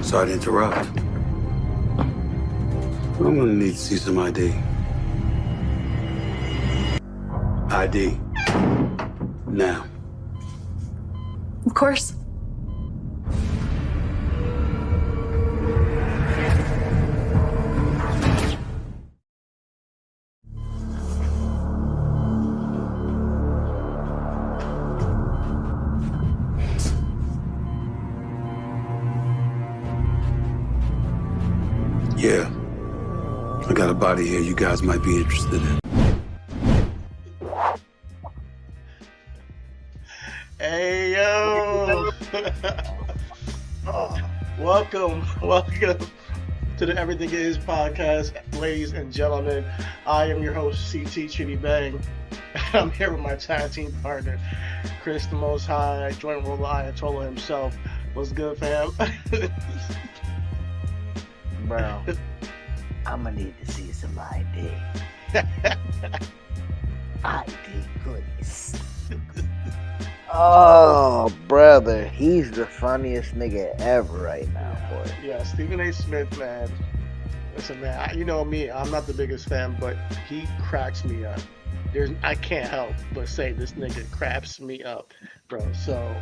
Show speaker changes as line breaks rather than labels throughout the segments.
Sorry to interrupt. I'm gonna need to see some ID. ID. Now.
Of course.
Yeah. I got a body here you guys might be interested in.
Hey, yo. Welcome to the Everything Is podcast, ladies and gentlemen. I am your host, CT Chidi Bang. I'm here with my tag team partner, Chris the Most High, joint roller Ayatollah himself. What's good, fam?
Bro, I'm gonna need to see some ID. ID, goodness. Oh, brother, he's the funniest nigga ever right now, boy.
Yeah, Stephen A. Smith, man. Listen, man, you know me, I'm not the biggest fan, but he cracks me up. I can't help but say this nigga cracks me up, bro. So,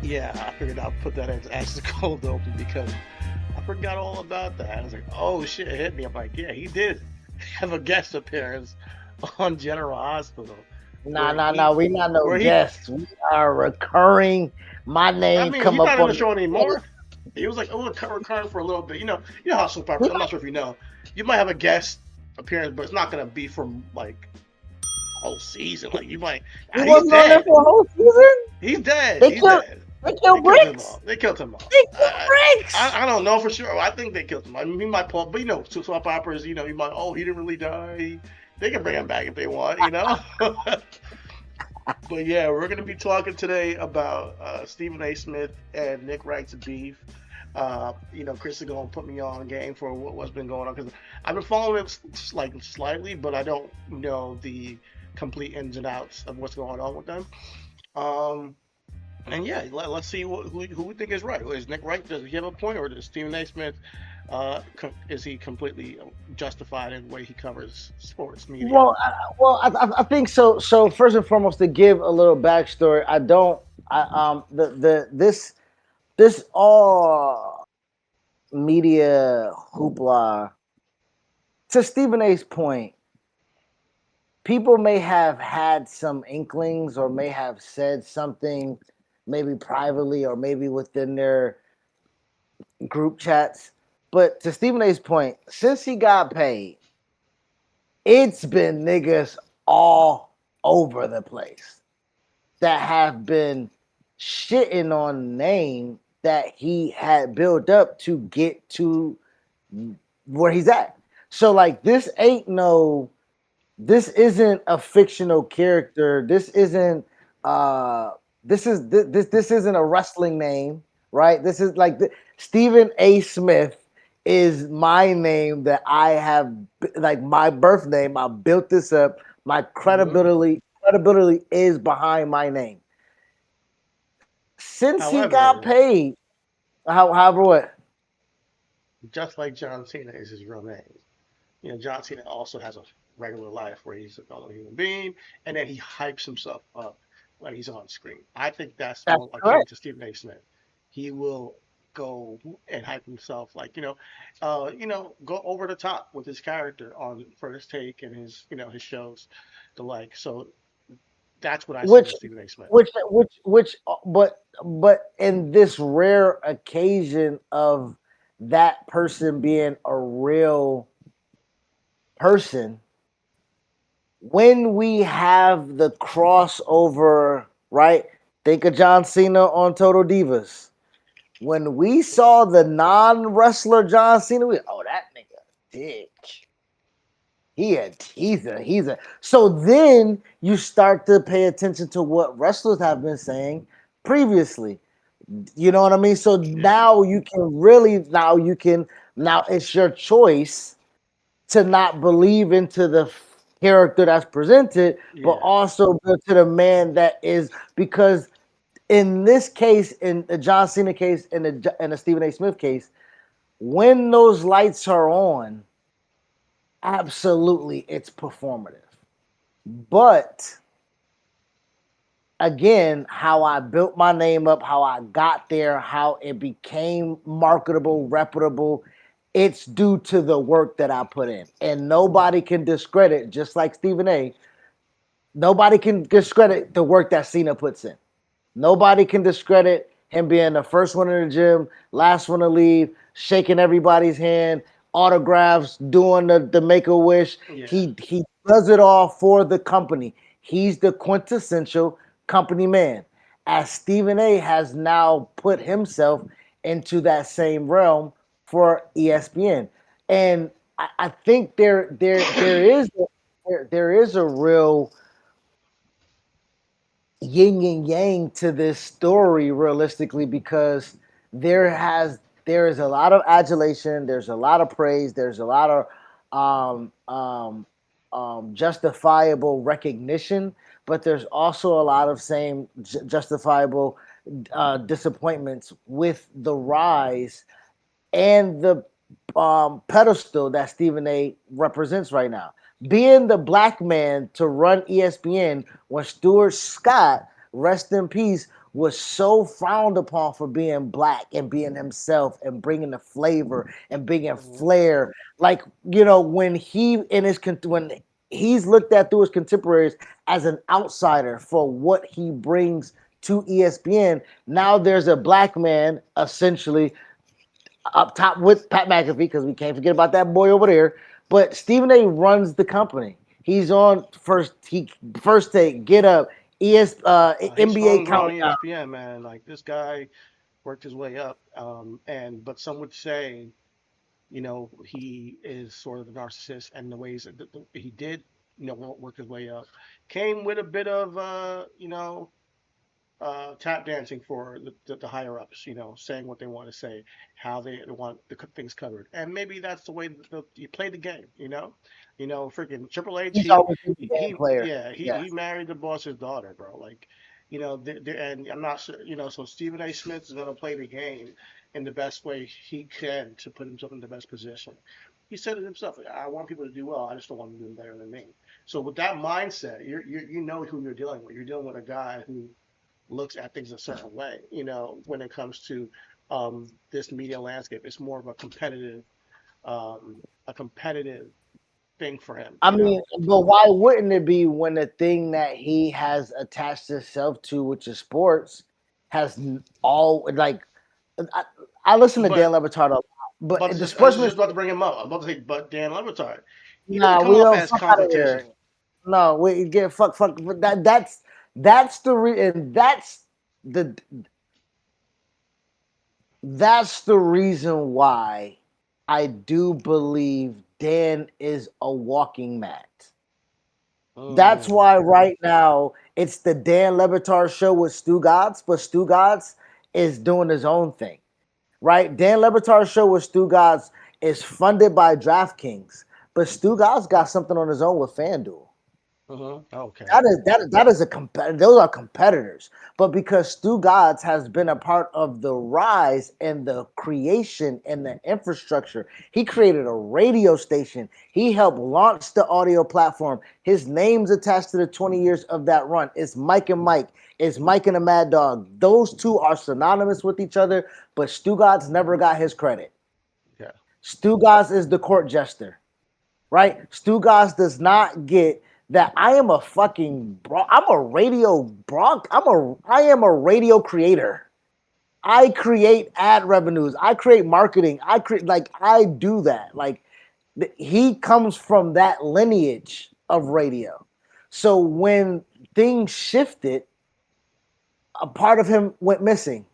yeah, I figured I'll put that as the cold open because I forgot all about that. I was like, oh shit, it hit me. I'm like, yeah, he did have a guest appearance on General Hospital.
Nah, we not no guests. We are recurring. My name
he's
come
not
up
in
on
the show anymore. He was like, recurring for a little bit. You know how soap operas. I'm not sure if you know. You might have a guest appearance, but it's not gonna be from like whole season. Like you might.
He wasn't on there for a whole season.
He's dead.
They killed Bricks.
They killed him off.
They killed Bricks.
I don't know for sure. I think they killed him. I mean, he might pull, but soap operas. You might. Oh, he didn't really die. They can bring him back if they want. But yeah, we're gonna be talking today about Stephen A. Smith and Nick Wright's beef. Chris is gonna put me on game for what's been going on because I've been following it like slightly, but I don't know the complete ins and outs of what's going on with them. And yeah, let's see who we think is right. Is Nick Wright? Does he have a point, or does Stephen A. Smith? Is he completely justified in the way he covers sports media?
Well, I think so. So first and foremost, to give a little backstory, this all media hoopla. To Stephen A.'s point, people may have had some inklings or may have said something, maybe privately or maybe within their group chats. But to Stephen A.'s point, since he got paid, it's been niggas all over the place that have been shitting on the name that he had built up to get to where he's at. So like this isn't a fictional character. This isn't this isn't a wrestling name, right? This is like Stephen A. Smith is my name that I have, like my birth name. I built this up. My credibility is behind my name. Since he got paid, however what?
Just like John Cena is his real name. John Cena also has a regular life where he's a fellow human being, and then he hypes himself up when he's on screen. I think that's more akin to Stephen A. Smith. He will go and hype himself, like go over the top with his character on First Take and his his shows, the like. So that's what I see with Stephen A. Smith.
But in this rare occasion of that person being a real person, when we have the crossover, right? Think of John Cena on Total Divas. When we saw the non-wrestler John Cena, that nigga dick. He's a. So then you start to pay attention to what wrestlers have been saying previously. You know what I mean? So now now it's your choice to not believe into the character that's presented, but also to the man that is, because in this case, in the John Cena case, and the Stephen A. Smith case, when those lights are on, absolutely it's performative. But again, how I built my name up, how I got there, how it became marketable, reputable, it's due to the work that I put in. And nobody can discredit, just like Stephen A., nobody can discredit the work that Cena puts in. Nobody can discredit him being the first one in the gym, last one to leave, shaking everybody's hand, autographs, doing the make a wish.
Yeah.
He does it all for the company. He's the quintessential company man. As Stephen A has now put himself into that same realm for ESPN. And I think there is a real yin and yang to this story realistically, because there is a lot of adulation, there's a lot of praise, there's a lot of um, um, justifiable recognition, but there's also a lot of same justifiable disappointments with the rise and the pedestal that Stephen A represents right now. Being the black man to run ESPN when Stuart Scott, rest in peace, was so frowned upon for being black and being himself and bringing the flavor and bringing
Mhm.
flair. Like, when when he's looked at through his contemporaries as an outsider for what he brings to ESPN. Now there's a black man essentially up top with Pat McAfee, because we can't forget about that boy over there. But Stephen A runs the company. He's on first take, get up,
He's
NBA
homegrown
countdown.
ESPN, man. Like this guy worked his way up. And but some would say, he is sort of the narcissist, and the ways that he did, work his way up, came with a bit of, tap dancing for the higher ups, saying what they want to say, how they want the things covered, and maybe that's the way that you play the game. Freaking Triple H,
He's always been the game player.
yeah, he
Yes.
married the boss's daughter, bro. Like, and I'm not sure, so Stephen A. Smith is gonna play the game in the best way he can to put himself in the best position. He said it himself. I want people to do well. I just don't want them to do better than me. So with that mindset, you know who you're dealing with. You're dealing with a guy who looks at things a certain way. When it comes to this media landscape, it's more of a competitive thing for him.
I mean, but why wouldn't it be when the thing that he has attached himself to, which is sports, has all like I, I listen to Dan
But
Levitard a lot, but the
I was
sportsman.
just about to bring him up. I'm about to say, but Dan Levitard, he doesn't
Nah,
come
we
off
don't
as
fuck out of
competition.
here. No, we get fuck. But that's the and the that's the reason why I do believe Dan is a walking mat. That's
Mm,
why right now it's the Dan Levitard show with Stu Gods, but Stu Gods is doing his own thing, right? Dan Levitard's show with Stu Gods is funded by DraftKings, but Stu Gods got something on his own with FanDuel.
okay.
That is a competitor. Those are competitors. But because Stu Gods has been a part of the rise and the creation and the infrastructure, he created a radio station. He helped launch the audio platform. His name's attached to the 20 years of that run. It's Mike and Mike. It's Mike and the Mad Dog. Those two are synonymous with each other, but Stu Gods never got his credit.
Yeah.
Stu Gods is the court jester, right? Stugas does not get that I am a fucking I'm a radio I am a radio creator. I create ad revenues. I create marketing. I do that. Like he comes from that lineage of radio. So when things shifted, a part of him went missing,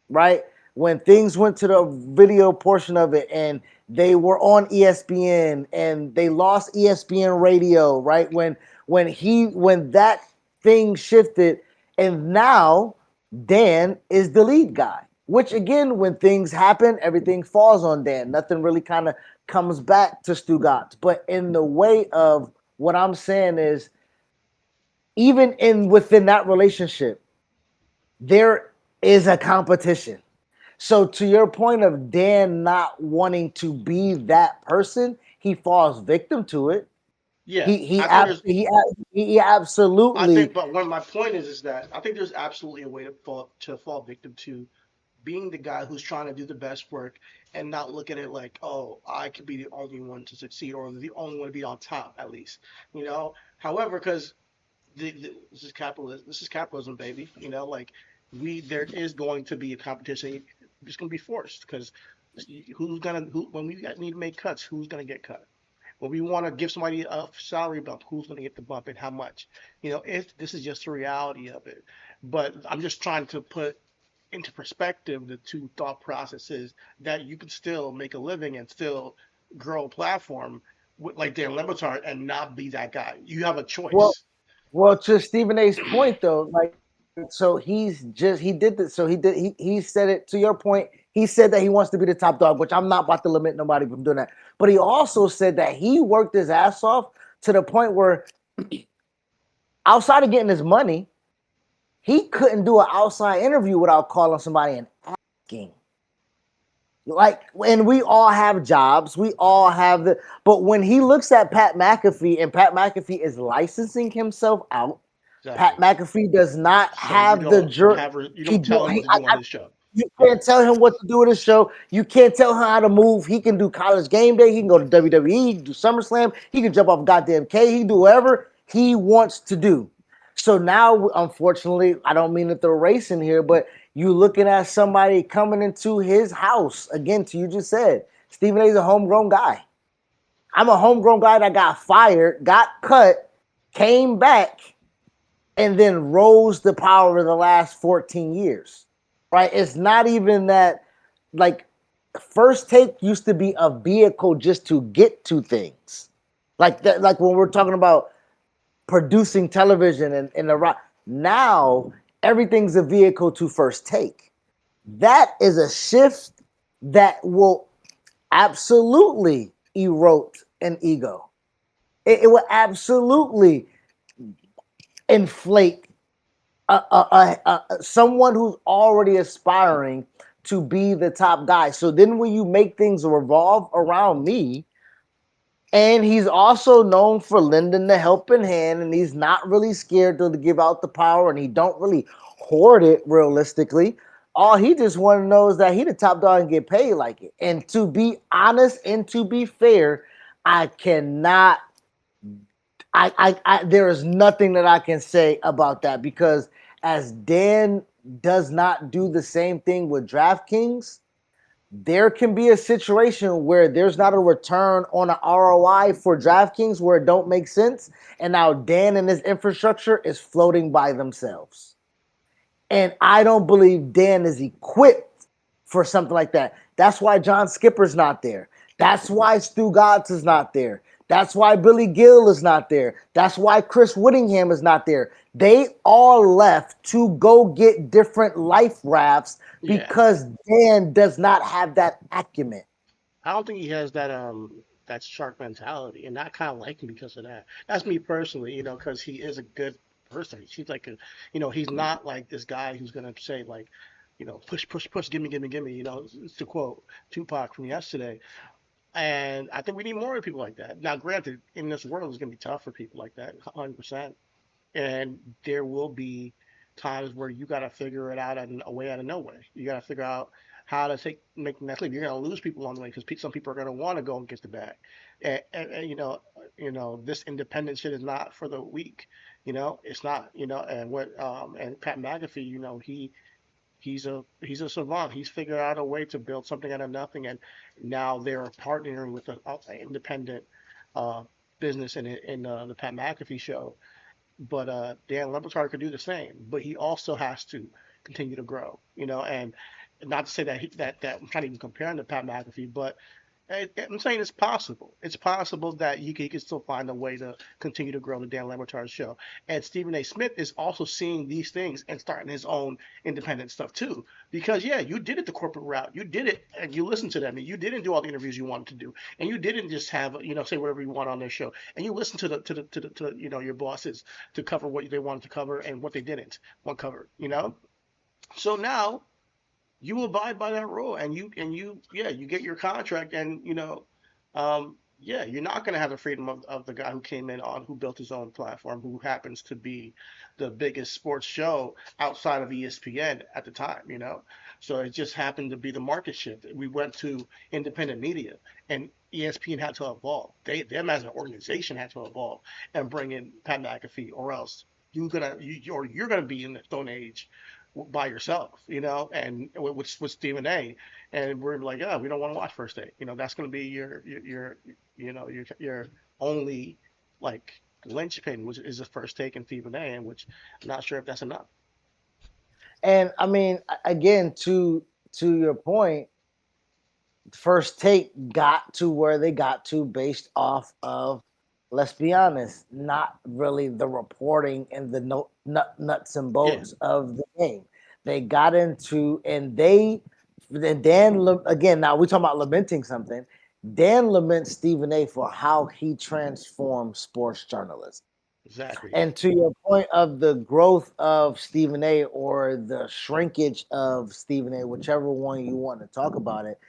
right? When things went to the video portion of it and they were on ESPN and they lost ESPN radio, right? When that thing shifted and now Dan is the lead guy. Which again, when things happen, everything falls on Dan. Nothing really kind of comes back to Stugatz. But in the way of what I'm saying is, even in within that relationship, there is a competition. So to your point of Dan not wanting to be that person, he falls victim to it.
Yeah,
He he
I think
ab-
there's.
he ab- he
I think,
absolutely.
but one of my point is that I think there's absolutely a way to fall victim to being the guy who's trying to do the best work and not look at it like, oh, I could be the only one to succeed or the only one to be on top at least. However, because this is capitalism. This is capitalism, baby. Like there is going to be a competition. It's going to be forced because who when we need to make cuts, who's going to get cut? When we want to give somebody a salary bump, who's going to get the bump and how much? If this is just the reality of it. But I'm just trying to put into perspective the two thought processes that you can still make a living and still grow a platform with, like Dan Lebatard, and not be that guy. You have a
Well,
choice.
well, to Stephen A's point though, like so he did this. So he said it to your point. He said that he wants to be the top dog, which I'm not about to limit nobody from doing that. But he also said that he worked his ass off to the point where outside of getting his money, he couldn't do an outside interview without calling somebody and asking. Like, and we all have jobs, we all have but when he looks at Pat McAfee and Pat McAfee is licensing himself out, Pat
Exactly.
McAfee does not
So you
have the
don't
jerk.
have you
He
don't
do.
tell him what to do on his show.
You
Yeah.
can't tell him what to do with his show. You can't tell him how to move. He can do college game day. He can go to WWE. He can do SummerSlam. He can jump off goddamn K. He can do whatever he wants to do. So now, unfortunately, I don't mean to throw race in here, but you looking at somebody coming into his house again. To you just said, Stephen A's a homegrown guy. I'm a homegrown guy that got fired, got cut, came back, and then rose the power in the last 14 years. Right? It's not even that like first take used to be a vehicle just to get to things. Like that, like when we're talking about producing television and the rock. Now everything's a vehicle to first take. That is a shift that will absolutely erode an ego. It will absolutely inflate someone who's already aspiring to be the top guy. So then when you make things revolve around me, and he's also known for lending the helping hand, and he's not really scared to give out the power, and he don't really hoard it realistically. All he just want to know is that he the top dog and get paid like it. And to be honest and to be fair, I cannot there is nothing that I can say about that because as Dan does not do the same thing with DraftKings, there can be a situation where there's not a return on an ROI for DraftKings where it don't make sense, and now Dan and his infrastructure is floating by themselves. And I don't believe Dan is equipped for something like that. That's why John Skipper's not there. That's why Stu God's is not there. That's why Billy Gill is not there. That's why Chris Whittingham is not there. They all left to go get different life rafts
Yeah.
because Dan does not have that acumen.
I don't think he has that shark mentality, and I kind of like him because of that. That's me personally, because he is a good person. He's like he's not like this guy who's gonna say like, push, push, push, gimme, gimme, gimme. It's to quote Tupac from yesterday. And I think we need more people like that. Now, granted, in this world, it's gonna be tough for people like that, 100%. And there will be times where you got to figure it out in a way out of no way. You got to figure out how to make the next leap. You're going to lose people along the way because some people are going to want to go and get the bag. And this independent shit is not for the weak. It's not. And Pat McAfee, he's a savant. He's figured out a way to build something out of nothing, and now they're partnering with an independent uh, business in the Pat McAfee show, but Dan Lebatard could do the same, but he also has to continue to grow, and not to say that that I'm trying to even compare him to Pat McAfee, but I'm saying it's possible. It's possible that he can still find a way to continue to grow the Dan Lebatard show. And Stephen A. Smith is also seeing these things and starting his own independent stuff too. Because yeah, you did it the corporate route. You did it and you listened to them and you didn't do all the interviews you wanted to do. And you didn't just have, say whatever you want on their show. And you listened to your bosses to cover what they wanted to cover and what they didn't want covered. So now you abide by that rule, and you get your contract, and yeah, you're not going to have the freedom of the guy who came in on who built his own platform, who happens to be the biggest sports show outside of ESPN at the time, so it just happened to be the market shift. We went to independent media, and ESPN had to evolve. Them as an organization had to evolve and bring in Pat McAfee, or else you're gonna be in the Stone Age by yourself, and with Stephen A. And we're like, oh, we don't want to watch First Take. That's going to be your only like linchpin, which is the First Take and Stephen A. And which I'm not sure if that's enough.
And I mean, again, to your point, First Take got to where they got to based off of, let's be honest, not really the reporting and the nuts and
Yeah,
bolts of the game. They got into, and again, now we talking about lamenting something. Dan laments Stephen A for how he transformed sports journalism.
exactly.
And to your point of the growth of Stephen A or the shrinkage of Stephen A, whichever one you want to talk about it,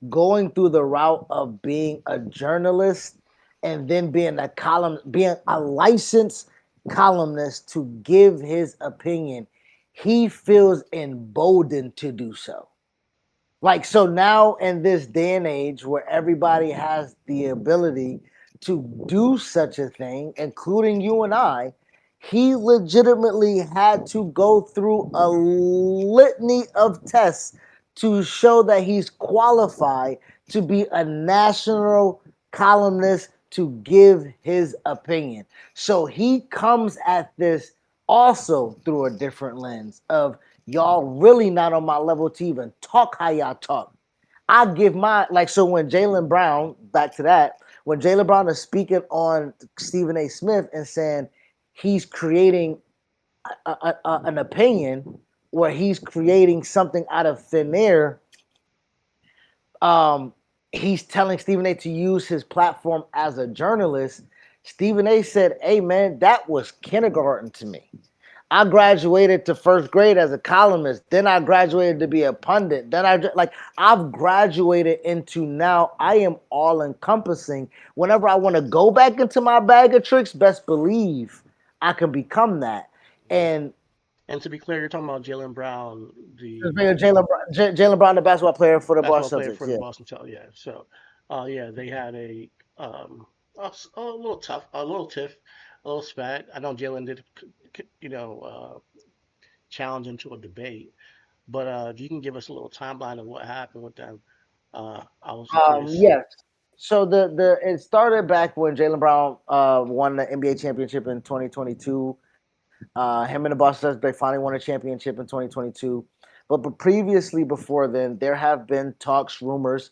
going through the route of being a journalist and then being a licensed columnist to give his opinion, he feels emboldened to do so. Like, so now in this day and age where everybody has the ability to do such a thing, including you and I, he legitimately had to go through a litany of tests to show that he's qualified to be a national columnist to give his opinion. So he comes at this also through a different lens of, y'all really not on my level to even talk how y'all talk. I give my, like, so when Jalen Brown, back to that, when Jalen Brown is speaking on Stephen A. Smith and saying he's creating an opinion where he's creating something out of thin air, um, he's telling Stephen A. to use his platform as a journalist. Stephen A. said, "Hey man, that was kindergarten to me. I graduated to first grade as a columnist. Then I graduated to be a pundit. Then I've graduated into now I am all encompassing. Whenever I want to go back into my bag of tricks, best believe I can become that." And
And to be clear, you're talking about Jalen Brown, the
Jalen Brown, the basketball player for the
basketball
Boston
player
Celtics.
for the
Yeah.
Boston Celtics. Yeah. So, yeah, they had a little tough, a little tiff, a little spat. I know Jalen did, challenge him to a debate. But if you can give us a little timeline of what happened with them, I was curious.
Yes. So the it started back when Jalen Brown won the NBA championship in 2022. Him and the Boston Celtics, they finally won a championship in 2022. But previously, before then, there have been talks, rumors,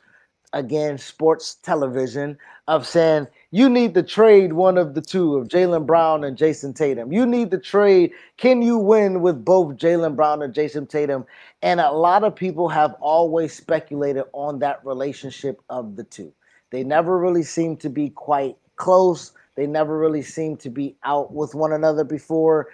again, sports television, of saying you need to trade one of the two of Jalen Brown and Jason Tatum. You need to trade. Can you win with both Jalen Brown and Jason Tatum? And a lot of people have always speculated on that relationship of the two. They never really seem to be quite close. They never really seem to be out with one another before.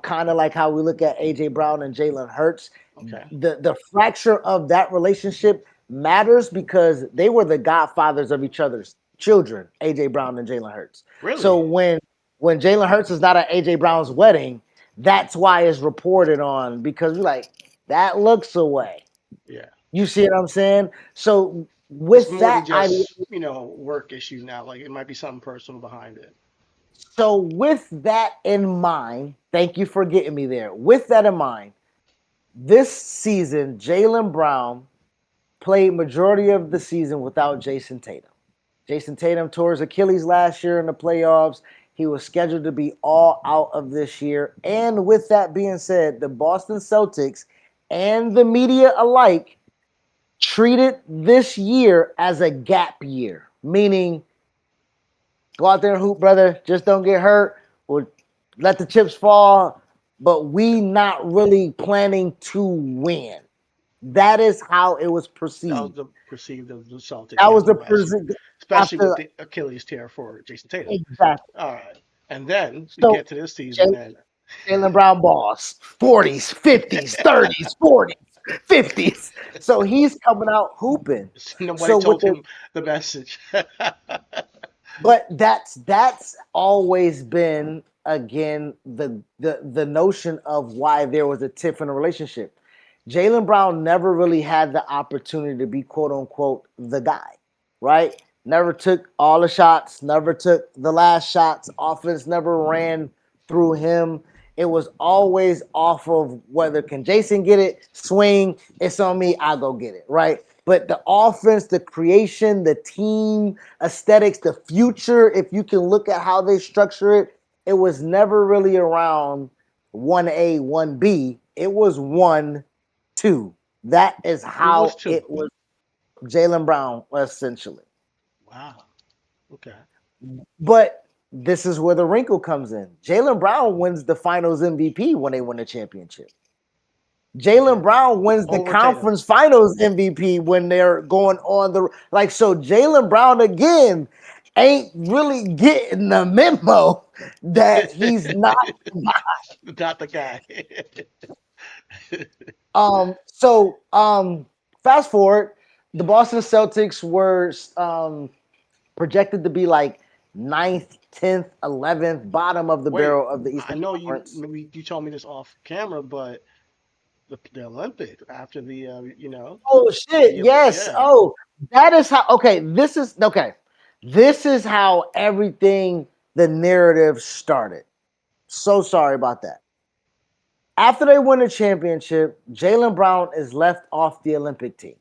Kind of like how we look at AJ Brown and Jalen Hurts.
Okay.
The fracture of that relationship matters because they were the godfathers of each other's children, AJ Brown and Jalen Hurts. So
Really?
when Jalen Hurts is not at AJ Brown's wedding, that's why it's reported on because we're like, that looks away.
Yeah.
You see what I'm saying? So
It's
with
more than
that idea,
just, work issues now. Like it might be something personal behind it.
so with that in mind, thank you for getting me there. With that in mind, this season, Jalen Brown played majority of the season without Jason Tatum. Jason Tatum tore his Achilles last year in the playoffs. He was scheduled to be all out of this year. And with that being said, the Boston Celtics and the media alike treated this year as a gap year, meaning go out there and hoop, brother. Just don't get hurt. Or let the chips fall. But we not really planning to win. That is how it was
That was
perceived.
the perceived of the Celtics
That was
after
the
last year, especially with
after
the Achilles tear for Jason Tatum.
exactly.
All right. And then we
So
get to this season,
Jay,
and
Jalen Brown balls, 40s, 50s, 30s, 40s, 50s. So he's coming out hooping.
Nobody
So with
told
the
him the message.
but that's always been again the notion of why there was a tiff in a relationship. Jalen Brown never really had the opportunity to be quote unquote the guy, right? Never took all the shots, never took the last shots. Offense never ran through him. It was always off of whether can Jason get it, swing, it's on me, I'll go get it, right? But the offense, the creation, the team aesthetics, the future, if you can look at how they structure it, it was never really around 1A, 1B. It was 1-2. That is
Who was
how
two?
it was Jalen Brown, essentially.
Wow. Okay.
But this is where the wrinkle comes in. Jalen Brown wins the finals MVP when they win the championship.
Okay.
Jalen Brown wins the
Over Tatum.
conference finals MVP when they're going on the like. So Jalen Brown again ain't really getting the memo that he's not.
Not the guy.
Fast forward, the Boston Celtics were projected to be like ninth, 10th, 11th, bottom of the
Wait,
barrel of the
I
Eastern
know you.
Conference.
Maybe you told me this off camera, but the Olympics after the
Oh shit! Yes.
yeah.
Oh, that is how. Okay, this is okay. This is how everything the narrative started. So sorry about that. After they win the championship, Jalen Brown is left off the Olympic team.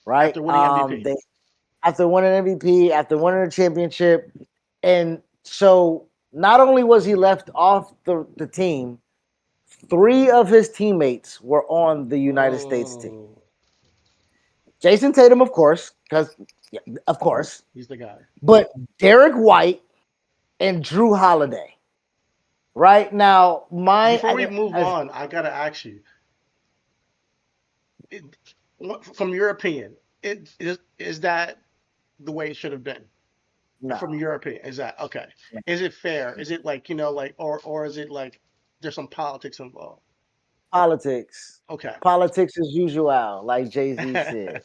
Right?
After winning MVP.
They after winning MVP, after winning the championship, and so not only was he left off the team, three of his teammates were on the United States team.
Oh,
Jason Tatum, of course, because yeah, of course,
he's the guy.
but Derek White and Drew Holiday. Right now,
Before we move on, I gotta ask you, it, from your opinion, is that the way it should have been? From
no
your opinion, is that okay? Is it fair? Is it like or is it like there's some politics involved?
politics,
Okay.
politics as usual, like Jay Z said. And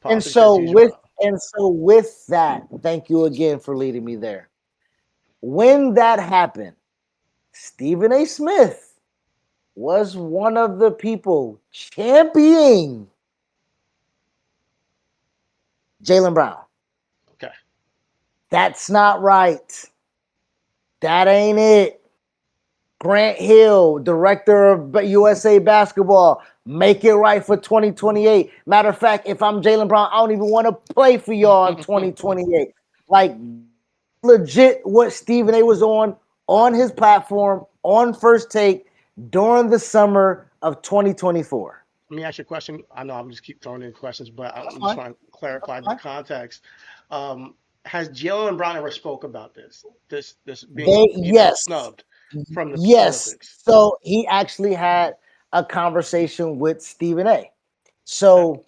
Politics
so
as
with
usual.
and so with that, thank you again for leading me there. When that happened, Stephen A. Smith was one of the people championing Jalen Brown.
Okay.
That's not right. That ain't it. Grant Hill, director of USA Basketball, make it right for 2028. Matter of fact, if I'm Jalen Brown, I don't even want to play for y'all in 2028. Like, legit what Stephen A was on his platform, on First Take, during the summer of 2024.
Let me ask you a question. I know I'm just keep throwing in questions, but
That's
I'm just
fine.
trying to clarify
That's
the
fine.
context. Has Jalen Brown ever spoke about this? This being,
They yes.
snubbed from the
Yes.
Olympics.
So he actually had a conversation with Stephen A.
Okay.
So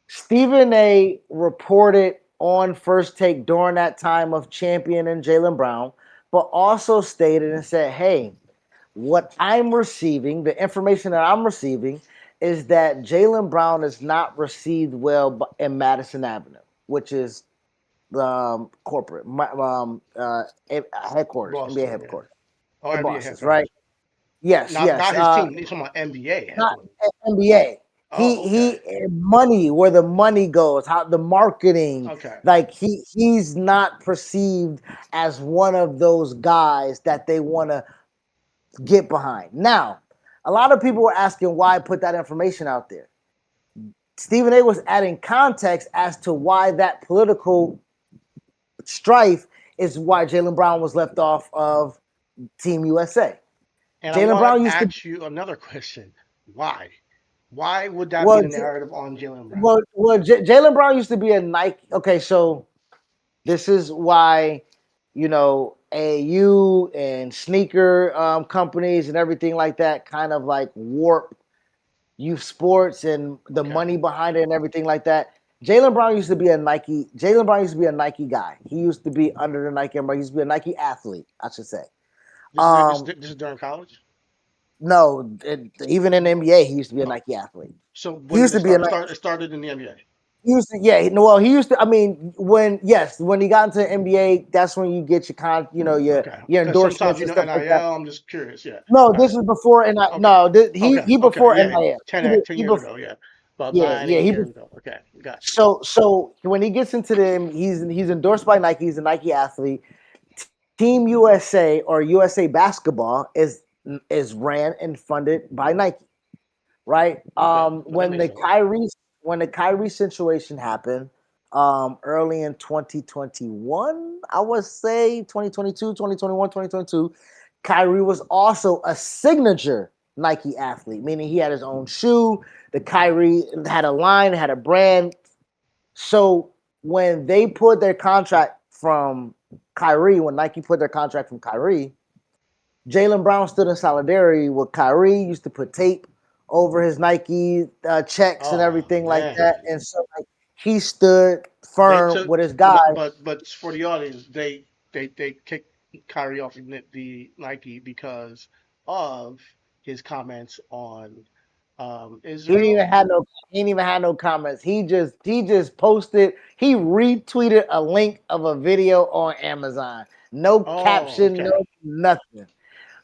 Stephen A reported on First Take during that time of championing Jalen Brown, but also stated and said, hey, what I'm receiving, the information that I'm receiving, is that Jalen Brown is not received well in Madison Avenue, which is the corporate headquarters, NBA
Boston, yeah.
headquarters,
Oh,
the
NBA
bosses, right?
headquarters.
Yes, yes.
Not his team. He's talking about NBA
Not
headquarters.
NBA.
Oh, okay.
He money where the money goes, how the marketing,
Okay.
like he's not perceived as one of those guys that they want to get behind. Now, a lot of people were asking why I put that information out there. Stephen A was adding context as to why that political strife is why Jalen Brown was left off of Team USA.
And I
Jalen
want
Brown
to
used to
ask you another question. Why? Why would that be
well,
the narrative on Jalen Brown?
Jalen Brown used to be a Nike. Okay, so this is why AU and sneaker companies and everything like that kind of like warp youth sports and the
Okay.
money behind it and everything like that. Jalen Brown used to be a Nike. Jalen Brown used to be a Nike guy. He used to be under the Nike umbrella. He used to be a Nike athlete, I should say.
This is during college.
No, even in the NBA, he used to be a
Oh,
Nike athlete.
so
He
when
used
did it
to be a
start?
Nike.
It started in the NBA.
He used to, yeah. Well, he used to. I mean, when he got into the NBA, that's when you get
Okay,
your
because sometimes
endorsements
you
and
know
stuff like that.
NIL. I'm just curious. Yeah.
No,
All right.
this is before
Okay.
no,
Okay.
he
Okay.
before
Yeah.
NIL.
10
He
years
before,
ago. Yeah. About
yeah,
nine,
yeah.
8 years ago. Okay. Got you.
So when he gets into he's endorsed by Nike. He's a Nike athlete. Team USA or USA Basketball is ran and funded by Nike, right?
Okay. No, that makes sense.
When the Kyrie situation happened, early in 2021, I would say 2022, 2021, 2022, Kyrie was also a signature Nike athlete, meaning he had his own shoe. The Kyrie had a line, had a brand. So when they put their contract from Kyrie, when Nike put their contract from Kyrie, Jalen Brown stood in solidarity with Kyrie, used to put tape over his Nike checks and
Oh
everything like
man.
that. And so like, he stood
They
firm
took,
with his guy.
but for the audience, they kicked Kyrie off the Nike because of his comments on
He didn't
Israel.
even have no he didn't even have no comments. He just posted, he retweeted a link of a video on Amazon. No
Oh,
caption,
okay.
no nothing.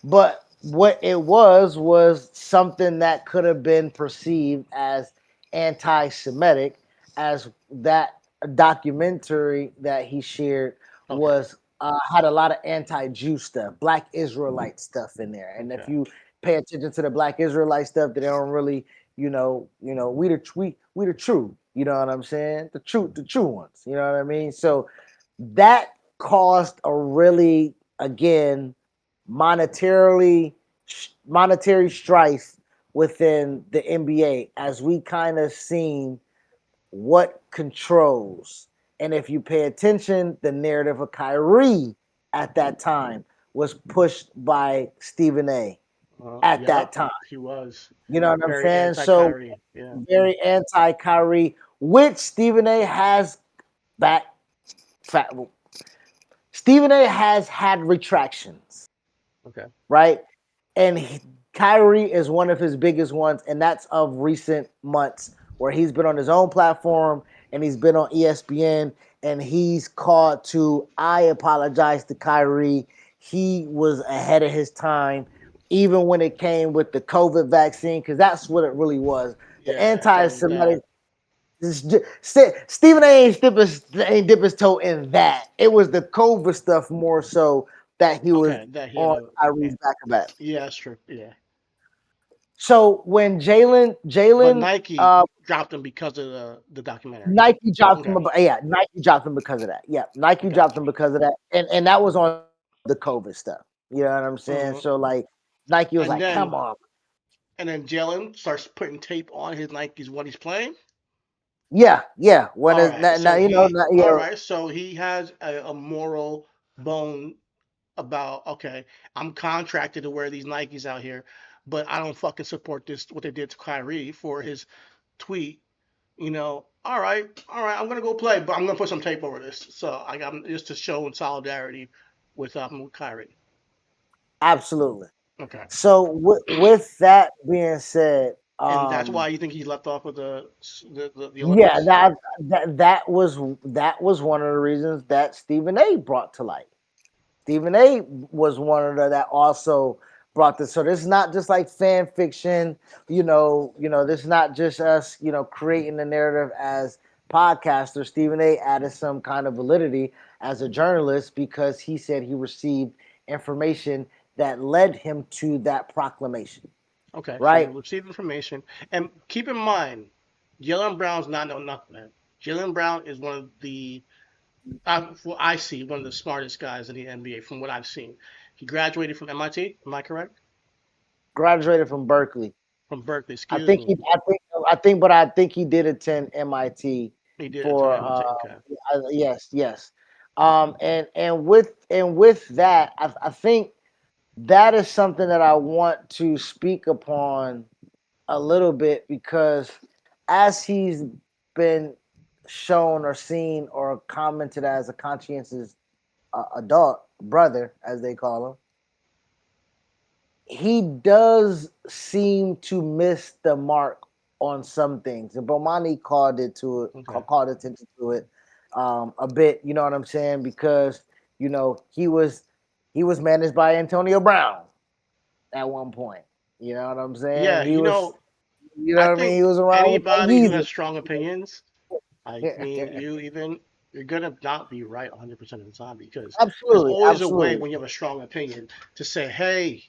But what it was something that could have been perceived as anti-Semitic, as that documentary that he shared
Okay.
was had a lot of anti-Jew stuff, Black Israelite stuff in there. And if
Okay.
you pay attention to the Black Israelite stuff, they don't really, we the true, you know what I'm saying? The true ones, you know what I mean? So that caused a really, again, monetarily monetary strife within the NBA, as we kind of seen what controls. And if you pay attention, the narrative of Kyrie at that time was pushed by Stephen A. At
Yeah,
that time.
he was
You know what I'm
very
saying? So
anti-Kyrie. Yeah.
very anti Kyrie, which Stephen A has back. Stephen A has had retractions,
Okay.
right? And Kyrie is one of his biggest ones, and that's of recent months, where he's been on his own platform and he's been on ESPN, and he's called to, I apologize to Kyrie. He was ahead of his time, even when it came with the COVID vaccine, because that's what it really was. The
Yeah, that was bad.
anti-Semitic. Stephen A. Ain't dip his toe in that. It was the COVID stuff more so that he was
Okay, that he had
on
a.
Kyrie's back of back.
Yeah, that's true. Yeah,
So when
but
Jalen
Nike dropped him because of the documentary.
Nike dropped
Okay.
him, yeah, Nike dropped him because of that. Yeah, Nike
Okay.
dropped him because of that, and that was on the COVID stuff. You know what I'm saying?
hmm
So like Nike was
And
like,
then
come on,
Jalen starts putting tape on his Nikes when he's playing.
yeah, yeah. When
All
it's
right.
now,
So he.
yeah,
All right. So he has a moral bone about, okay, I'm contracted to wear these Nikes out here, but I don't fucking support this what they did to Kyrie for his tweet. All right, I'm gonna go play, but I'm gonna put some tape over this. So I got just to show solidarity with Kyrie.
absolutely.
Okay,
So with that being said,
and that's why you think he left off with the
yeah,
Olympics.
that was one of the reasons that Stephen A. brought to light. Stephen A. was one of that also brought this. So this is not just like fan fiction, this is not just us, creating the narrative as podcasters. Stephen A. added some kind of validity as a journalist, because he said he received information that led him to that proclamation,
Okay, so you
right?
receive information, and keep in mind, Jalen Brown's not no nothing, man. Jalen Brown is one of the what I see, one of the smartest guys in the NBA from what I've seen. He graduated from MIT. Am I correct?
Graduated from Berkeley.
From Berkeley,
I
excuse
think
me.
he, but I think he did attend MIT
He did attend
for,
MIT. Okay.
yes, yes. And with that, I think that is something that I want to speak upon a little bit, because as he's been shown or seen or commented as a conscientious adult brother, as they call him, he does seem to miss the mark on some things, and Bomani
Okay.
called attention to it a bit. You know what I'm saying? Because he was managed by Antonio Brown at one point. You know what I'm saying?
Yeah,
He was, you
I
know what I mean?
think
He was around with that
anybody who has
Yeezy.
strong opinions, I mean, you're gonna not be right 100% of the time because there's
Absolutely,
always a way
absolutely.
when you have a strong opinion to say, hey,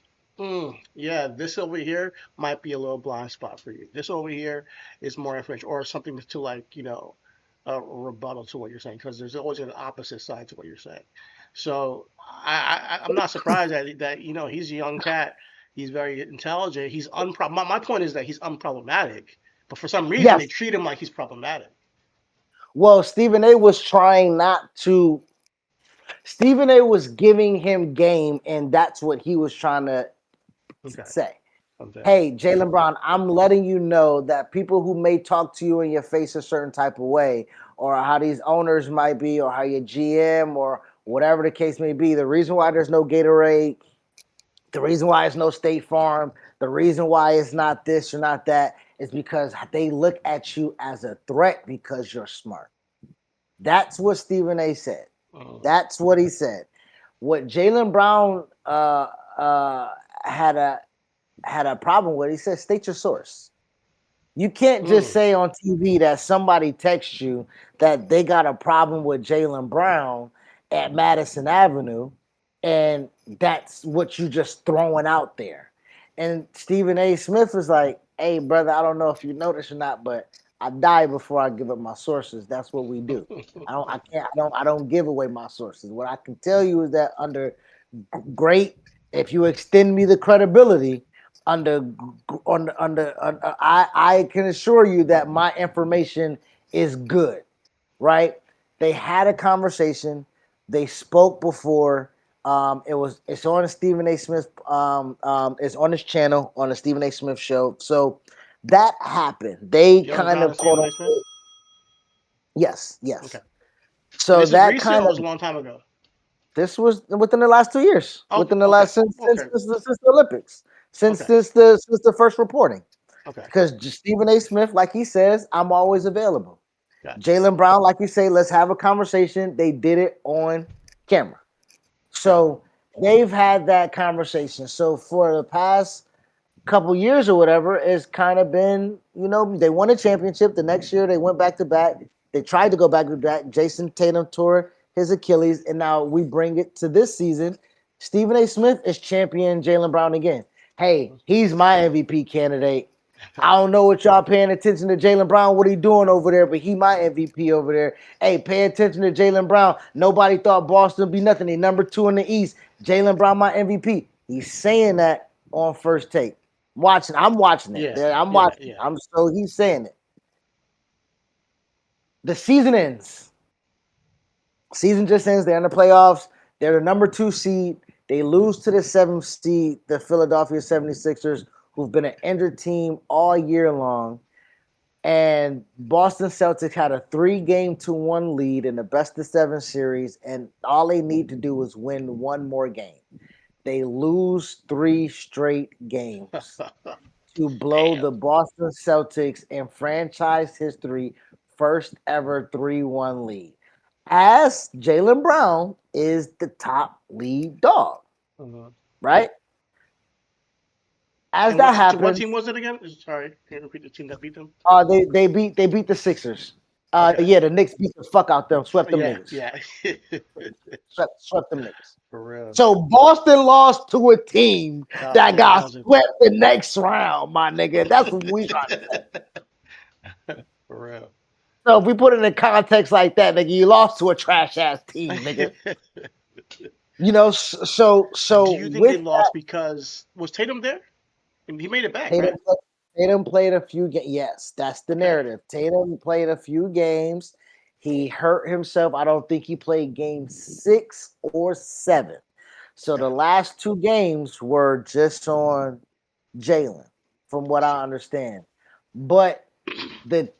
yeah, this over here might be a little blind spot for you. This over here is more information or something to like, a rebuttal to what you're saying because there's always an opposite side to what you're saying. So I'm not surprised that he's a young cat. He's very intelligent. My point is that he's unproblematic, but for some reason they
Yes.
treat him like he's problematic.
Well, Stephen A was trying not to. Stephen A was giving him game, and that's what he was trying to
Okay.
say.
Okay.
Hey, Jalen Brown, I'm letting you know that people who may talk to you in your face a certain type of way, or how these owners might be, or how your GM, or whatever the case may be, the reason why there's no Gatorade, the reason why it's no State Farm, the reason why it's not this or not that is because they look at you as a threat because you're smart. That's what Stephen A said.
Mm,
That's what he said. What Jalen Brown had a problem with, he said, state your source. You can't just
mm.
say on TV that somebody texts you that they got a problem with Jalen Brown at Madison Avenue, and that's what you just throwing out there. And Stephen A. Smith was like, "Hey, brother, I don't know if you know this or not, but I die before I give up my sources. That's what we do. I can't, I don't give away my sources. What I can tell you is that under great, if you extend me the credibility, under I can assure you that my information is good, right? They had a conversation. They spoke before. It's on Stephen A. Smith. It's on his channel on the Stephen A. Smith show. So that happened. They
Jalen
kind
Brown
of
and Stephen
quote
A. Smith.
unquote, yes,
Okay.
yes.
And
So
this is
that
recent
kind
or
of
was a long time ago?
this was within the last 2 years,
Okay.
within the
Okay.
last
Okay.
since the Olympics,
Okay.
since the first reporting.
Okay.
Because Stephen A. Smith, like he says, I'm always available.
Gotcha.
Jalen Brown, like you say, let's have a conversation. They did it on camera.
Got it.
So they've had that conversation. So for the past couple years or whatever, it's kind of been, they won a championship. The next year they went back to back. They tried to go back to back. Jason Tatum tore his Achilles, and now we bring it to this season. Stephen A. Smith is champion Jalen Brown again. Hey,
Mhm.
he's my MVP candidate. I don't know what y'all paying attention to Jalen Brown, what he doing over there, but he my MVP over there. Hey, pay attention to Jalen Brown. Nobody thought Boston would be nothing. They number 2 in the East. Jalen Brown, my MVP. He's saying that on First Take. I'm watching it.
Yeah.
I'm
Yeah.
watching it.
Yeah.
I'm so he's saying it. The season ends. Season just ends. They're in the playoffs. They're the number 2 seed. They lose to the 7th seed, the Philadelphia 76ers, who've been an injured team all year long. And Boston Celtics had a 3-game to 1 lead in the best of 7 series, and all they need to do is win one more game. They lose 3 straight games to blow
Damn.
the Boston Celtics in franchise history first ever 3-1 lead. As Jalen Brown is the top lead dog,
Mhm.
right? As
And
that
what team
happens,
was it again? Sorry, can you repeat the team that beat them?
they beat the Sixers.
Okay.
Yeah, the Knicks beat the fuck out them, swept them
Yeah.
niggas,
Yeah.
swept them niggas.
For real.
So Boston lost to a team that
Yeah, that
got
was it.
swept the next round, my nigga. That's what we trying to say.
For real.
So if we put it in context like that, nigga, you lost to a trash ass team, nigga. So
Do you think they
with
lost because was Tatum there? And he made it back,
Tatum,
right?
Tatum played a few games. Yes, that's the
Okay.
narrative. Tatum played a few games. He hurt himself. I don't think he played game 6 or 7. So the
Okay.
last 2 games were just on Jalen, from what I understand. But the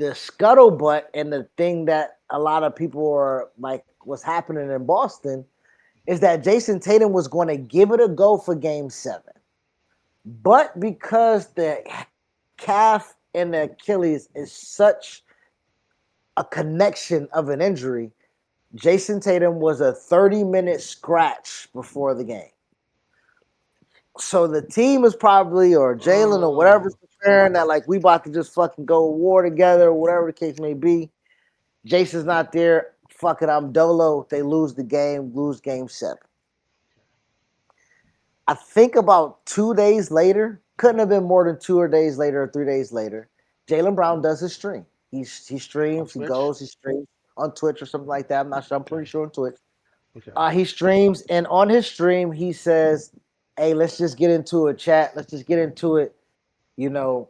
scuttlebutt and the thing that a lot of people are like, what's happening in Boston is that Jason Tatum was going to give it a go for Game 7. But because the calf and the Achilles is such a connection of an injury, Jason Tatum was a 30-minute scratch before the game. So the team is probably, or Jalen or whatever's preparing that, like, we about to just fucking go war together or whatever the case may be. Jason's not there. Fuck it, I'm dolo. They lose the game, lose Game 7. I think about 2 days later, couldn't have been more than 2 days later or 3 days later, Jalen Brown does his stream. He streams, he goes, he streams on Twitch or something like that. I'm not sure. I'm pretty sure on Twitch.
Okay.
He streams, and on his stream, he says, hey, let's just get into a chat. Let's just get into it. You know,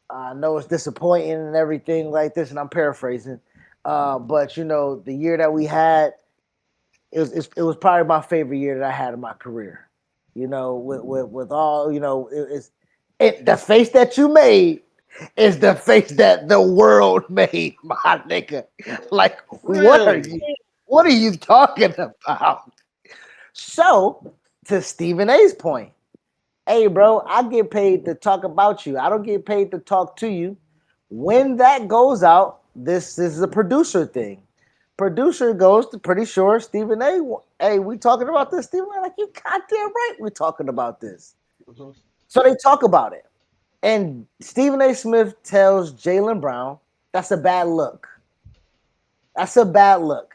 I know it's disappointing and everything like this, and I'm paraphrasing. But, you know, the year that we had, it was probably my favorite year that I had in my career. You know, with all, you know, the face that you made is the face that the world made, my nigga. Like,
Really?
what are you talking about? So, to Stephen A's point, hey, bro, I get paid to talk about you. I don't get paid to talk to you. When that goes out, this is a producer thing. Producer goes to pretty sure Stephen A. Hey, we talking about this, Stephen A. Like, you goddamn right, we're talking about this.
Mhm.
So they talk about it. And Stephen A. Smith tells Jalen Brown, that's a bad look. That's a bad look.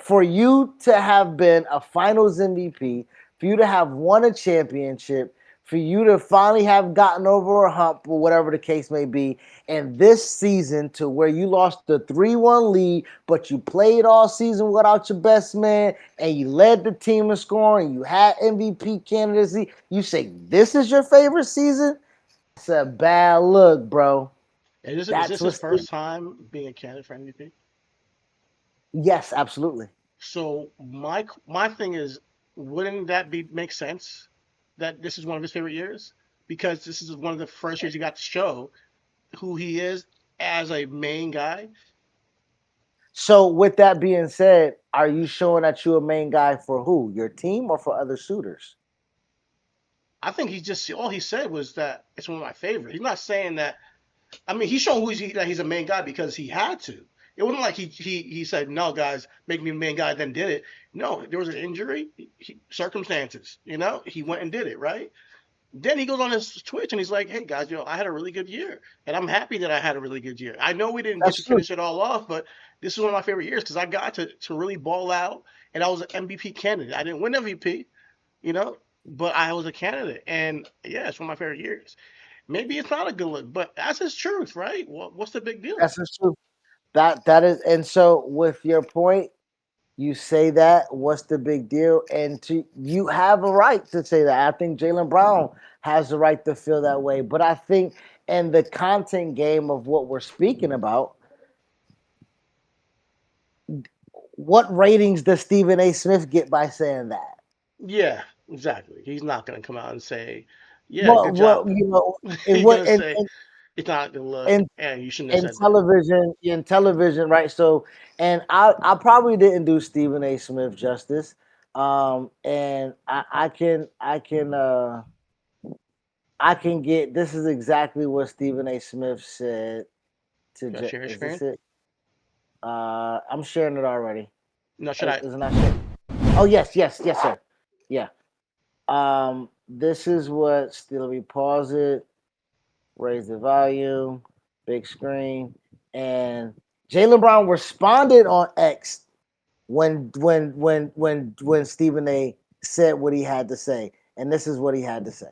For you to have been a finals MVP, for you to have won a championship, for you to finally have gotten over a hump or whatever the case may be, and this season to where you lost the 3-1 lead, but you played all season without your best man, and you led the team in scoring, you had MVP candidacy, you say this is your favorite season? It's a bad look, bro.
Is
That's
this his
what's
first time being a candidate for MVP?
yes, absolutely.
So my thing is, wouldn't that be make sense that this is one of his favorite years? Because this is one of the first years he got to show who he is as a main guy.
So, with that being said, are you showing that you're a main guy for who? Your team or for other suitors?
I think he just all he said was that it's one of my favorites. He's not saying that. I mean, he's showing that he's a main guy because he had to. It wasn't like he said, no, guys, make me a main guy, then did it. No, there was an injury, circumstances. You know, he went and did it, right? Then he goes on his Twitch and he's like, hey, guys, I had a really good year. And I'm happy that I had a really good year. I know we didn't get
That's
to
true.
finish it all off, but this is one of my favorite years because I got to really ball out and I was an MVP candidate. I didn't win MVP, you know, but I was a candidate. And yeah, it's one of my favorite years. Maybe it's not a good look, but that's his truth, right? What's the big deal?
That's just true. That is, and so with your point, you say that. What's the big deal? And you have a right to say that. I think Jalen Brown has the right to feel that way. But I think in the content game of what we're speaking about, what ratings does Stephen A. Smith get by saying that?
Yeah, exactly. He's not going to come out and say, yeah, good
What
job.
you know, and
He's
what
going to say, it's not a good look,
and
and you shouldn't have
in
said that.
television, right? So, and I probably didn't do Stephen A. Smith justice. And I can get this is exactly what Stephen A. Smith said to
Should I share your
is this
screen?
it? I'm sharing it already.
No, should I?
Is it not shared? Oh yes, sir. Yeah. This is what let me pause it, raise the volume, big screen, and Jalen Brown responded on X when Stephen A said what he had to say, and this is what he had to say.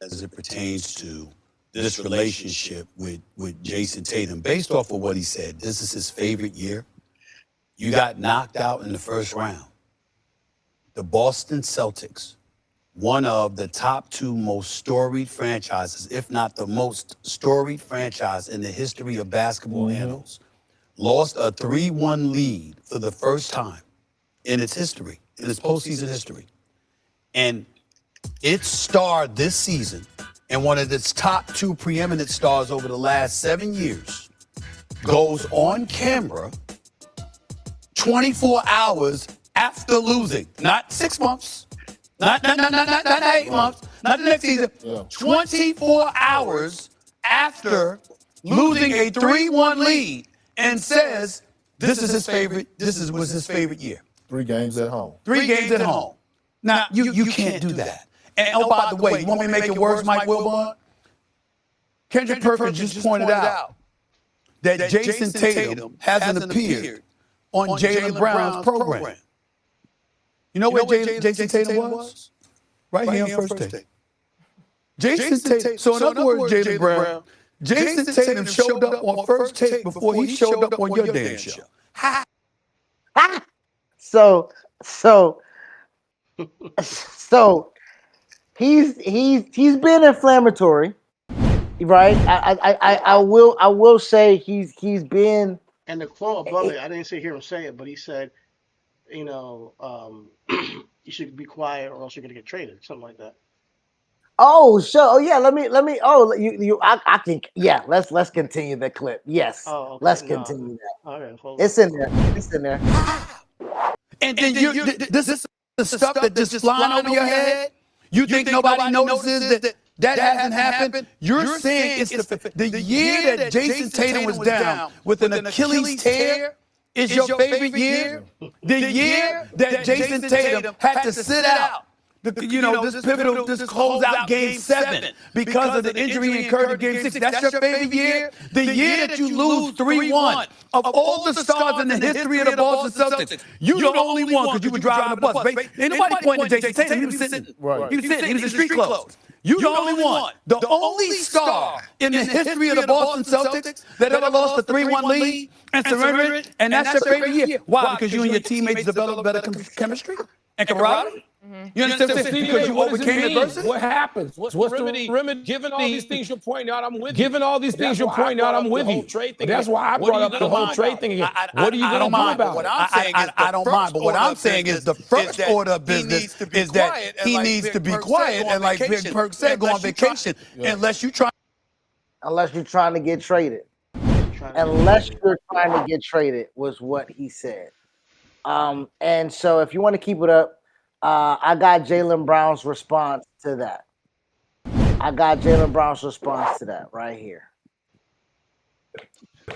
As it pertains to this relationship with Jason Tatum, based off of what he said, this is his favorite year. You got knocked out in the first round. The Boston Celtics, one of the top 2 most storied franchises, if not the most storied franchise in the history of basketball annals, lost a 3-1 lead for the first time in its history, in its postseason history. And its star this season, and one of its top 2 preeminent stars over the last 7 years, goes on camera 24 hours after losing, not 6 months, not 8 months, not the next season, 24 hours after losing a 3-1 lead, and says this was his favorite year.
3 games at home.
3 games at home. Now, you can't do that. And oh, by the way, you want me to make it worse, Mike Wilbon? Kendrick Perkins just pointed out that Jason Tatum hasn't appeared on Jalen Brown's program. You know where Jason Tatum was? Right here on First Take. Jason Tatum. So in other words, Jalen Brown, Jason Tatum showed up on First Take before he showed up on your damn show.
So he's been inflammatory, right? I will say he's been.
And the quote above it, I didn't hear him say it, but he said, you you should be quiet or else you're gonna get traded, something like that.
Oh, sure. Oh, yeah. Let me. Oh, I can. Yeah. Let's continue the clip. Yes.
Oh, okay.
Let's continue that.
Okay,
it's in there. It's in there.
And then this is the stuff that just flying over your head. You think nobody notices that hasn't happened? You're saying it's the year that Jason Tatum was down with an Achilles tear is your favorite year? The year that Jason Tatum had to sit out this pivotal, this closeout Game 7 because of the injury incurred in Game 6. That's your favorite year? The year that you lose 3-1 of all the stars in the history of the Boston Celtics, you the only one because you were driving the bus. Ain't nobody pointing to Jason Tatum. He was sitting.
Right.
He was sitting. He was in street clothes. You the only one. The only star in the history of the Boston Celtics that ever lost a 3-1 lead and surrendered it, and that's your favorite year. Why? Because you and your teammates developed better chemistry and camaraderie? You understand what I'm saying? Because you overcame adversity?
What happens? What's the remedy? Given all these things you're pointing out, I'm with you. Given all these things you're pointing out, I'm with you. That's why I brought up the whole trade thing again. What are you going to do about it?
I don't mind, but what I'm saying is the first order of business is that he needs to be quiet and, like Big Perk said, go on vacation unless you're trying
to get traded. Unless you're trying to get traded was what he said. And so if you want to keep it up, I got Jalen Brown's response to that. Right here.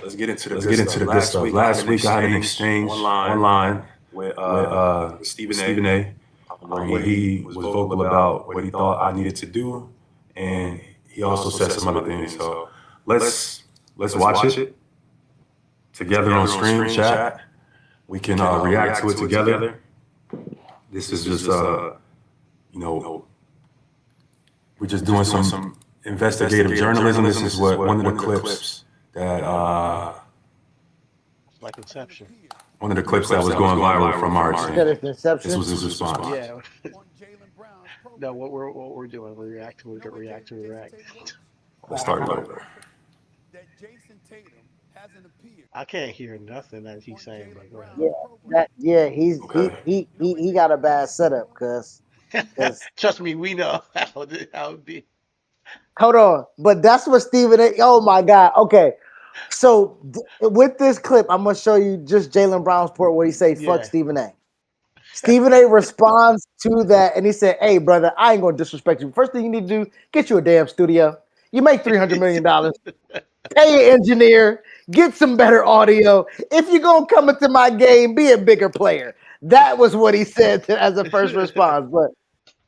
Let's get into the good stuff. Last week I had an exchange online with Stephen A. Where he was vocal about what he thought I needed to do, and he also said some other things. So let's watch it together on screen chat. We can react to it together. This is just we're just doing some investigative journalism. This is one of the clips that
like Inception.
one of the clips that was going viral from our exchange.
Inception?
This was his response.
Yeah. No, what we're doing, we react.
Let's start it over.
I can't hear nothing that he's saying, but go ahead.
He got a bad setup, cuz.
Trust me, we know how it would be.
Hold on, but that's what Stephen A. Oh my God. Okay, so with this clip, I'm gonna show you just Jalen Brown's part where he say "fuck Stephen A." Stephen A. responds to that, and he said, "Hey, brother, I ain't gonna disrespect you. First thing you need to do, get you a damn studio. You make $300 million. Pay an engineer, get some better audio. If you're going to come into my game, be a bigger player." That was what he said as a first response. But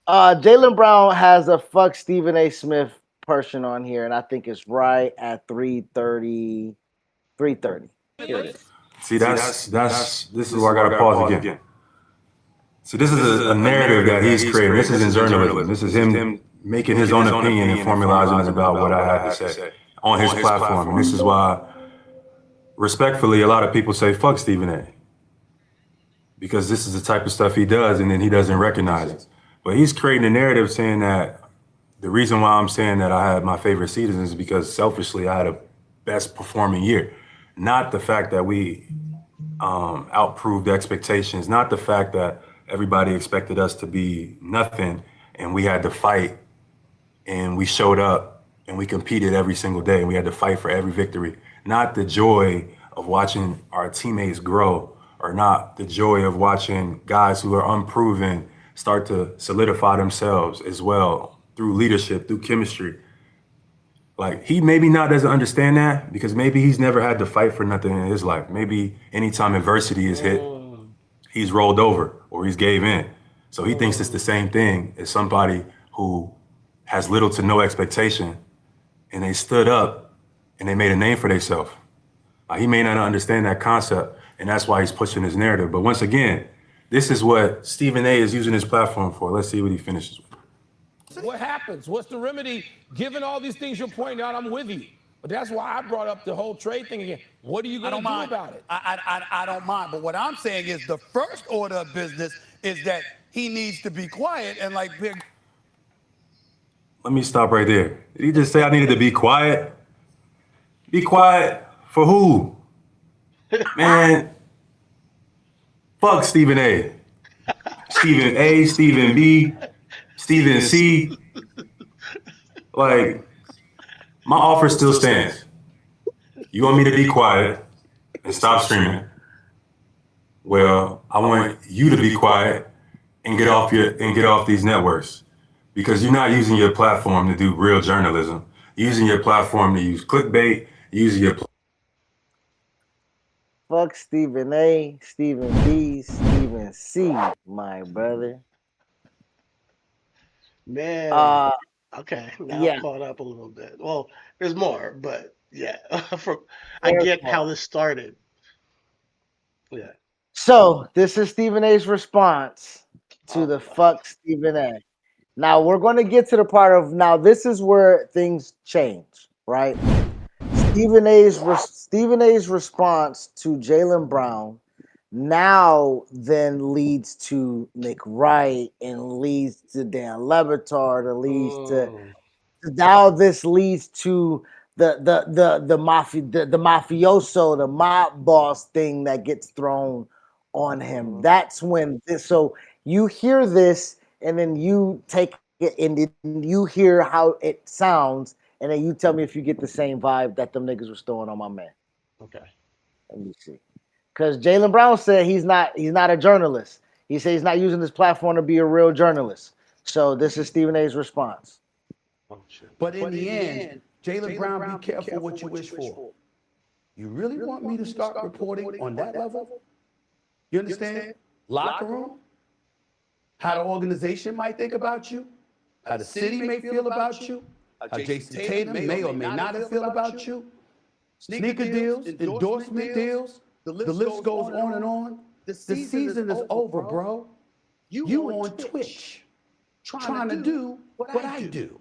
Jalen Brown has a fuck Stephen A. Smith person on here, and I think it's right at 3:30. 3:30. Here it is.
See, this is where I got to pause again. See, this is a narrative that he's creating. This is in journalism. This is him making his own opinion and formalizing it about what I had to say on his platform. And this is why, respectfully, a lot of people say, fuck Stephen A. Because this is the type of stuff he does, and then he doesn't recognize it. But he's creating a narrative saying that the reason why I'm saying that I had my favorite season is because selfishly I had a best performing year. Not the fact that we outproved expectations, not the fact that everybody expected us to be nothing and we had to fight and we showed up and we competed every single day and we had to fight for every victory. Not the joy of watching our teammates grow or not the joy of watching guys who are unproven start to solidify themselves as well through leadership, through chemistry. Like, he maybe not doesn't understand that because maybe he's never had to fight for nothing in his life. Maybe anytime adversity is hit, he's rolled over or he's gave in. So he thinks it's the same thing as somebody who has little to no expectation and they stood up and they made a name for themselves. He may not understand that concept, and that's why he's pushing his narrative. But once again, this is what Stephen A. is using his platform for. Let's see what he finishes with.
What happens? What's the remedy? Given all these things you're pointing out, I'm with you. But that's why I brought up the whole trade thing again. What are you going to do about it?
I don't mind. But what I'm saying is the first order of business is that he needs to be quiet and like big.
Let me stop right there. Did he just say I needed to be quiet? Be quiet for who? Man, fuck Stephen A. Stephen A, Stephen B, Stephen C. Like, my offer still stands. You want me to be quiet and stop streaming? Well, I want you to be quiet and get off these networks, because you're not using your platform to do real journalism. You're using your platform to use clickbait. You're using your
Fuck Stephen A, Stephen B, Stephen C, my brother.
Man. Okay, now
yeah.
I'm caught up a little bit. Well, there's more, but yeah, I get how this started. Yeah.
So this is Stephen A's response to the fuck Stephen A. Now we're going to get to the part of now. This is where things change, right? Stephen A's response to Jalen Brown now then leads to Nick Wright and leads to Dan Lebatard and leads to now this leads to the mafioso, the mob boss thing that gets thrown on him. That's when this. So you hear this, and then you take it, and then you hear how it sounds, and then you tell me if you get the same vibe that them niggas was throwing on my man.
Okay.
Let me see. Because Jalen Brown said he's not a journalist. He said he's not using this platform to be a real journalist. So this is Stephen A's response.
But in the end, Jalen Brown, be careful what you wish for. You really want me to start reporting on that level? You understand? Locker room? How the organization might think about you? How the city may feel about you? How Jason Tatum may or may not have feel about you? Sneaker deals, endorsement deals, the list goes on and on. The season is over, bro. You on Twitch trying to do what I do.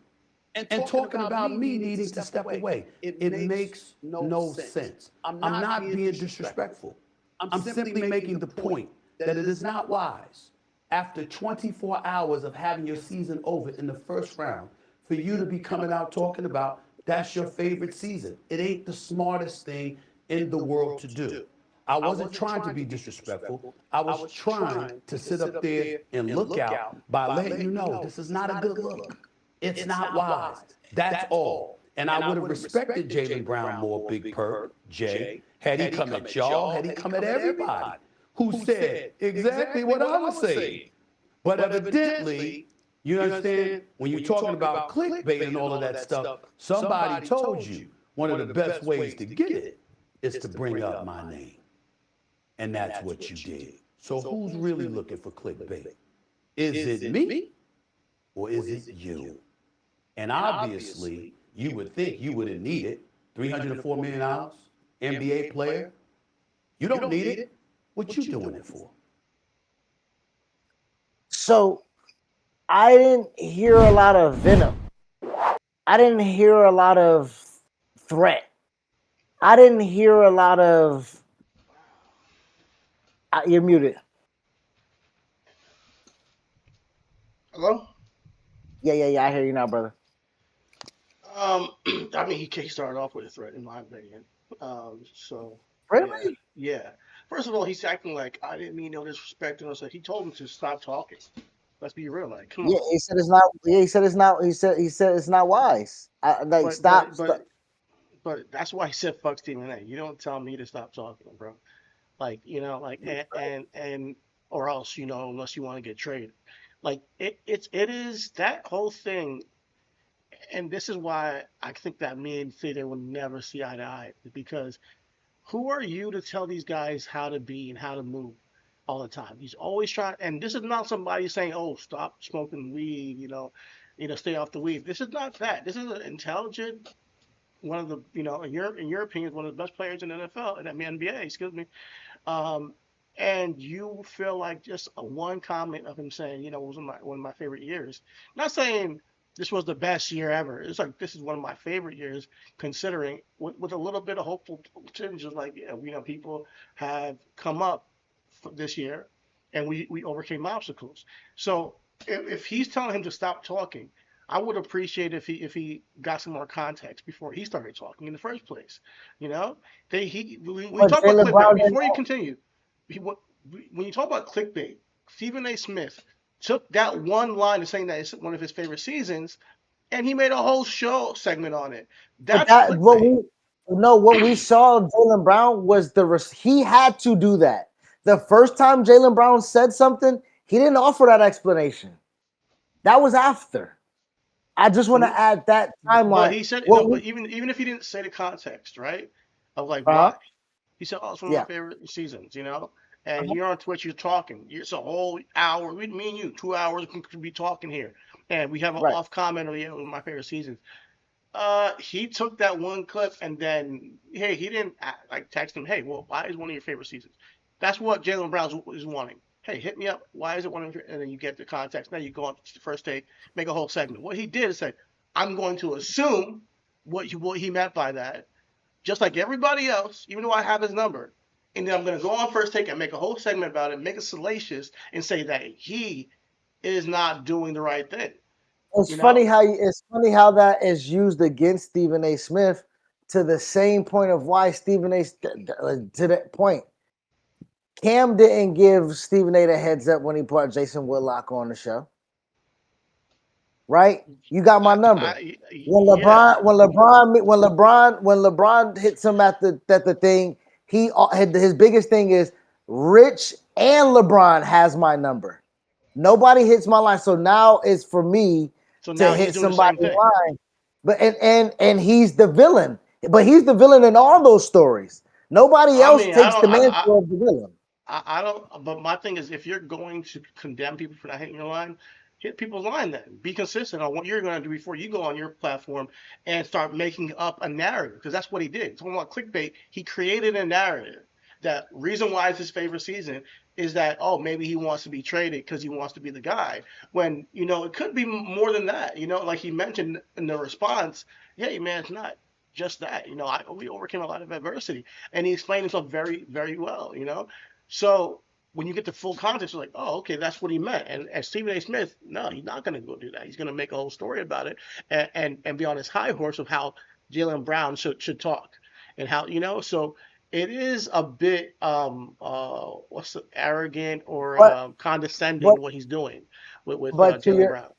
And talking about me needing to step away. It makes no sense. I'm not being disrespectful. I'm simply making the point that it is not wise, after 24 hours of having your season over in the first round, for you to be coming out talking about that's your favorite season. It ain't the smartest thing in the world to do. I wasn't trying to be disrespectful. I was trying to sit up there and look out by letting you know this is not a good look. It's not wise. That's all. And I would have respected Jalen Brown more, Big Perk, Jay, had he come at y'all, had he come at everybody who said exactly what I was saying. But evidently, you understand, when you're talking about clickbait and all of that stuff, somebody told you one of the best ways to get it is to bring up my name. And that's what you did. So who's really looking for clickbait? Is it me or is it you? And obviously, you would think you wouldn't need it. $304 million, NBA player. You don't need it. What you doing it for?
So I didn't hear a lot of venom. I didn't hear a lot of threat. I didn't hear a lot of. You're muted.
Hello?
Yeah. I hear you now, brother.
I mean, he started off with a threat, in my opinion. So
Really?
yeah. First of all, he's acting like I didn't mean no disrespect, and I said he told him to stop talking. Let's be real, like, come
Yeah,
on.
he said it's not. Yeah, he said it's not. He said it's not wise. Like,
But
stop.
but but but that's why he said fuck Stephen A. You don't tell me to stop talking, bro. like and or else unless you want to get traded, like it is that whole thing. And this is why I think that me and Theta will never see eye to eye, because who are you to tell these guys how to be and how to move all the time? He's always trying, and this is not somebody saying, "Oh, stop smoking weed," stay off the weed. This is not that. This is an intelligent, one of the, in your opinion, one of the best players in the NFL and NBA. Excuse me. Um, and you feel like just a one comment of him saying, it was one of my favorite years. Not saying this was the best year ever. It's like this is one of my favorite years, considering with a little bit of hopeful tinges, like people have come up this year, and we overcame obstacles. So if he's telling him to stop talking, I would appreciate if he got some more context before he started talking in the first place. You know, we
But
talk about
Jalen
clickbait.
Brown didn't.
Before you continue, when you talk about clickbait, Stephen A. Smith took that one line of saying that it's one of his favorite seasons, and he made a whole show segment on it.
But
That's clickbait.
what we saw Jalen Brown was he had to do that. The first time Jalen Brown said something, he didn't offer that explanation. That was after. I just want to add that
But
timeline.
he said no.
What
But
we
even if he didn't say the context, right, of like
uh
why, he said, "Oh, it's one of my
yeah.
favorite seasons," And you're on Twitch, you're talking. It's a whole hour. Me and you, 2 hours could be talking here, and we have an
Right.
off comment of one of my favorite seasons. He took that one clip and then, hey, he didn't like text him, hey, well, why is one of your favorite seasons? That's what Jalen Brown is wanting. Hey, hit me up. Why is it one of your? And then you get the context. Now you go on to the first take, make a whole segment. What he did is say, I'm going to assume what he meant by that, just like everybody else, even though I have his number. And then I'm going to go on first take and make a whole segment about it, make it salacious, and say that he is not doing the right thing.
It's
You
funny
know,
how that is used against Stephen A. Smith, to the same point of why Stephen A. To that point. Cam didn't give Stephen A. the heads up when he brought Jason Whitlock on the show. Right? You got my number.
yeah.
When LeBron hits him at the thing, he had his biggest thing is Rich and LeBron has my number. Nobody hits my line, so now it's for me
So
to
now he's
hit
doing the same
somebody's
thing.
line. But and he's the villain. But he's the villain in all those stories. Nobody
I
else
mean, I
takes
don't,
the mantle of the villain.
I don't. But my thing is, if you're going to condemn people for not hitting your line, hit people's line. Then be consistent on what you're going to do before you go on your platform and start making up a narrative. Because that's what he did. Talking about clickbait, he created a narrative. That reason why it's his favorite season is that, oh, maybe he wants to be traded because he wants to be the guy. When it could be more than that. Like he mentioned in the response, hey man, it's not just that. We overcame a lot of adversity, and he explained himself very, very well. So when you get the full context, you're like, oh, okay, that's what he meant. And Stephen A. Smith, no, he's not going to go do that. He's going to make a whole story about it, and be on his high horse of how Jalen Brown should talk, and how So it is a bit what's the, arrogant or
But
condescending
but
what he's doing with
but
Jalen Brown.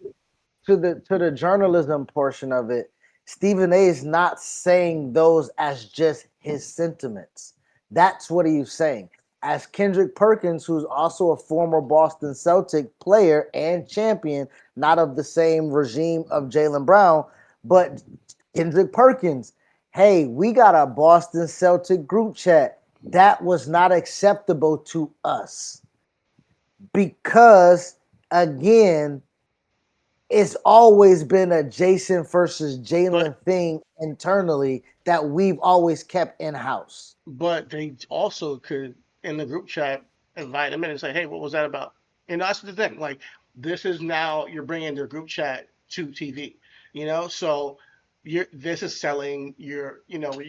to the journalism portion of it, Stephen A is not saying those as just his sentiments. That's what he's saying. As Kendrick Perkins, who's also a former Boston Celtic player and champion, not of the same regime of Jalen Brown, but Kendrick Perkins, hey, we got a Boston Celtic group chat. That was not acceptable to us because, again, it's always been a Jason versus
But
Jalen thing internally that we've always kept in house.
but they also could, in the group chat, invite him in and say, hey, what was that about? And that's the thing. Like, this is now you're bringing their group chat to TV. So this is selling you're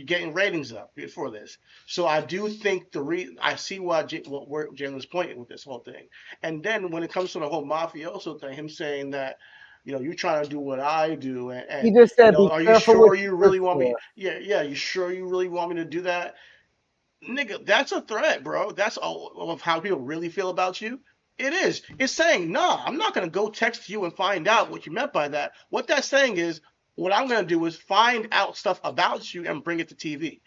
getting ratings up for this. So I do think I see where Jalen's pointing with this whole thing. And then when it comes to the whole mafioso thing, him saying that you're trying to do what I do,
He
and
just said, "Be
are you
careful what
sure you
you wish
really want me?
for."
Yeah, you sure you really want me to do that? Nigga, that's a threat, bro. That's all of how people really feel about you. It is. It's saying, nah, I'm not gonna go text you and find out what you meant by that. What that's saying is, what I'm gonna do is find out stuff about you and bring it to TV.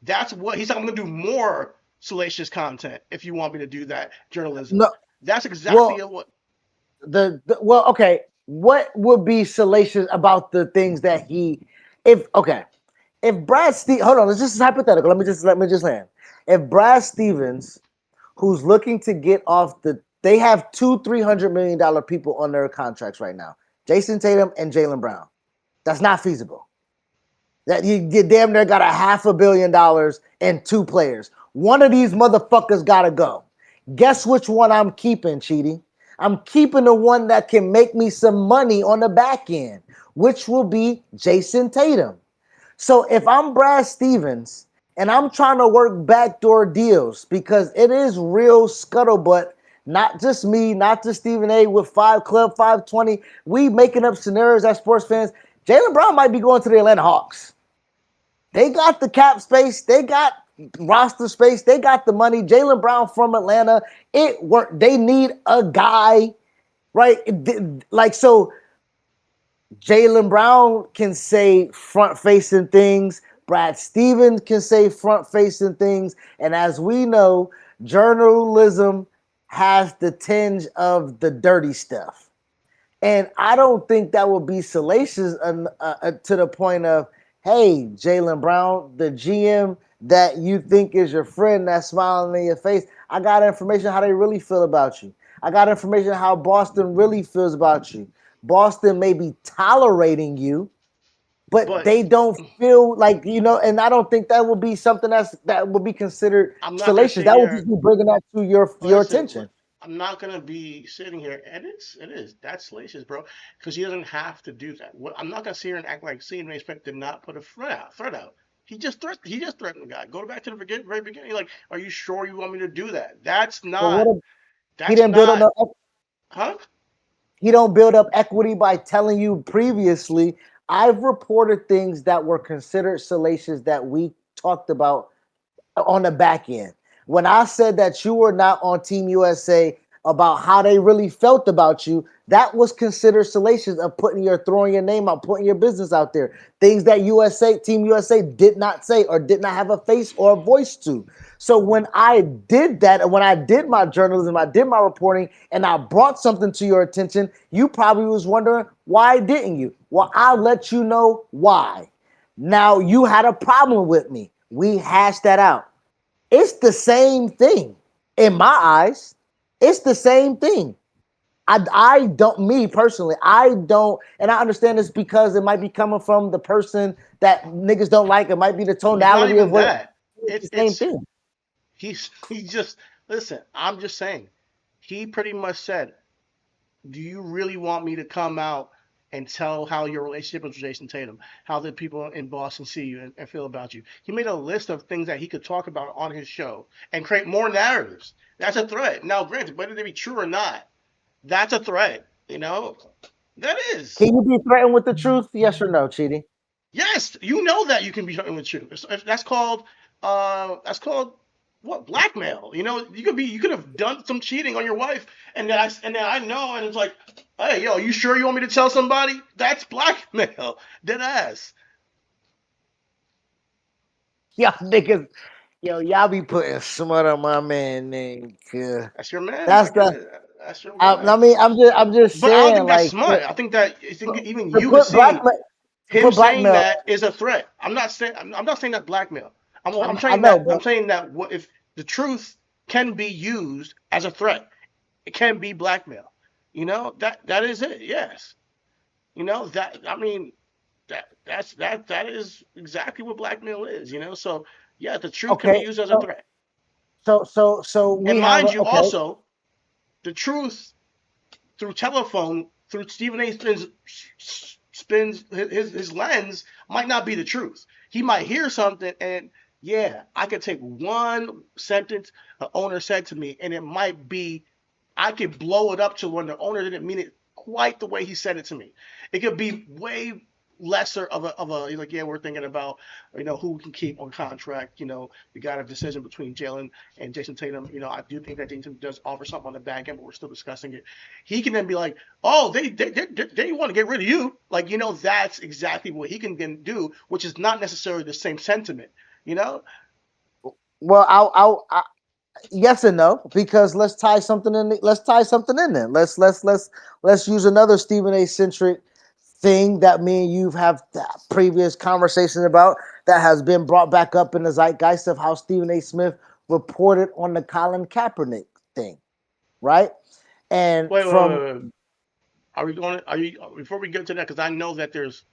That's what he's like. I'm gonna do more salacious content if you want me to do that journalism.
No,
That's exactly what.
well, okay. What would be salacious about the things that he? If Brad Stevens, hold on, this is hypothetical. Let me just land. If Brad Stevens, who's looking to get off they have two $300 million people on their contracts right now, Jason Tatum and Jalen Brown. That's not feasible. That you get damn near got $500 million and two players. One of these motherfuckers gotta go. Guess which one I'm keeping, Chidi? I'm keeping the one that can make me some money on the back end, which will be Jason Tatum. So if I'm Brad Stevens and I'm trying to work backdoor deals because it is real scuttlebutt, not just me, not just Stephen A. with 520. We making up scenarios as sports fans. Jalen Brown might be going to the Atlanta Hawks. They got the cap space. They got roster space. They got the money. Jalen Brown from Atlanta. It worked. They need a guy, right? Like, so Jalen Brown can say front-facing things. Brad Stevens can say front-facing things. And as we know, journalism has the tinge of the dirty stuff. And I don't think that would be salacious to the point of, hey, Jalen Brown, the GM that you think is your friend that's smiling in your face, I got information how they really feel about you. I got information how Boston really feels about you. Boston may be tolerating you, but they don't feel like, and I don't think that would be something that would be considered
I'm not gonna
salacious.
sit
That would
here.
just be bringing that to your attention.
I'm not gonna be sitting here, and it is that's salacious, bro, because he doesn't have to do that. I'm not gonna sit here and act like Stephen A. Smith did not put a threat out. He just threatened the guy. Go back to the very beginning. Like, are you sure you want me to do that? That's not.
He didn't build up
Huh?
He don't build up equity by telling you previously. I've reported things that were considered salacious that we talked about on the back end. When I said that you were not on Team USA about how they really felt about you, that was considered salacious of throwing your name out, putting your business out there. Things that Team USA did not say or did not have a face or a voice to. So when I did that, and when I did my journalism, I did my reporting, and I brought something to your attention, you probably was wondering, why didn't you? Well, I'll let you know why. Now, you had a problem with me. We hashed that out. It's the same thing in my eyes. It's the same thing. I don't, me personally, I don't, and I understand this because it might be coming from the person that niggas don't like. It might be the tonality of what.
That.
It's the same thing.
He just, listen, I'm just saying, he pretty much said, do you really want me to come out and tell how your relationship with Jason Tatum, how the people in Boston see you and feel about you? He made a list of things that he could talk about on his show and create more narratives. That's a threat. Now, granted, whether they be true or not, that's a threat. That is.
Can you be threatened with the truth? Yes or no, Chidi?
Yes, you know that you can be threatened with truth. That's called what, blackmail. You could have done some cheating on your wife, and then I know, and it's like, hey, yo, you sure you want me to tell somebody? That's blackmail. Dead ass.
Y'all niggas, y'all be putting smut on my man name.
That's your man.
That's
your man.
I'm just
But I don't
saying,
think that's
like,
smart. I think even
to
you
put
seeing him saying
blackmail.
that is a threat. I'm not saying that blackmail. I'm saying
know,
that I'm saying that what if the truth can be used as a threat? It can be blackmail. That is it. Yes. That is exactly what blackmail is. So yeah, the truth can be used as a threat.
So we
And
have
mind you, also, the truth through telephone, through Stephen A. spins his lens, might not be the truth. He might hear something, and yeah, I could take one sentence the owner said to me, and it might be, I could blow it up to when the owner didn't mean it quite the way he said it to me. It could be way lesser of a like, yeah, we're thinking about who we can keep on contract. We got a decision between Jalen and Jason Tatum. I do think that Jason does offer something on the back end, but we're still discussing it. He can then be like, oh, they want to get rid of you. Like, that's exactly what he can then do, which is not necessarily the same sentiment.
Well, I yes and no, because let's tie something in. Let's tie something in then. Let's use another Stephen A. centric thing that me and you have previous conversations about that has been brought back up in the zeitgeist of how Stephen A. Smith reported on the Colin Kaepernick thing, right? And
Wait. Are we going? Are you before we get to that? Because I know that there's.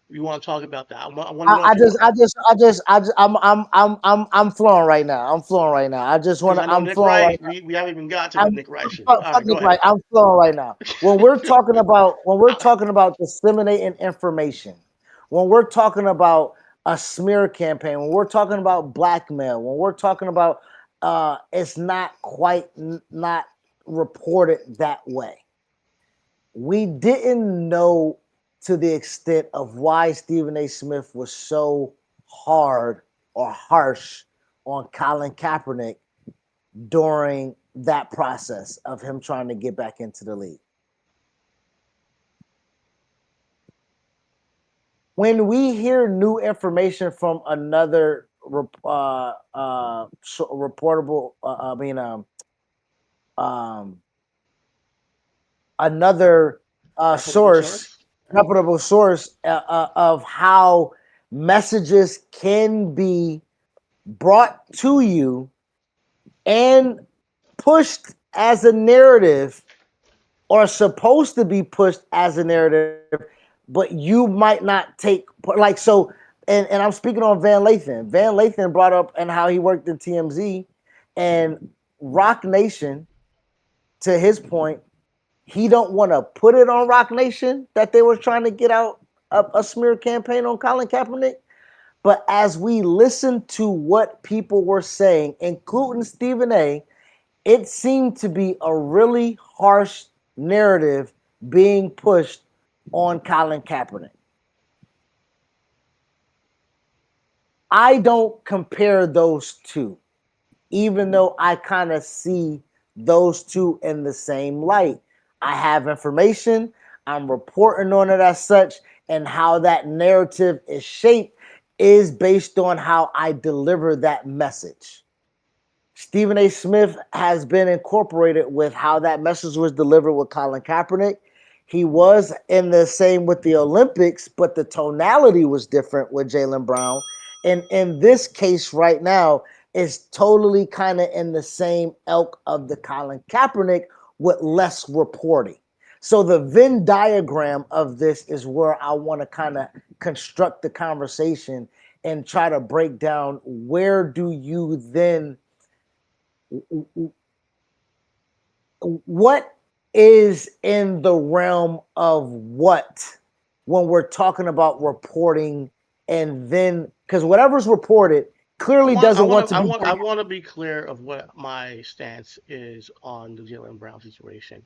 You want to talk about that? I want to know if you want.
I'm flowing right now. I'm flowing right now. I just want
Because
to.
I know
I'm
Nick
flowing right
Wright.
now.
We haven't even got to the Nick Wright shit. All
Fuck
right, go
Nick
ahead.
Wright. I'm flowing right now. When we're talking about disseminating information, when we're talking about a smear campaign, when we're talking about blackmail, when we're talking about it's not quite not reported that way. We didn't know to the extent of why Stephen A. Smith was so hard or harsh on Colin Kaepernick during that process of him trying to get back into the league. When we hear new information from another reportable, um, another
Reputable
source,
source.
reputable source of how messages can be brought to you and pushed as a narrative or supposed to be pushed as a narrative, but you might not take like so. And I'm speaking on Van Lathan. Van Lathan brought up and how he worked in TMZ and Rock Nation. To his point, he don't want to put it on Rock Nation that they were trying to get out a smear campaign on Colin Kaepernick. But as we listened to what people were saying, including Stephen A., it seemed to be a really harsh narrative being pushed on Colin Kaepernick. I don't compare those two, even though I kind of see those two in the same light. I have information, I'm reporting on it as such, and how that narrative is shaped is based on how I deliver that message. Stephen A. Smith has been incorporated with how that message was delivered with Colin Kaepernick. He was in the same with the Olympics, but the tonality was different with Jalen Brown. And in this case right now, is totally kind of in the same ilk of the Colin Kaepernick with less reporting. So the Venn diagram of this is where I want to kind of construct the conversation and try to break down where do you then what is in the realm of what when we're talking about reporting and then because whatever's reported clearly doesn't want to be
I want to be clear of what my stance is on the Jalen Brown situation.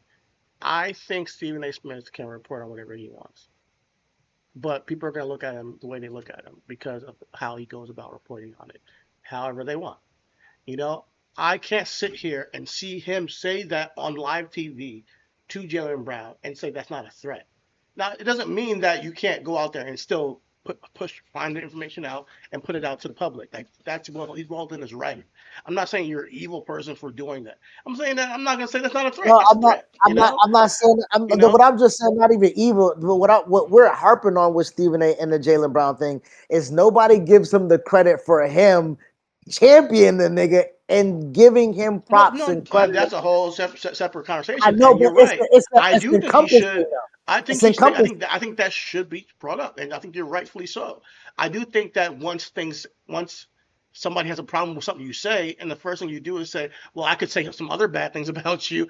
I think Stephen A. Smith can report on whatever he wants, but people are going to look at him the way they look at him because of how he goes about reporting on it, however they want. You know, I can't sit here and see him say that on live TV to Jalen Brown and say that's not a threat. Now, it doesn't mean that you can't go out there and still find the information out and put it out to the public. Like that's well, he's well within his right. I'm not saying you're an evil person for doing that. I'm saying that I'm not gonna say that's not a threat.
no,
That's a threat. You know,
I'm not saying.
you know.
What I'm just saying, not even evil. But what we're harping on with Stephen A. and the Jalen Brown thing is nobody gives him the credit for him champion the nigga and giving him
No,
props
no,
and credit.
that's a whole separate
I
conversation.
know,
And
but
you're right. I
it's
do think he
encompassing
should.
though.
I
It's
think he should.
encompassing.
I think that should be brought up, and I think you're rightfully so. I do think that once somebody has a problem with something you say, and the first thing you do is say, "Well, I could say some other bad things about you,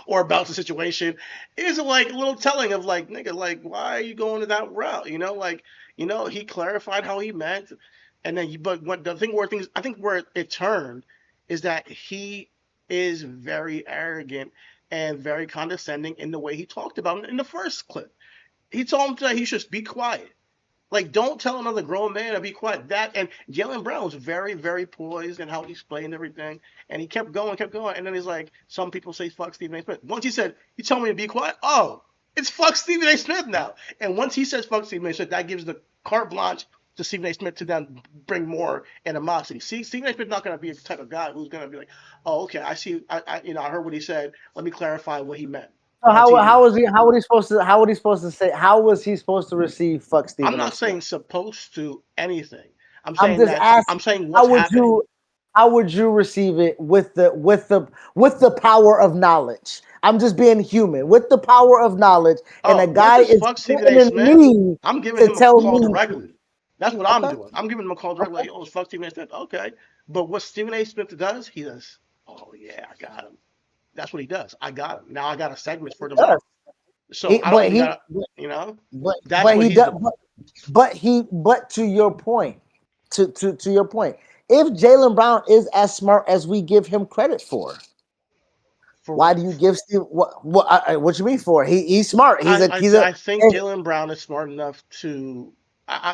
or about the situation," is like a little telling of like, nigga, like, why are you going to that route? You know, like, he clarified how he meant, and then but what the thing where things I think where it turned is that he is very arrogant and very condescending in the way he talked about him in the first clip. He told him that he should be quiet. Like, don't tell another grown man to be quiet. That and Jalen Brown was very, very poised in how he explained everything, and he kept going, and then he's like, some people say fuck Stephen A. Smith. Once he said, "You tell me to be quiet," oh, it's fuck Stephen A. Smith now. And once he says fuck Stephen A. Smith, that gives the carte blanche to Stephen A. Smith to then bring more animosity. See, Stephen A. Smith's not going to be the type of guy who's going to be like, oh, okay, I see, I heard what he said. Let me clarify what he meant.
So how was he supposed to receive fuck Stephen
I'm
A.
not
Smith?
saying supposed to anything. I'm
I'm
saying
just asking.
I'm saying what's happening.
How would you receive it with the power of knowledge? I'm just being human with the power of knowledge, and a
Oh, not
guy
just
is
fuck Stephen A.
threatening
Smith.
me
I'm giving
to
him a
tell
call
me.
directly. That's what I'm
Okay.
doing. I'm giving him a call directly. Like, oh, it's fuck Stephen A. Smith. Okay. But what Stephen A. Smith does, he does, oh, yeah, I got him. That's what he does. I got him. Now I got a segment for tomorrow. So I don't even got to, that's what he's doing.
But to your point, to your point, if Jalen Brown is as smart as we give him credit for, why do you give Steve what you mean for? He's smart.
I think Jalen Brown is smart enough to.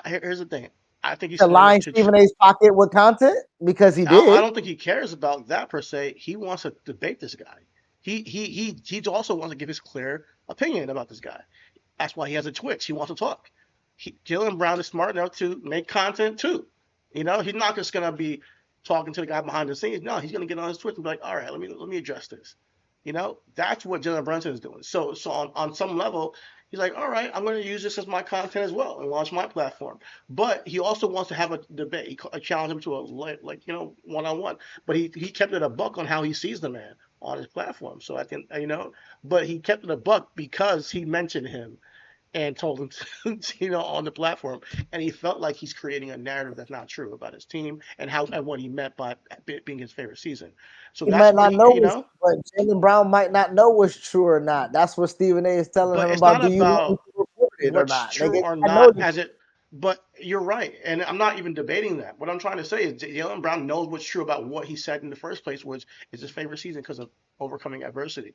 Here's the thing. I think he's
to
smart enough
line
to.
Stephen A's pocket with content because he did.
I don't think he cares about that per se. He wants to debate this guy. He also wants to give his clear opinion about this guy. That's why he has a Twitch. He wants to talk. Jalen Brown is smart enough to make content too. He's not just gonna be talking to the guy behind the scenes. No, he's gonna get on his Twitch and be like, all right, let me address this. That's what Jalen Brunson is doing. So on some level, he's like, all right, I'm going to use this as my content as well and launch my platform. But he also wants to have a debate. I challenged him to a one-on-one. But he kept it a buck on how he sees the man on his platform. So I can but he kept it a buck because he mentioned him and told him to, on the platform, and he felt like he's creating a narrative that's not true about his team and what he meant by it being his favorite season. So
he
that's
might
where
not know, but Jalen Brown might not know what's true or not. That's what Stephen A. is telling
but
him
it's
about.
not
Do you want me
about
to report it or
what's
not?
true
Nigga,
or
I know
not
this.
as it. But you're right, and I'm not even debating that. What I'm trying to say is Jalen Brown knows what's true about what he said in the first place, which is his favorite season because of overcoming adversity.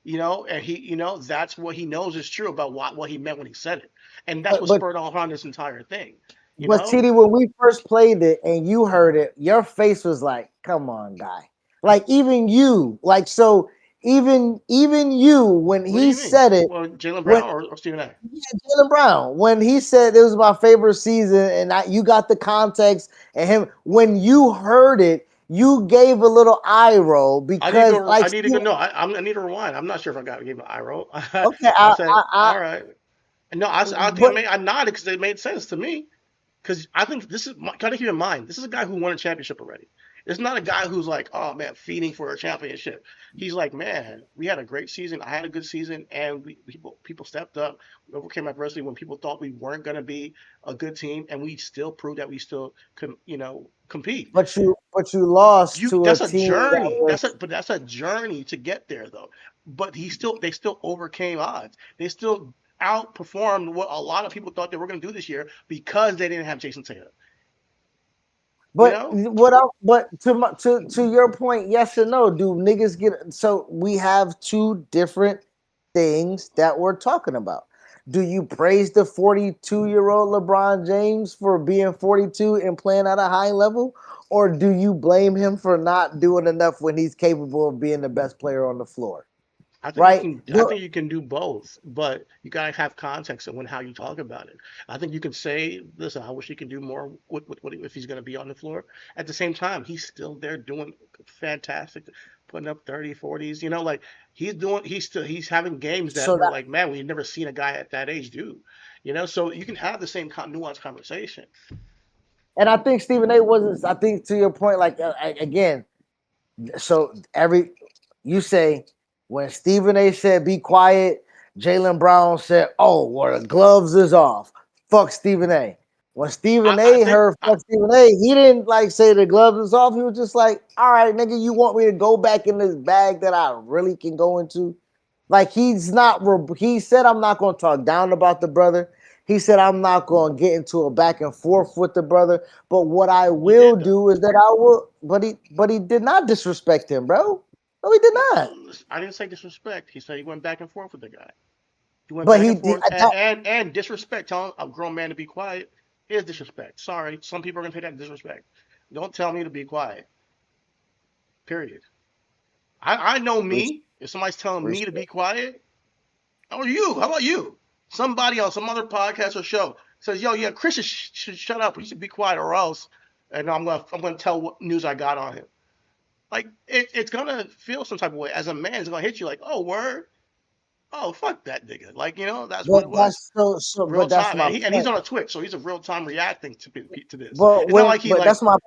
And that's what he knows is true about what he meant when he said it, and that's what
But
spurred on this entire thing.
Chidi, when we first played it and you heard it, your face was like, "Come on, guy!" Like even you, like so, even you when
What do
he
you mean?
said it,
Well, Jalen
when
Brown or Stephen A.
Jalen Brown, when he said it was my favorite season, and you got the context, and him when you heard it, you gave a little eye roll because,
I need to go. No, I need to rewind. I'm not sure if I gave an eye roll.
okay,
I said, all right. No, I think I nodded because it made sense to me. Because I think gotta keep in mind, this is a guy who won a championship already. It's not a guy who's like, oh man, feeding for a championship. He's like, man, we had a great season. I had a good season, and people stepped up. We overcame adversity when people thought we weren't gonna be a good team, and we still proved that we still could, compete.
but you lost to a
That's a
team that
journey.
was.
That's a journey to get there though. But they still overcame odds. They still outperformed what a lot of people thought they were going to do this year because they didn't have Jason Tatum.
But to your point, yes or no? Do niggas get so we have two different things that we're talking about. Do you praise the 42-year-old LeBron James for being 42 and playing at a high level? Or do you blame him for not doing enough when he's capable of being the best player on the floor? Right?
I think you can do both, but you gotta have context and how you talk about it. I think you can say, "Listen, I wish he could do more with what if he's gonna be on the floor." At the same time, he's still there doing fantastic, putting up 30, 40s. Like he's having games that
So
we're
that
like, man, we've never seen a guy at that age do. So you can have the same nuanced conversation.
and I think Stephen A wasn't I think to your point, like again, so you say when Stephen A said be quiet, Jalen Brown said, "Oh, well, the gloves is off. Fuck Stephen A." When Stephen
I
A
think
heard fuck Stephen A, he didn't like say the gloves is off. He was just like, "All right, nigga, you want me to go back in this bag that I really can go into?" Like he's not. He said, "I'm not going to talk down about the brother." He said, "I'm not going to get into a back and forth with the brother." But what I
he
will
did though.
do is that I will. But he did not disrespect him, bro. No, he did not.
I didn't say disrespect. He said he went back and forth with the guy. He went
But
back
he
and
did.
forth and disrespect. Telling a grown man to be quiet is disrespect. Sorry, some people are gonna take that as disrespect. Don't tell me to be quiet. Period. I know me. If somebody's telling me to be quiet, how are you? How about you? Somebody on some other podcast or show says, "Yo, yeah, Chris should shut up. He should be quiet or else." And I'm gonna tell what news I got on him. Like it's gonna feel some type of way as a man. It's gonna hit you like, "Oh, word. Oh, fuck that nigga." Like that's what
But
it was.
that's so.
Real
But that's
time,
my
and he's
point.
on a Twitch, so he's a real time reacting to this.
But
It's not like he
but
like
that's my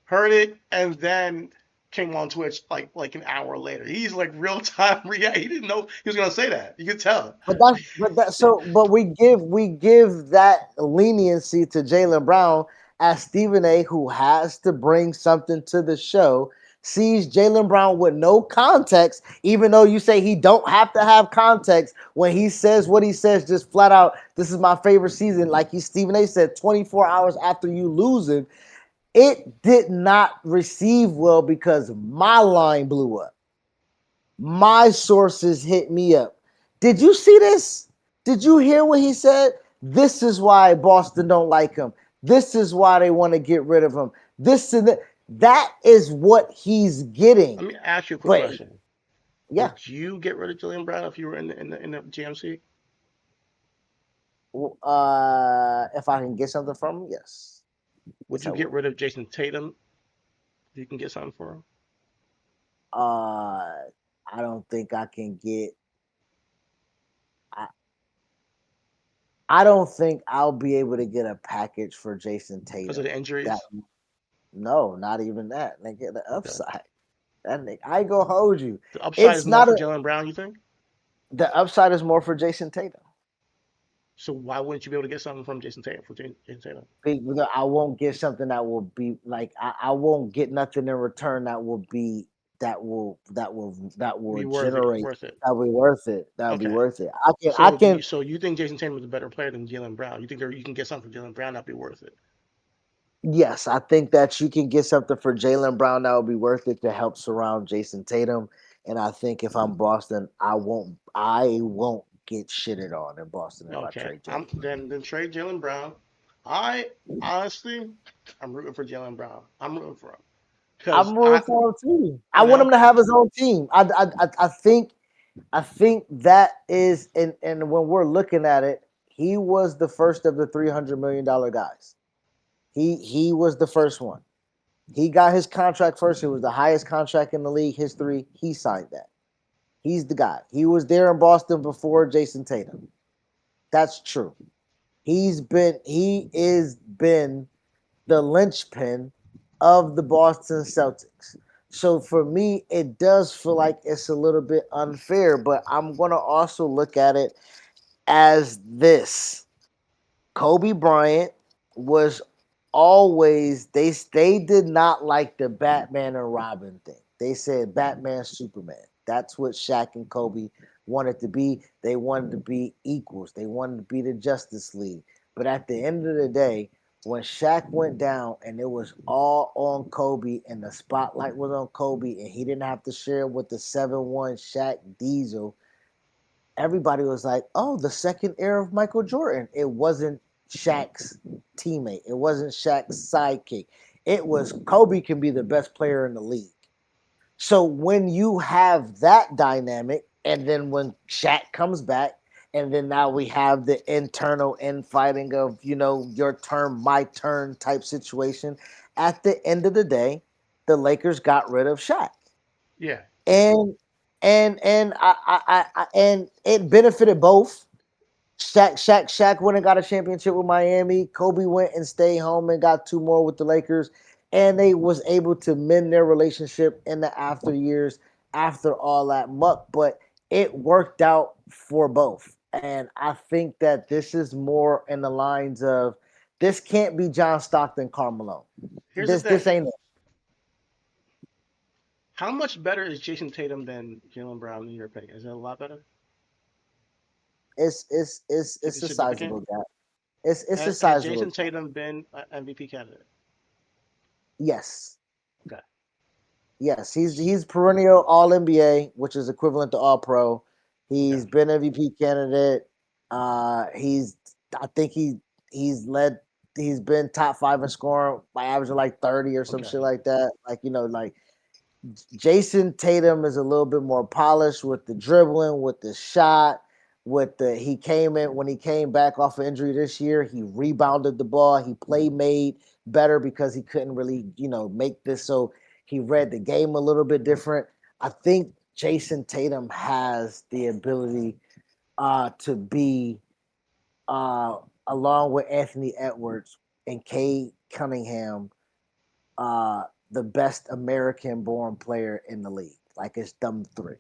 heard it and then came on Twitch like an hour later. He's like real time react. He didn't know he was gonna say that. You could tell.
but we give that leniency to Jalen Brown as Stephen A, who has to bring something to the show, sees Jalen Brown with no context, even though you say he don't have to have context when he says what he says, just flat out, this is my favorite season. Like Stephen A said, 24 hours after you losing, it did not receive well because my line blew up. My sources hit me up. Did you see this? Did you hear what he said? This is why Boston don't like him. This is why they want to get rid of him. This and that. That is what he's getting.
Let me ask you a quick
But
question.
yeah,
Would you get rid of Jalen Brown if you were in the GMC?
if I can get something from him, yes.
Would
Yes, I
you get
would.
rid of Jason Tatum if you can get something for him?
I don't think I can get. I, I don't think I'll be able to get a package for Jason
Because of
Tatum.
the
That
injuries?
no, not even that. Nigga, the
Okay.
upside. That nigga, I ain't gonna hold you.
The upside
It's
is more
not
for
a.
Jalen Brown, you think?
The upside is more for Jason Tatum.
So why wouldn't you be able to get something from Jason Tatum for Jason Tatum?
Because I won't get something that will be like I won't get nothing in return that will be that will
Be worthy,
generate
worth it.
that'll be worth it. That'll be
Okay.
worth it. I
So
can
you think Jason Tatum is a better player than Jalen Brown? You think you can get something from Jalen Brown that'd be worth it?
yes, I think that you can get something for Jalen Brown that will be worth it to help surround Jason Tatum. And I think if I'm Boston, I won't get shitted on in Boston if I
Okay.
trade Jalen.
Then trade Jalen Brown. I honestly, I'm rooting for Jalen Brown. I'm rooting for him because
I'm rooting for him too. I
you
want him
know,
to have his own team. I think that is, and when we're looking at it, he was the first of the $300 million guys. He was the first one. He got his contract first. It was the highest contract in the league history. He signed that. He's the guy. He was there in Boston before Jason Tatum. That's true. He is been the linchpin of the Boston Celtics. So for me, it does feel like it's a little bit unfair, but I'm going to also look at it as this. Kobe Bryant was always they did not like the Batman and Robin thing. They said Batman Superman. That's what Shaq and Kobe wanted to be. They wanted to be equals. They wanted to be the Justice League. But at the end of the day, when Shaq went down and it was all on Kobe and the spotlight was on Kobe and he didn't have to share with the 7-1 Shaq Diesel, everybody was like, "Oh, the second era of Michael Jordan." It wasn't Shaq's teammate. It wasn't Shaq's sidekick. It was Kobe can be the best player in the league. So when you have that dynamic, and then when Shaq comes back, and then now we have the internal infighting of your turn, my turn type situation. At the end of the day, the Lakers got rid of Shaq
yeah,
and and it benefited both. Shaq went and got a championship with Miami. Kobe went and stayed home and got two more with the Lakers, and they was able to mend their relationship in the after years after all that muck. But it worked out for both, and I think that this is more in the lines of this can't be John Stockton, Carmelo.
here's the
This
thing.
ain't it.
How much better is Jason Tatum than Jalen Brown in your opinion? Is it a lot better?
It's
Is it
a
significant?
sizable gap. It's a
Has
sizable
Jason
gap.
Tatum been an MVP candidate?
Yes.
Okay.
Yes, he's perennial All NBA, which is equivalent to All Pro.
Okay.
He's been MVP candidate. He's I think he's led. He's been top five in scoring by averaging like 30 or some
Okay.
shit like that. Like Jason Tatum is a little bit more polished with the dribbling, with the shot. he came in when he came back off of injury this year. He rebounded the ball. He made better because he couldn't really make this. So he read the game a little bit different. I think Jason Tatum has the ability to be along with Anthony Edwards and Cade Cunningham, the best American-born player in the league. Like it's them three.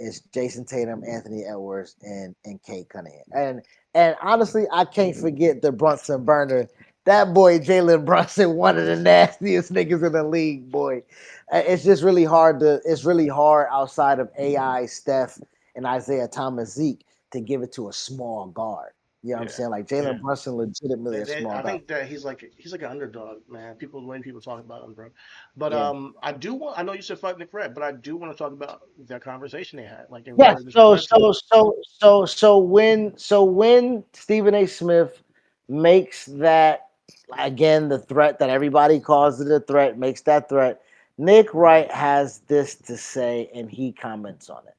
It's Jason Tatum, Anthony Edwards, and Cade Cunningham. And honestly, I can't forget the Brunson burner. That boy Jalen Brunson, one of the nastiest niggas in the league, boy. It's just really hard it's really hard outside of AI, Steph, and Isaiah Thomas, Zeke, to give it to a small guard. You know what I'm saying? Like Jalen Brunson, legitimately a small
I
guard.
think that he's like an underdog, man. When people talk about him, bro. But
Yeah.
I know you said fuck Nick Red, but I do want to talk about that conversation they had, like in
Yeah.
regard to this.
So when Stephen A. Smith makes that, again, the threat that everybody calls it a threat, makes that threat, Nick Wright has this to say, and he comments on it.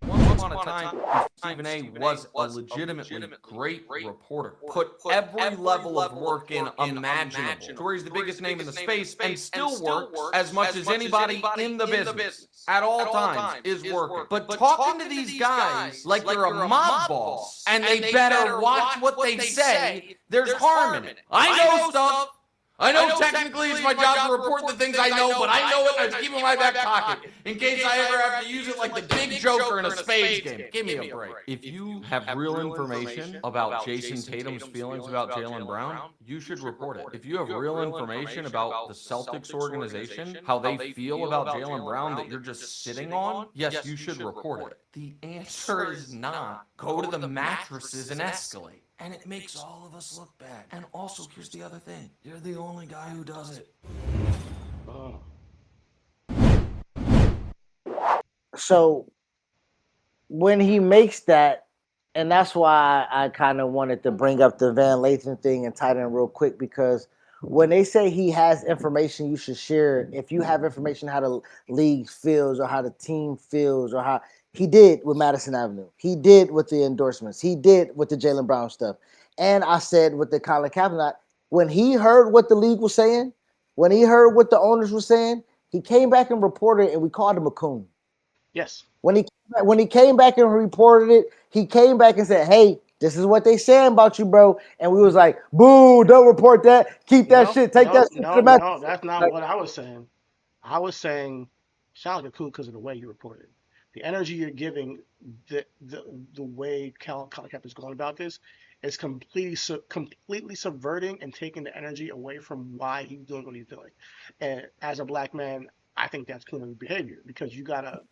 Once upon a time, Stephen A. was a legitimately great reporter. Put every level of work in imaginable. To where he's the biggest name in the space and still works as much as anybody in the business. At all times is working. But talking to these guys like you're a mob boss and they better watch what they say, there's harm in it. I know stuff. I know technically it's my job to report the things I know, but I know it and I keep it in my back pocket in case I ever have to use it like the big joker in a spades game. Give me a break. If you have real information about Jason Tatum's feelings about Jalen Brown, you should report it. If you have real information about the Celtics organization, how they feel about Jalen Brown that you're just sitting on, yes, you should report it. The answer is not. Go to the mattresses and escalate. And it makes all of us look bad. And also, here's the other thing. You're the only guy who does it.
So when he makes that, and that's why I kind of wanted to bring up the Van Lathan thing and tie it in real quick, because when they say he has information you should share, if you have information how the league feels or how the team feels or how he did with Madison Avenue, he did with the endorsements, he did with the Jalen Brown stuff, and I said with the Colin Kaepernick, when he heard what the league was saying, when he heard what the owners were saying, he came back and reported, and we called him a coon.
Yes.
When he came back and reported it, he came back and said, "Hey, this is what they saying about you, bro." And we was like, "Boo! Don't report that. Keep that shit. Take that shit to the match."
No, that's not what I was saying. I was saying, sound like a cool because of the way you reported. The energy you're giving, the way Colin Kaepernick is going about this, is completely subverting and taking the energy away from why he's doing what he's doing. And as a black man, I think that's criminal behavior because you got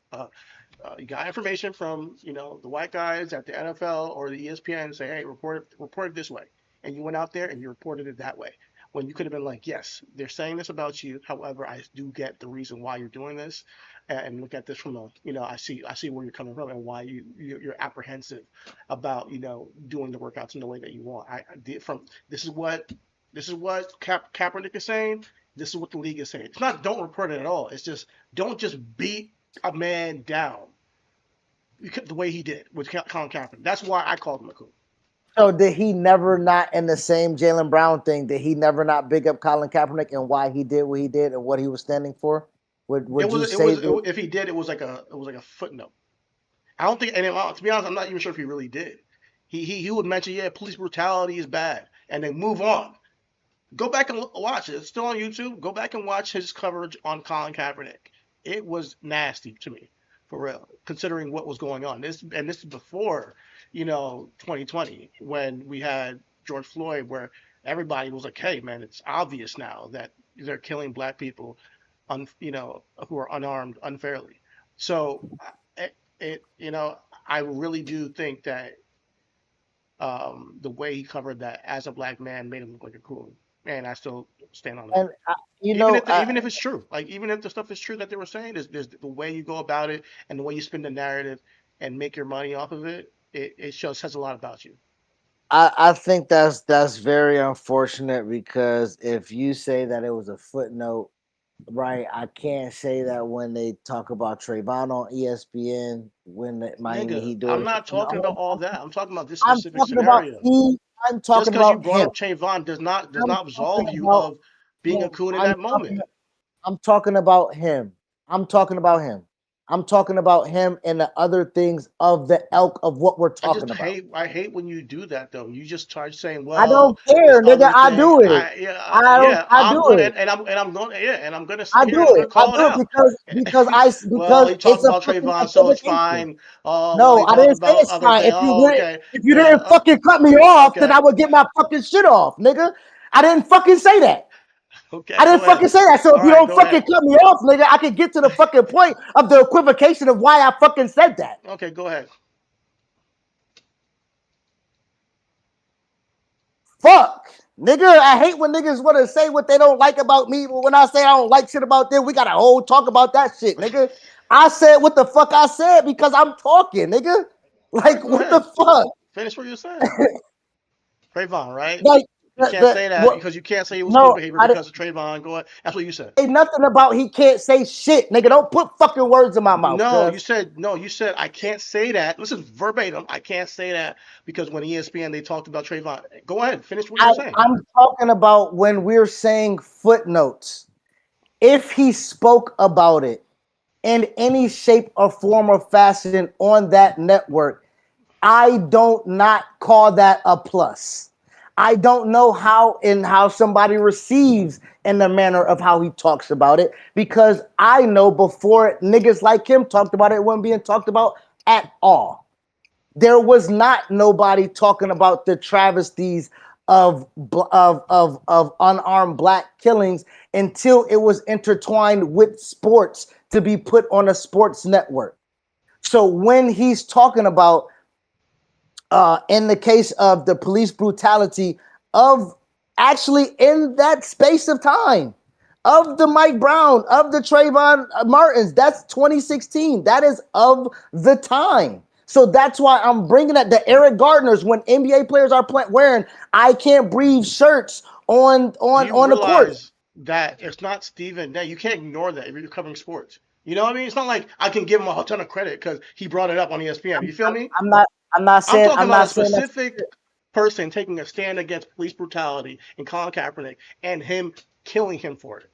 information from the white guys at the NFL or the ESPN and say, hey, report it this way, and you went out there and you reported it that way. When you could have been like, yes, they're saying this about you. However, I do get the reason why you're doing this, and look at this from I see where you're coming from and why you're apprehensive about doing the workouts in the way that you want. This is what Kaepernick is saying. This is what the league is saying. It's not don't report it at all. It's just don't just beat a man down the way he did with Colin Kaepernick. That's why I called him a coon.
So did he never not in the same Jalen Brown thing? Did he never not big up Colin Kaepernick and why he did what he did and what he was standing for? Would you say
if he did, it was like a footnote. I don't think, and to be honest, I'm not even sure if he really did. He would mention, yeah, police brutality is bad, and then move on. Go back and watch it. It's still on YouTube. Go back and watch his coverage on Colin Kaepernick. It was nasty to me, for real, considering what was going on. This is before, 2020, when we had George Floyd, where everybody was like, hey, man, it's obvious now that they're killing black people, who are unarmed unfairly. So I really do think that the way he covered that as a black man made him look like a coon. And I still stand on that.
And
even if it's true, like even if the stuff is true that they were saying, there's the way you go about it and the way you spin the narrative and make your money off of it. It says a lot about you.
I think that's very unfortunate because if you say that it was a footnote, Right, I can't say that when they talk about Trayvon on ESPN when the Miami
Nigga,
Heat do
I'm
it.
not talking about all that. I'm talking about this
I'm
specific
talking about
scenario.
he. I'm
Just
talking
because you
about
brought
him.
up Trayvon does
I'm
not
talking
absolve you
about
of being a
him.
coon in that moment.
I'm talking about him. I'm talking about him. I'm talking about him and the other things of the elk of what we're talking about.
I hate when you do that though. You just start saying,
I
well,
don't
this
care, nigga.
other
I
thing.
do it.
Yeah,
I
I'm
do
going
it.
and I'm going yeah, and I'm gonna
I
sit here
do
and I'm
it.
gonna
I
call it
do it
out. Well,
because
he talked
it's a
about
fucking
Trayvon, so it's
equivocation.
fine. Oh, well,
No,
he
I
talked
didn't say
about
it's
other
fine.
thing. Oh, okay.
If you
Yeah,
didn't fucking cut me off, then
okay.
I would get my fucking shit off, nigga. I didn't fucking say that. I
Okay, go
didn't
ahead.
fucking say that. So
All
if you
right,
don't
go
fucking
ahead.
cut me off, nigga, I can get to the fucking point of the equivocation of why I fucking said that.
Okay, go ahead.
Fuck. Nigga, I hate when niggas want to say what they don't like about me, but when I say I don't like shit about them, we got a whole talk about that shit, nigga. I said what the fuck I said because I'm talking, nigga.
All right,
Like,
go
what the
ahead.
fuck?
Finish what you said. Trayvon, right?
Like,
You can't say that
what?
because you can't say it was cool
No,
behavior
I didn't
because of Trayvon. Go ahead. That's what you said.
say nothing about he can't say shit, nigga. Don't put fucking words in my mouth,
No,
cuz.
you said I can't say that. Listen verbatim. I can't say that because when ESPN they talked about Trayvon. Go ahead, finish what you were saying.
I'm talking about when we're saying footnotes. If he spoke about it in any shape or form or fashion on that network, I don't not call that a plus. I don't know how somebody receives in the manner of how he talks about it because I know before niggas like him talked about it, it wasn't being talked about at all. There was not nobody talking about the travesties of unarmed black killings until it was intertwined with sports to be put on a sports network. So when he's talking about in the case of the police brutality of actually in that space of time of the Mike Brown, of the Trayvon Martins, that's 2016. That is of the time. So that's why I'm bringing that. The Eric Gardners, when NBA players are wearing "I Can't Breathe" shirts
Do you
on the court.
realize that it's not Stephen? That you can't ignore that if you're covering sports. You know what I mean? It's not like I can give him a ton of credit because he brought it up on ESPN. You feel me?
I'm not.
I'm
I'm
talking about
not
a
saying that.
specific person taking a stand against police brutality and Colin Kaepernick and him killing him for it.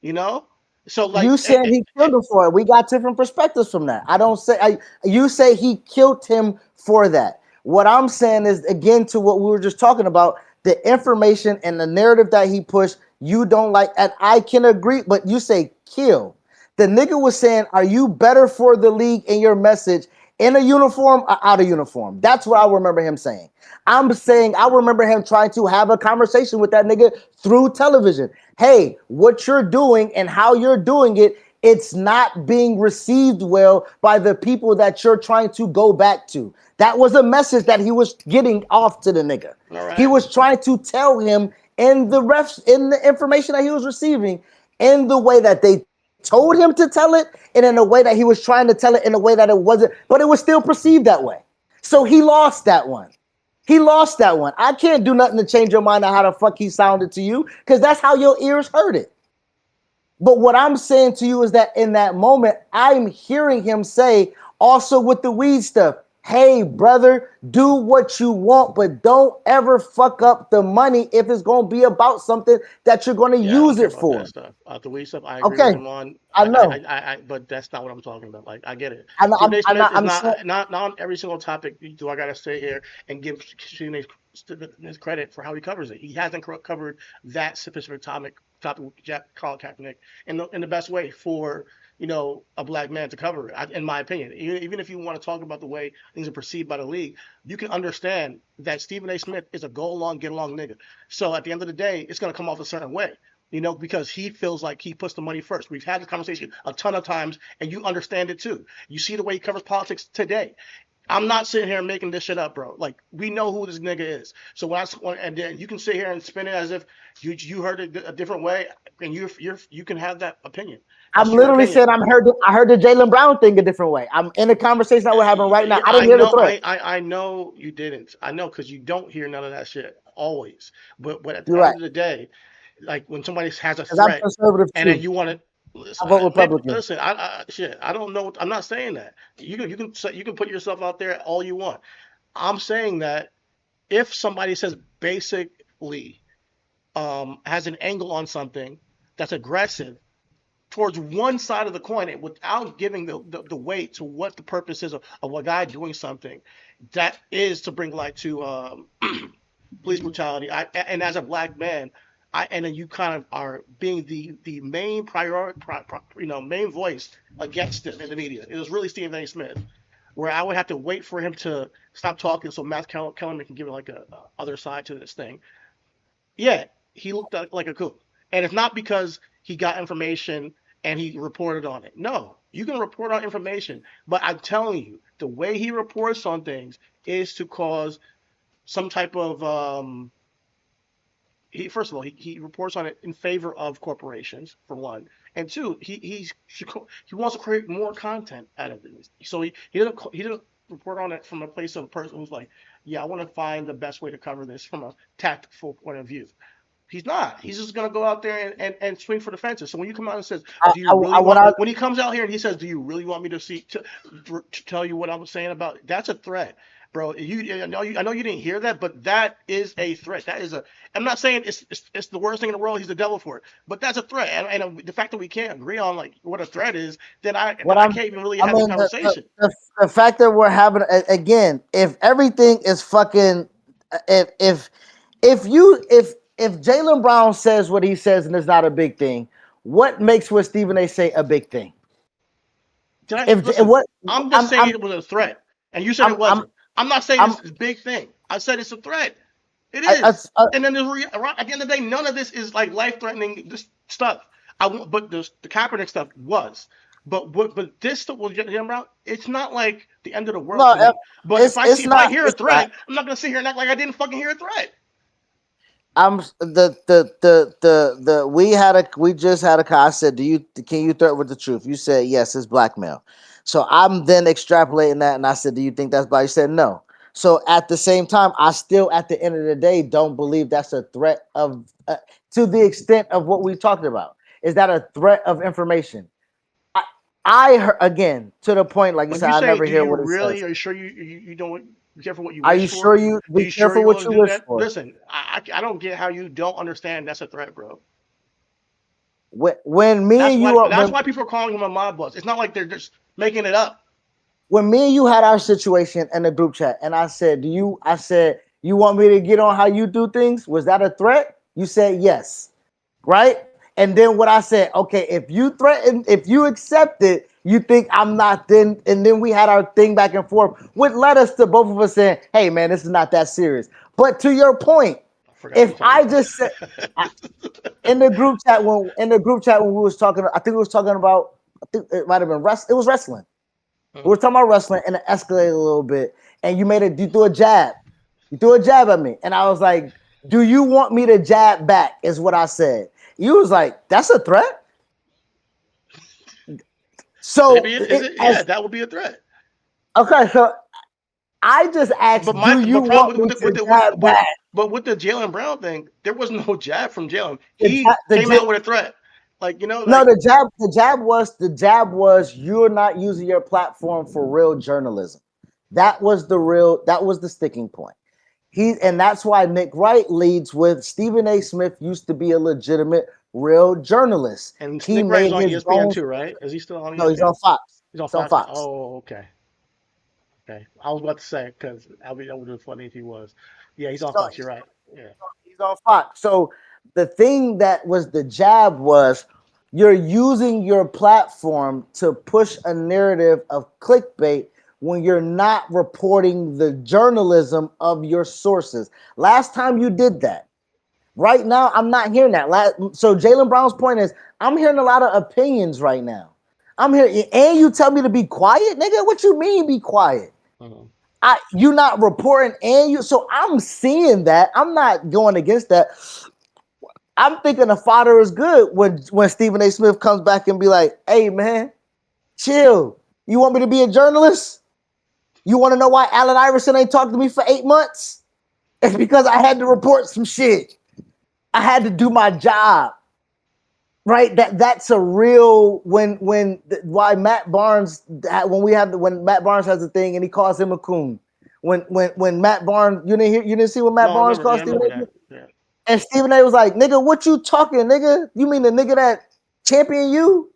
You know? So
You
like,
said he killed him for it. We got different perspectives from that. I don't say you say he killed him for that. What I'm saying is again to what we were just talking about, the information and the narrative that he pushed, you don't like, and I can agree, but you say kill. The nigga was saying, are you better for the league in your message in a uniform or out of uniform? That's what I remember him saying. I'm saying I remember him trying to have a conversation with that nigga through television. Hey, what you're doing and how you're doing it, it's not being received well by the people that you're trying to go back to. That was a message that he was getting off to the nigga.
all
He
right.
was trying to tell him in the refs, in the information that he was receiving, in the way that they told him to tell it, and in a way that he was trying to tell it in a way that it wasn't, but it was still perceived that way. So he lost that one. He lost that one. I can't do nothing to change your mind on how the fuck he sounded to you because that's how your ears heard it. But what I'm saying to you is that in that moment, I'm hearing him say, also with the weed stuff, hey, brother, do what you want, but don't ever fuck up the money if it's going to be about something that you're going to
Yeah, I don't
use
care
it
about that
for.
stuff. The weed stuff, I agree with
Okay,
him on.
I know.
But that's not what I'm talking about. Like, I get it.
I'm,
Stephen
I'm,
A.
I'm
Smith
not,
is
I'm saying,
not on every single topic. Do I gotta stay here and give Stephen A. his credit for how he covers it? He hasn't covered that specific topic with Colin Kaepernick in the best way for a black man to cover it. In my opinion, even if you want to talk about the way things are perceived by the league, you can understand that Stephen A. Smith is a go along, get along nigga. So at the end of the day, it's gonna come off a certain way. Because he feels like he puts the money first. We've had this conversation a ton of times, and you understand it too. You see the way he covers politics today. I'm not sitting here making this shit up, bro. Like we know who this nigga is. So and then you can sit here and spin it as if you heard it a different way, and you can have that opinion.
I'm
That's your
literally
opinion.
saying I heard the Jalen Brown thing a different way. I'm in a conversation that we're having right now.
Yeah,
I didn't
I
hear the
know.
thread.
I know you didn't. I know because you don't hear none of that shit always. But at the
You're
end
right.
of the day, like when somebody has a
Because I'm
threat,
conservative
and then
too.
you want to
I
listen.
vote
Maybe
Republican.
listen. Shit. I don't know. I'm not saying that. You can put yourself out there all you want. I'm saying that if somebody says basically has an angle on something that's aggressive towards one side of the coin without giving the weight to what the purpose is of a guy doing something that is to bring light to police brutality. And as a black man, and then you kind of are being the main main voice against it in the media. It was really Stephen A. Smith, where I would have to wait for him to stop talking so Matt Kellerman can give like a other side to this thing. Yeah, he looked like a kook. And it's not because he got information and he reported on it. No, you can report on information, but I'm telling you, the way he reports on things is to cause some type of he first of all he reports on it in favor of corporations for one, and two he wants to create more content out of it. So he doesn't report on it from a place of a person who's like, yeah, I want to find the best way to cover this from a tactful point of view. He's not. He's just gonna go out there and swing for the fences. So when you come out and says, "Do you really want?" When he comes out here and he says, "Do you really want me to tell you what I'm saying about?" That's a threat, bro. I know you didn't hear that, but that is a threat. That is a. I'm not saying it's the worst thing in the world. He's the devil for it, but that's a threat. And the fact that we can't agree on like what a threat is, then I can't even really have this conversation.
The fact that we're having again, if everything is fucking, if if Jalen Brown says what he says and it's not a big thing, what makes what Stephen A. say a big thing?
Listen, I'm just saying it was a threat, and you said it wasn't. I'm not saying it's a big thing. I said it's a threat. It is. And then at the end of the day, none of this is like life-threatening stuff. But the Kaepernick stuff was. But this stuff was Jalen Brown. It's not like the end of the world.
No,
but if I hear a threat, I'm not gonna sit here and act like I didn't fucking hear a threat.
We just had a I said, can you threaten with the truth? You said yes, it's blackmail. So I'm then extrapolating that, and I said, do you think that's black? You said no. So at the same time, I still at the end of the day don't believe that's a threat of to the extent of what we talked about. Is that a threat of information? I heard, again, to the point, like you said, I never hear what it says.
Are you sure you don't be careful what you
Are
wish
you
for?
sure you
Are
be
you sure
careful
you
what
want
you
to do
wish
that?
for?
Listen, I don't get how you don't understand that's a threat, bro.
When me
That's
and
why
you are,
that's why people are calling him a mob boss. It's not like they're just making it up.
when me and you had our situation in the group chat, and I said, you want me to get on how you do things? Was that a threat? You said yes, right? And then what I said, okay, if you threaten, if you accept it, you think I'm not then, and then we had our thing back and forth, which led us to both of us saying, hey man, this is not that serious. But to your point,
I forgot
if
what
I
you're
just said
talking
in the group chat when we was talking, I think we was talking about, I think it might have been it was wrestling. We were talking about wrestling and it escalated a little bit. And you threw a jab. You threw a jab at me. And I was like, do you want me to jab back? Is what I said. You was like, that's a threat. So
Maybe is it? Yeah, that would be a threat.
okay, so I just asked, do you
But
want
problem
me to jab back?
but with the Jalen Brown thing, there was no jab from Jalen.
The,
He came
the,
out with a threat, like
no, the jab was you're not using your platform for real journalism. That was the sticking point. And that's why Nick Wright leads with Stephen A. Smith used to be a legitimate real journalist.
and
He
Nick Wright is
made
on
his
ESPN
own.
too, right? Is he still on
No, he's
ESPN?
on Fox.
He's on
He's on
Fox now.
Fox.
Oh, okay. Okay. I was about to say because that would be funny if he was. Yeah, he's on
So
Fox. You're right. Yeah.
he's on Fox. So the thing that was the jab was you're using your platform to push a narrative of clickbait when you're not reporting the journalism of your sources. Last time you did that. Right now, I'm not hearing that. So Jalen Brown's point is, I'm hearing a lot of opinions right now. I'm here, and you tell me to be quiet, nigga. What you mean, be quiet?
Uh-huh.
You not reporting, and you. So I'm seeing that. I'm not going against that. I'm thinking the fodder is good when Stephen A. Smith comes back and be like, "Hey, man, chill. You want me to be a journalist? You want to know why Allen Iverson ain't talked to me for 8 months? It's because I had to report some shit." I had to do my job. Right, that's a real why Matt Barnes when Matt Barnes has a thing and he calls him a coon. When Matt Barnes, you didn't see what Matt
No, I
Barnes
remember. Yeah,
called
I
Stephen
remember
A.
that. Yeah.
And Stephen A. was like, "Nigga, what you talking, nigga? You mean the nigga that championed you,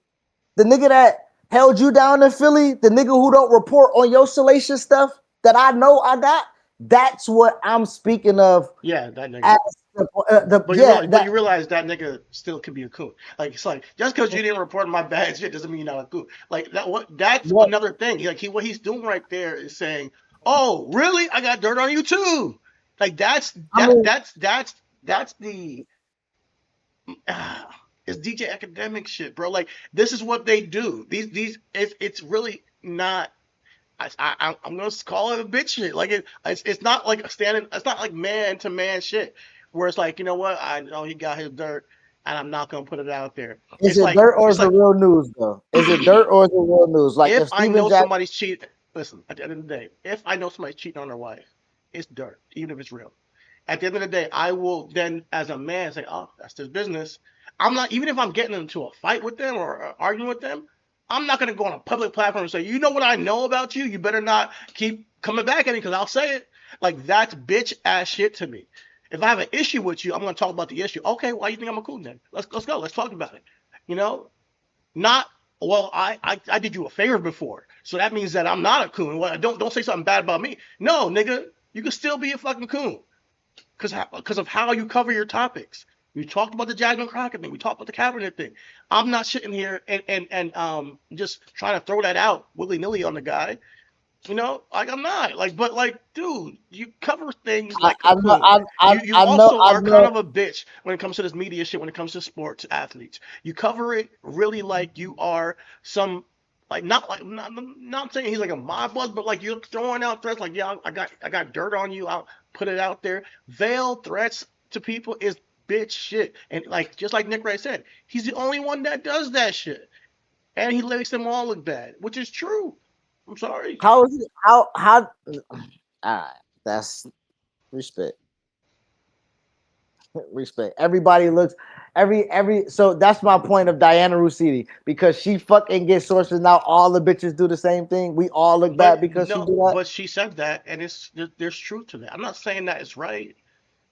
the nigga that held you down in Philly, the nigga who don't report on your salacious stuff that I know I got? That's what I'm speaking of."
Yeah, that nigga.
As
But you realize that nigga still could be a coon. Like it's like just because you didn't report my bad shit doesn't mean you're not a coon. Like that's
what
another thing. What he's doing right there is saying, "Oh, really? I got dirt on you too." Like
I mean,
that's the it's DJ academic shit, bro. Like this is what they do. It's really not. I'm gonna call it a bitch shit. Like it's not like a standing. It's not like man to man shit where it's like, you know what? I know he got his dirt, and I'm not gonna put it out there.
is it dirt or
It's
is it
like
real news though? Is it dirt or is it real news? Like
if
if
I
Steven
know
Jackson,
somebody's cheating. Listen, at the end of the day, if I know somebody's cheating on their wife, it's dirt, even if it's real. At the end of the day, I will then, as a man, say, "Oh, that's his business." I'm not even if I'm getting into a fight with them or arguing with them. I'm not gonna go on a public platform and say, "You know what I know about you? You better not keep coming back at me because I'll say it." Like that's bitch ass shit to me. If I have an issue with you, I'm gonna talk about the issue. Okay, why do you think I'm a cool then? Let's go. Let's talk about it. You know, not well. I did you a favor before, so that means that I'm not a coon. Well, don't say something bad about me. No, nigga, you can still be a fucking coon because of how you cover your topics. We talked about the Jasmine Crockett thing. We talked about the Kaepernick thing. I'm not sitting here and just trying to throw that out willy nilly on the guy. You know, like I'm not but dude, you cover things like a
I know,
coon. You also
I
are kind
know.
of a bitch when it comes to this media shit. When it comes to sports athletes, you cover it really like you are some like not saying he's like a mob boss, but like you're throwing out threats like yeah, I got dirt on you. I'll put it out there. Veil threats to people is bitch shit, and like just like Nick Wright said, he's the only one that does that shit, and he makes them all look bad, which is true. I'm sorry.
How is it? How? All right, that's respect. Respect. Everybody looks every. So that's my point of Diana Russini because she fucking gets sources. Now all the bitches do the same thing. We all look bad
But
because she
no,
do that.
but she said that, and there's truth to that. I'm not saying that it's right.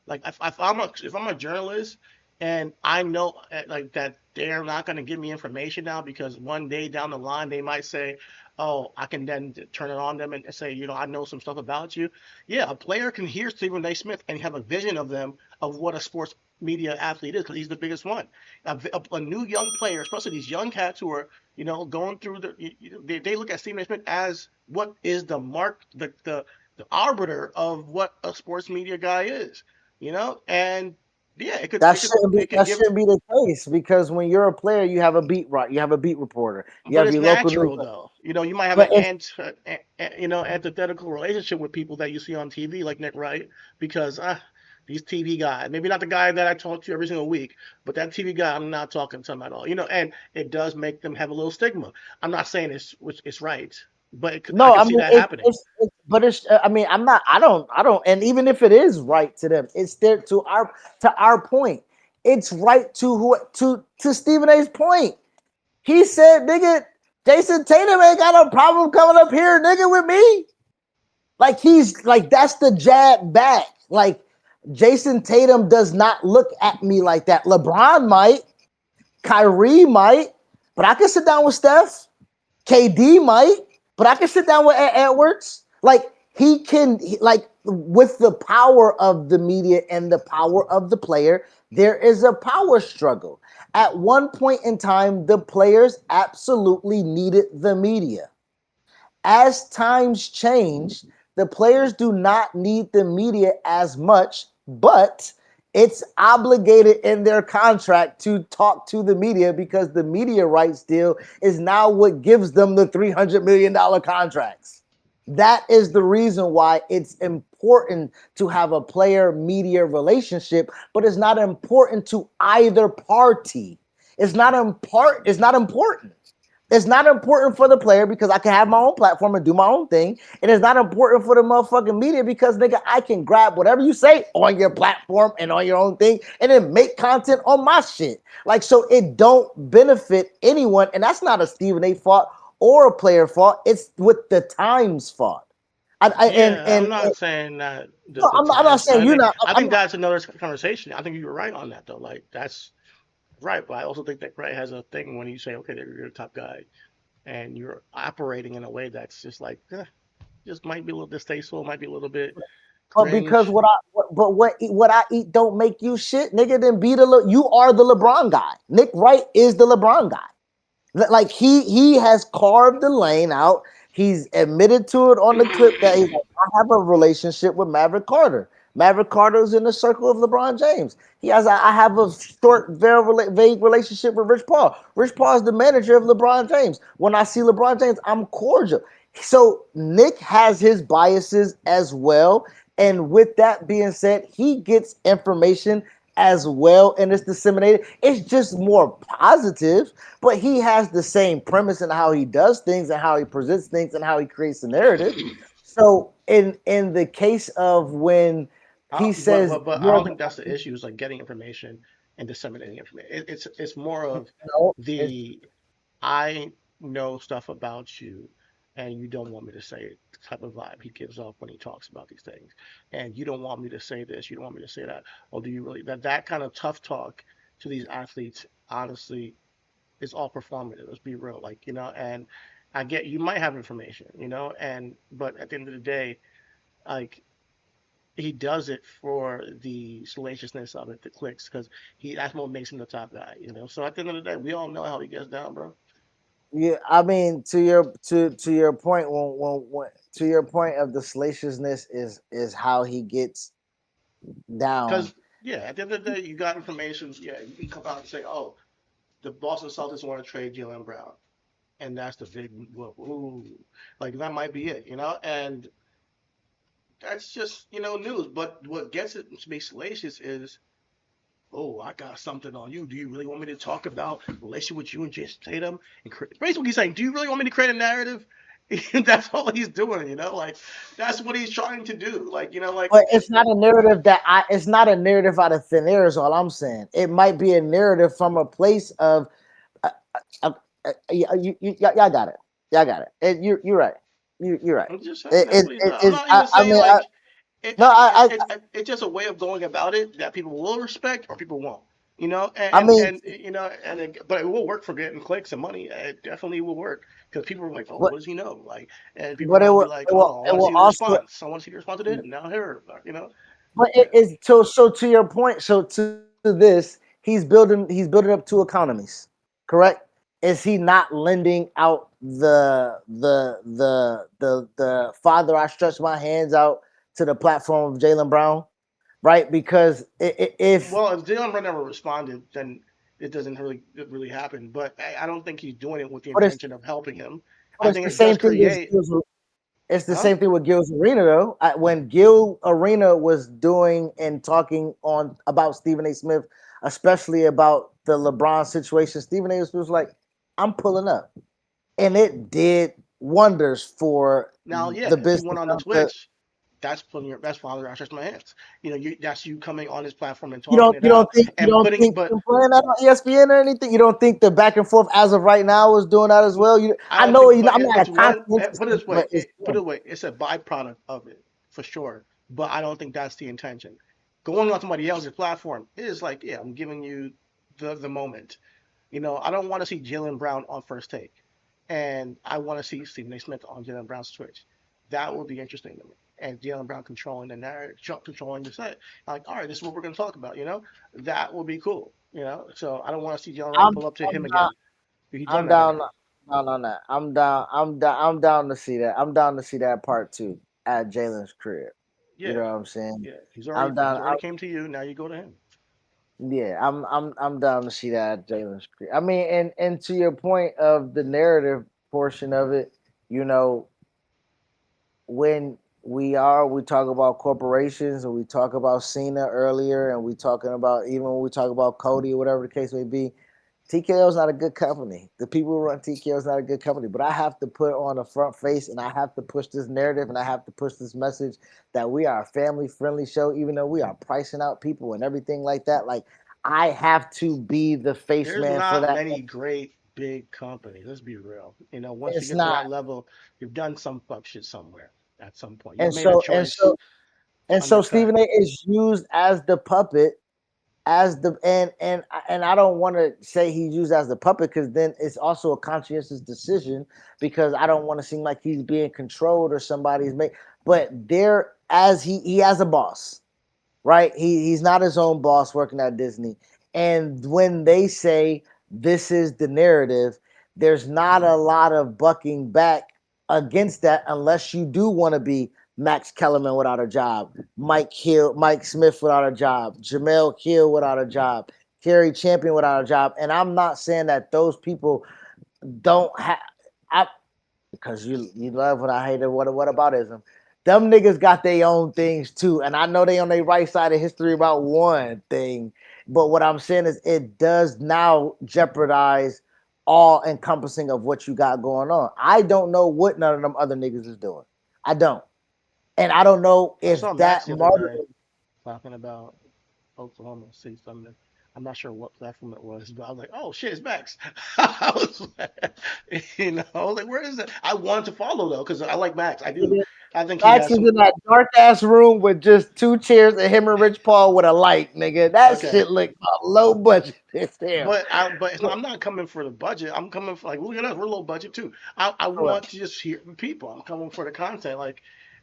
Like if I'm a journalist and I know like that they're not going to give me information now because one day down the line they might say, "Oh, I can then turn it on them and say, you know, I know some stuff about you." Yeah, a player can hear Stephen A. Smith and have a vision of them of what a sports media athlete is because he's the biggest one. A new young player, especially these young cats who are going through they look at Stephen A. Smith as what is the mark the arbiter of what a sports media guy is, and yeah, it could
That
give,
shouldn't be the case because when you're a player, you have a beat right. You have a beat reporter. You
but
have
it's
your local news.
natural though. You might have
But
an
it's
antithetical relationship with people that you see on TV, like Nick Wright, because these TV guys, maybe not the guy that I talk to every single week, but that TV guy, I'm not talking to him at all. And it does make them have a little stigma. I'm not saying it's right, but I
no,
can
I
see
mean
that happening.
but it's. I mean, I'm not. I don't. And even if it is right to them, it's there to our point. It's right to Stephen A's point. He said, "Nigga, Jason Tatum ain't got a problem coming up here, nigga, with me." Like he's like that's the jab back. Like Jason Tatum does not look at me like that. LeBron might, Kyrie might, but I can sit down with Steph. KD might, but I can sit down with Edwards. Like he can, like with the power of the media and the power of the player, there is a power struggle. At one point in time, the players absolutely needed the media. As times change, the players do not need the media as much, but it's obligated in their contract to talk to the media because the media rights deal is now what gives them the $300 million contracts. That is the reason why it's important to have a player media relationship, but it's not important to either party. It's not important. It's not important for the player because I can have my own platform and do my own thing. And it's not important for the motherfucking media because, nigga, I can grab whatever you say on your platform and on your own thing and then make content on my shit. Like, so it don't benefit anyone. And that's not a Stephen A. fault or a player fault. It's with the Times fault.
I'm not saying that
No,
the
I'm not
Times.
saying you're not.
I
I'm
think
not.
that's another conversation. I think you're right on that though. Like that's right, but I also think that Wright has a thing when you say, okay, you're a top guy, and you're operating in a way that's just like, just might be a little distasteful, might be a little bit
But because
cringe.
what I eat don't make you shit, nigga. Then be you are the LeBron guy. Nick Wright is the LeBron guy. Like he has carved the lane out. He's admitted to it on the clip that he's like, I have a relationship with Maverick Carter. Maverick Carter's in the circle of LeBron James. I have a short, very vague relationship with Rich Paul. Rich Paul is the manager of LeBron James. When I see LeBron James, I'm cordial. So Nick has his biases as well. And with that being said, he gets information as well and it's disseminated. It's just more positive, but he has the same premise in how he does things and how he presents things and how he creates the narrative. So in the case of when he says
But I don't think that's the issue. Is like getting information and disseminating information. It's more of
no,
the I know stuff about you, and you don't want me to say it type of vibe he gives off when he talks about these things. And you don't want me to say this, you don't want me to say that. Or do you really that kind of tough talk to these athletes, honestly, is all performative. Let's be real. Like, and I get you might have information, and but at the end of the day, like he does it for the salaciousness of it, the clicks, because that's what makes him the top guy. So at the end of the day, we all know how he gets down, bro.
yeah, I mean to your point when to your point of the salaciousness is how he gets down.
Because yeah, at the end of the day, you got information. Yeah, you can come out and say, "Oh, the Boston Celtics want to trade Jalen Brown," and that's the big whoop. Ooh, like that might be it. And that's just news. But what gets it to be salacious is, oh, I got something on you. Do you really want me to talk about relationship with you and Jason Tatum? And basically, he's saying, do you really want me to create a narrative? That's all he's doing. Like that's what he's trying to do. Like.
But it's not a narrative it's not a narrative out of thin air is all I'm saying. It might be a narrative from a place of uh, uh, y'all got it. Y'all got it. You're right. You're right.
I'm just saying
It,
that's
it,
what he's
it,
doing. I'm
it's
not even
I
saying
mean
like it,
no
it's just a way of going about it that people will respect or people won't.
I mean
But it will work for getting clicks and money. It definitely will work because people are like, oh,
but
what does he know? Like, and people
but
are gonna be like, oh, I
it
want to
will
see the
also
response. I want to see the response to this. Now here.
but
Yeah.
it is so to your point, so to this, he's building up two economies, correct? Is he not lending out the father I stretch my hands out to the platform of Jalen Brown, right? Because if
Well, if Jalen Brown never responded, then it doesn't really happen. But I don't think he's doing it with the
but it's
intention of helping him.
but
I
it's
think
the
it does
same thing as
create,
it's the
huh?
same thing with Gil's Arena though. When Gil Arena was doing and talking on about Stephen A. Smith, especially about the LeBron situation, Stephen A. Smith was like, "I'm pulling up," and it did wonders for
Now, yeah,
the
if he
business
went on the
of the.
Twitch, that's Father I stretch my hands. That's you coming on his platform and
You
talking
don't
it
you don't
out
think you
and
don't
putting.
think
But
him playing that on ESPN or anything? You don't think the back and forth as of right now is doing that as well?
I
I
don't
know
think.
you know
But
I'm not a
it's one.
conscientious,
Put it this way.
but it's
Put it away. It's a byproduct of it for sure. But I don't think that's the intention. Going on somebody else's platform is like, yeah, I'm giving you the moment. I don't want to see Jalen Brown on First Take, and I want to see Stephen A. Smith on Jalen Brown's Twitch. That would be interesting to me. And Jalen Brown controlling the narrative, controlling the set. Like, all right, this is what we're going to talk about. That would be cool. So I don't want to see Jalen Brown
I'm
pull up to
I'm
him
not
again. He's done
I'm
that
down
already.
on that. I'm down to see that. I'm down to see that part too at Jalen's crib. You
Yeah,
know what I'm saying?
yeah.
I'm
He's
down.
already came to you. Now you go to him.
Yeah, I'm down to see that at Jalen's crib. I mean, and to your point of the narrative portion of it, you know, when we talk about corporations and we talk about Cena earlier, and we talking about even when we talk about Cody or whatever the case may be, TKO is not a good company. The people who run TKO is not a good company. But I have to put on a front face, and I have to push this narrative, and I have to push this message that we are a family-friendly show, even though we are pricing out people and everything like that. Like, I have to be the face
There's
man for
not
that.
many great big companies. Let's be real. Once you
It's
get to
not.
that level, you've done some fuck shit somewhere at some point. You've
And
made a
so and
choice
so
to
and so
undercut.
Stephen A is used as the puppet, as the and I don't want to say he's used as the puppet, because then it's also a conscientious decision, because I don't want to seem like he's being controlled or somebody's made. But there, as he has a boss, right? He's not his own boss working at Disney. And when they say this is the narrative, there's not a lot of bucking back against that, unless you do want to be Max Kellerman without a job, Mike Smith without a job, Jamel Hill without a job, Kerry Champion without a job. And I'm not saying that those people don't have, I, because you love what I hate. What about ism? Them niggas got their own things too, and I know they on their right side of history about one thing. But what I'm saying is, it does now jeopardize all encompassing of what you got going on. I don't know what none of them other niggas is doing. I don't, and I don't know
I saw
if
Max
that
the other day
martyr.
talking about Oklahoma City Thunder. I'm not sure what platform it was, but I was like, "Oh shit, it's Max." I was like, like, where is it? I wanted to follow though because I like Max. I do. I think he
Max
has
is
some.
in that dark ass room with just two chairs and him and Rich Paul with a light, nigga. That
Okay,
shit look low budget as hell.
but I'm not coming for the budget. I'm coming for like, look at us, we're low budget too. I
Correct.
want to just hear from people. I'm coming for the content. Like,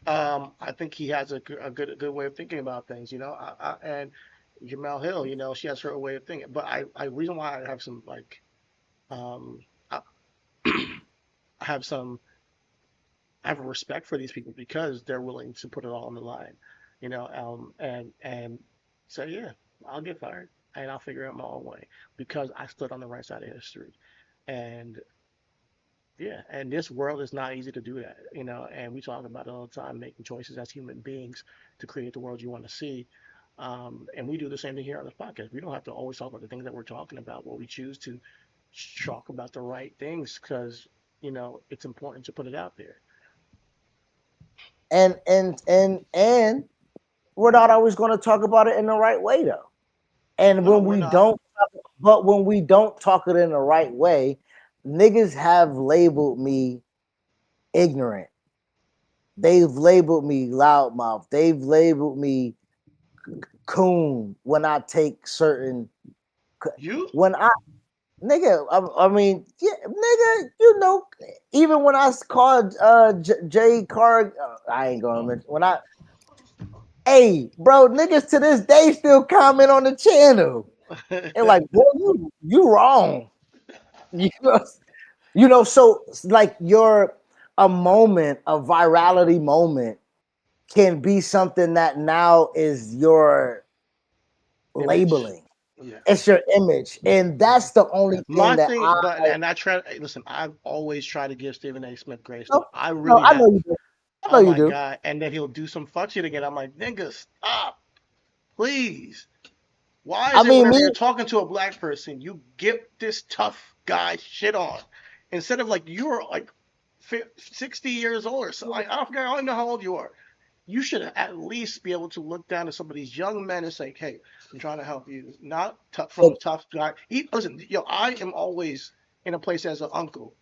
I think he has a good way of thinking about things. And Jamel Hill, she has her way of thinking. But I reason why I have some like, um, I, I have some I have a respect for these people because they're willing to put it all on the line, and say, yeah, I'll get fired and I'll figure out my own way because I stood on the right side of history. And yeah, and this world is not easy to do that, and we talk about it all the time, making choices as human beings to create the world you want to see. And we do the same thing here on this podcast. We don't have to always talk about the things that we're talking about, but we choose to talk about the right things because, it's important to put it out there.
And we're not always going to talk about it in the right way though. And
No,
when
we're
we
not.
don't, but when we don't talk it in the right way, niggas have labeled me ignorant. They've labeled me loudmouth. They've labeled me coon when I take certain,
You?
when I, nigga, I mean, yeah, nigga, even when I called Jay Card, I ain't gonna mention when I. Hey, bro, niggas to this day still comment on the channel. And like, bro, you wrong. You know, so like your a moment, a virality moment can be something that now is your
Image.
labeling.
Yeah.
It's your image. And
Yeah.
that's the only thing
My
that I
thing, but and I try. Listen, I've always tried to give Stephen A. Smith grace.
no,
Though I
no,
really
I know
have.
you do. I know
Oh
you
my
do.
god! And then he'll do some fuck shit again. I'm like, nigga, stop, please. Why
I
is it
mean,
whenever
me,
you're talking to a black person, you get this tough guy shit on, instead of like you're like 60 years old or so. I don't forget. I don't know how old you are. You should at least be able to look down at some of these young men and say, "Hey, I'm trying to help you." Not tough from a tough guy. Listen, I am always in a place as an uncle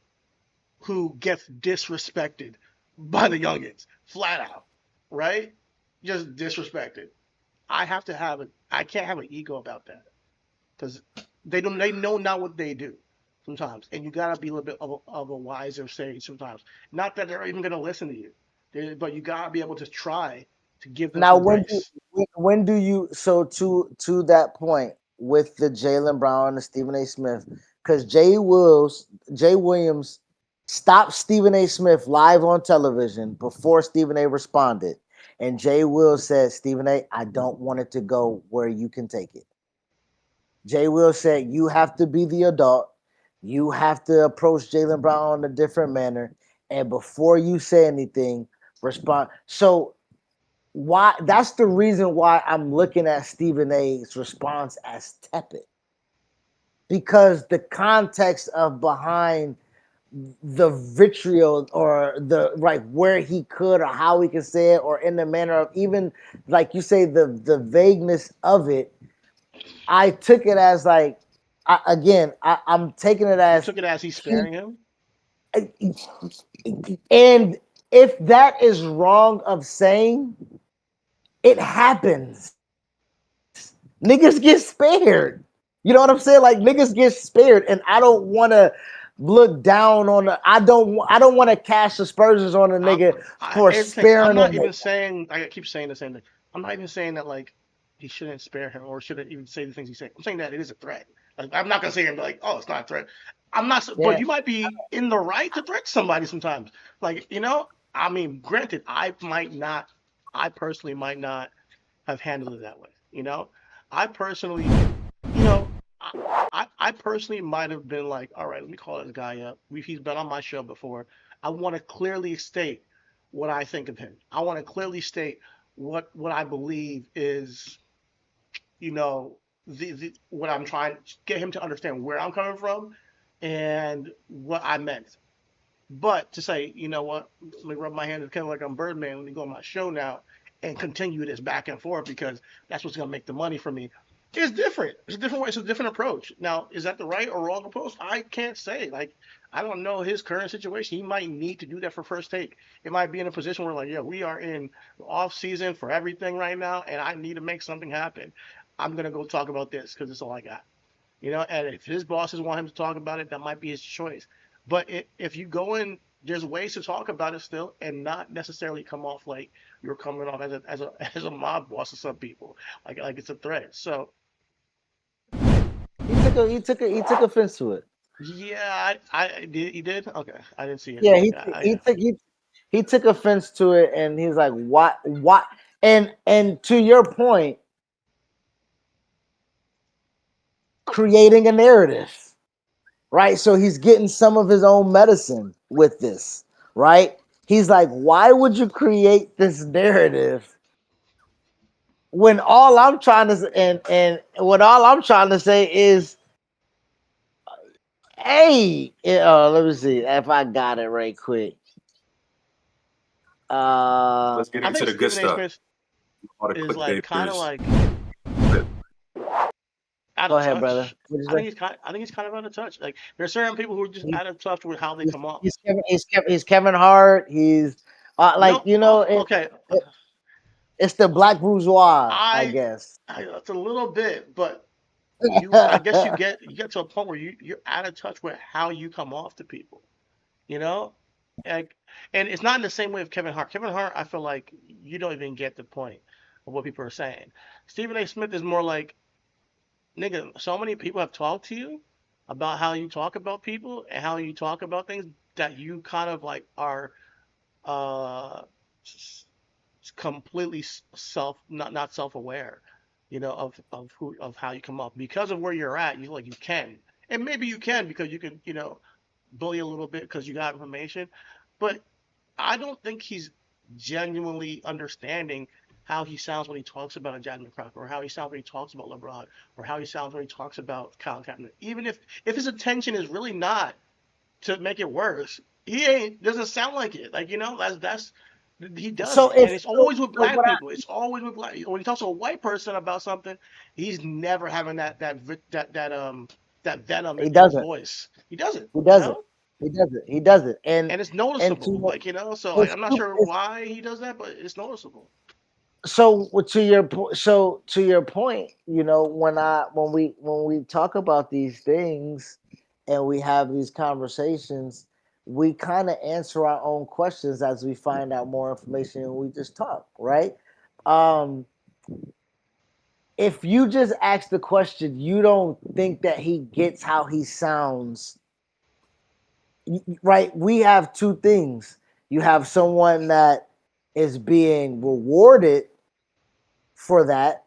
who gets disrespected by the youngins, flat out, right? Just disrespected. I have to have it. I can't have an ego about that because they don't. They know not what they do sometimes, and you gotta be a little bit of a wiser sage sometimes. Not that they're even gonna listen to you, but you gotta be able to try to give them
now
some
when
grace.
when do you, so to that point with the Jalen Brown and the Stephen A. Smith, because Jay Williams stopped Stephen A. Smith live on television before Stephen A. responded. And Jay Will said, Stephen A., I don't want it to go where you can take it. Jay Will said, you have to be the adult. You have to approach Jalen Brown in a different manner. And before you say anything, respond. So why, that's the reason why I'm looking at Stephen A's response as tepid. because the context of behind the vitriol or the like where he could or how he could say it or in the manner of even like you say the vagueness of it. I took it as like I'm taking it
You
as
took it as he's sparing him.
and if that is wrong of saying, it happens. Niggas get spared. You know what I'm saying? Like niggas get spared, and I don't want to look down on the. I don't want to cast aspersions on a nigga for
Here's the thing. I'm
sparing
not
him.
even saying. I keep saying the same thing. I'm not even saying that like he shouldn't spare him or shouldn't even say the things he's saying. I'm saying that it is a threat. Like I'm not gonna say him like, oh, it's not a threat. I'm not. But
Yeah,
you might be in the right to threaten somebody sometimes. Like I mean, granted, I might not. I personally might not have handled it that way. I personally, you know, I personally might have been like, all right, let me call this guy up. He's been on my show before. I want to clearly state what I think of him. I want to clearly state what I believe is, you know, the what I'm trying to get him to understand where I'm coming from and what I meant. But to say, you know what, let me rub my hands kind of like I'm Birdman. Let me go on my show now and continue this back and forth because that's what's gonna make the money for me. It's different. It's a different way. It's a different approach. Now, is that the right or wrong approach? I can't say. Like, I don't know his current situation. He might need to do that for first take. It might be in a position where, like, yeah, we are in off season for everything right now, and I need to make something happen. I'm gonna go talk about this because it's all I got. And if his bosses want him to talk about it, that might be his choice. But if you go in, there's ways to talk about it still, and not necessarily come off like you're coming off as a mob boss to some people, like it's a threat. So
he took offense to it.
yeah, I did. He did. Okay, I didn't see it.
Yeah,
Okay, yeah.
he took offense to it, and he's like, what? And to your point, creating a narrative, right? So he's getting some of his own medicine with this, right? He's like, why would you create this narrative when all I'm trying to and what all I'm trying to say is, hey, let me see if I got it right quick.
Let's get
I
into
think
the good
Stephen A.
stuff.
Smith
All the
is like kind of
clickbaiters.
like out
Go
of
ahead, brother.
touch.
What you
I
say?
think he's kind of out of touch. Like there's certain people who are just out of touch with how they come off.
He's Kevin Hart. He's like
No, okay.
it's the black bourgeois, I
I,
guess.
it's a little bit, but I guess you get to a point where you're out of touch with how you come off to people, you know, like, and it's not in the same way of Kevin Hart. Kevin Hart, I feel like you don't even get the point of what people are saying. Stephen A. Smith is more like, nigga, so many people have talked to you about how you talk about people and how you talk about things that you kind of like are uh completely self not self-aware, of how you come up because of where you're at. You like you can, and maybe you can because you can bully a little bit because you got information, but I don't think he's genuinely understanding how he sounds when he talks about Jasmine Crockett, or how he sounds when he talks about LeBron, or how he sounds when he talks about Colin Kaepernick. Even if his intention is really not to make it worse, he ain't doesn't sound like it. Like that's he
so
doesn't, and
if
it's always with
so
black people. It's always with black. When he talks to a white person about something, he's never having that venom
he
in his
doesn't,
voice. He doesn't,
he doesn't, he doesn't,
and it's
and
noticeable.
to
So like
it's,
I'm not sure why he does that, but it's noticeable.
so to your to your point, when we talk about these things and we have these conversations, we kind of answer our own questions as we find out more information and we just talk, right? um if you just ask the question, you don't think that he gets how he sounds, right? We have two things. You have someone that is being rewarded for that,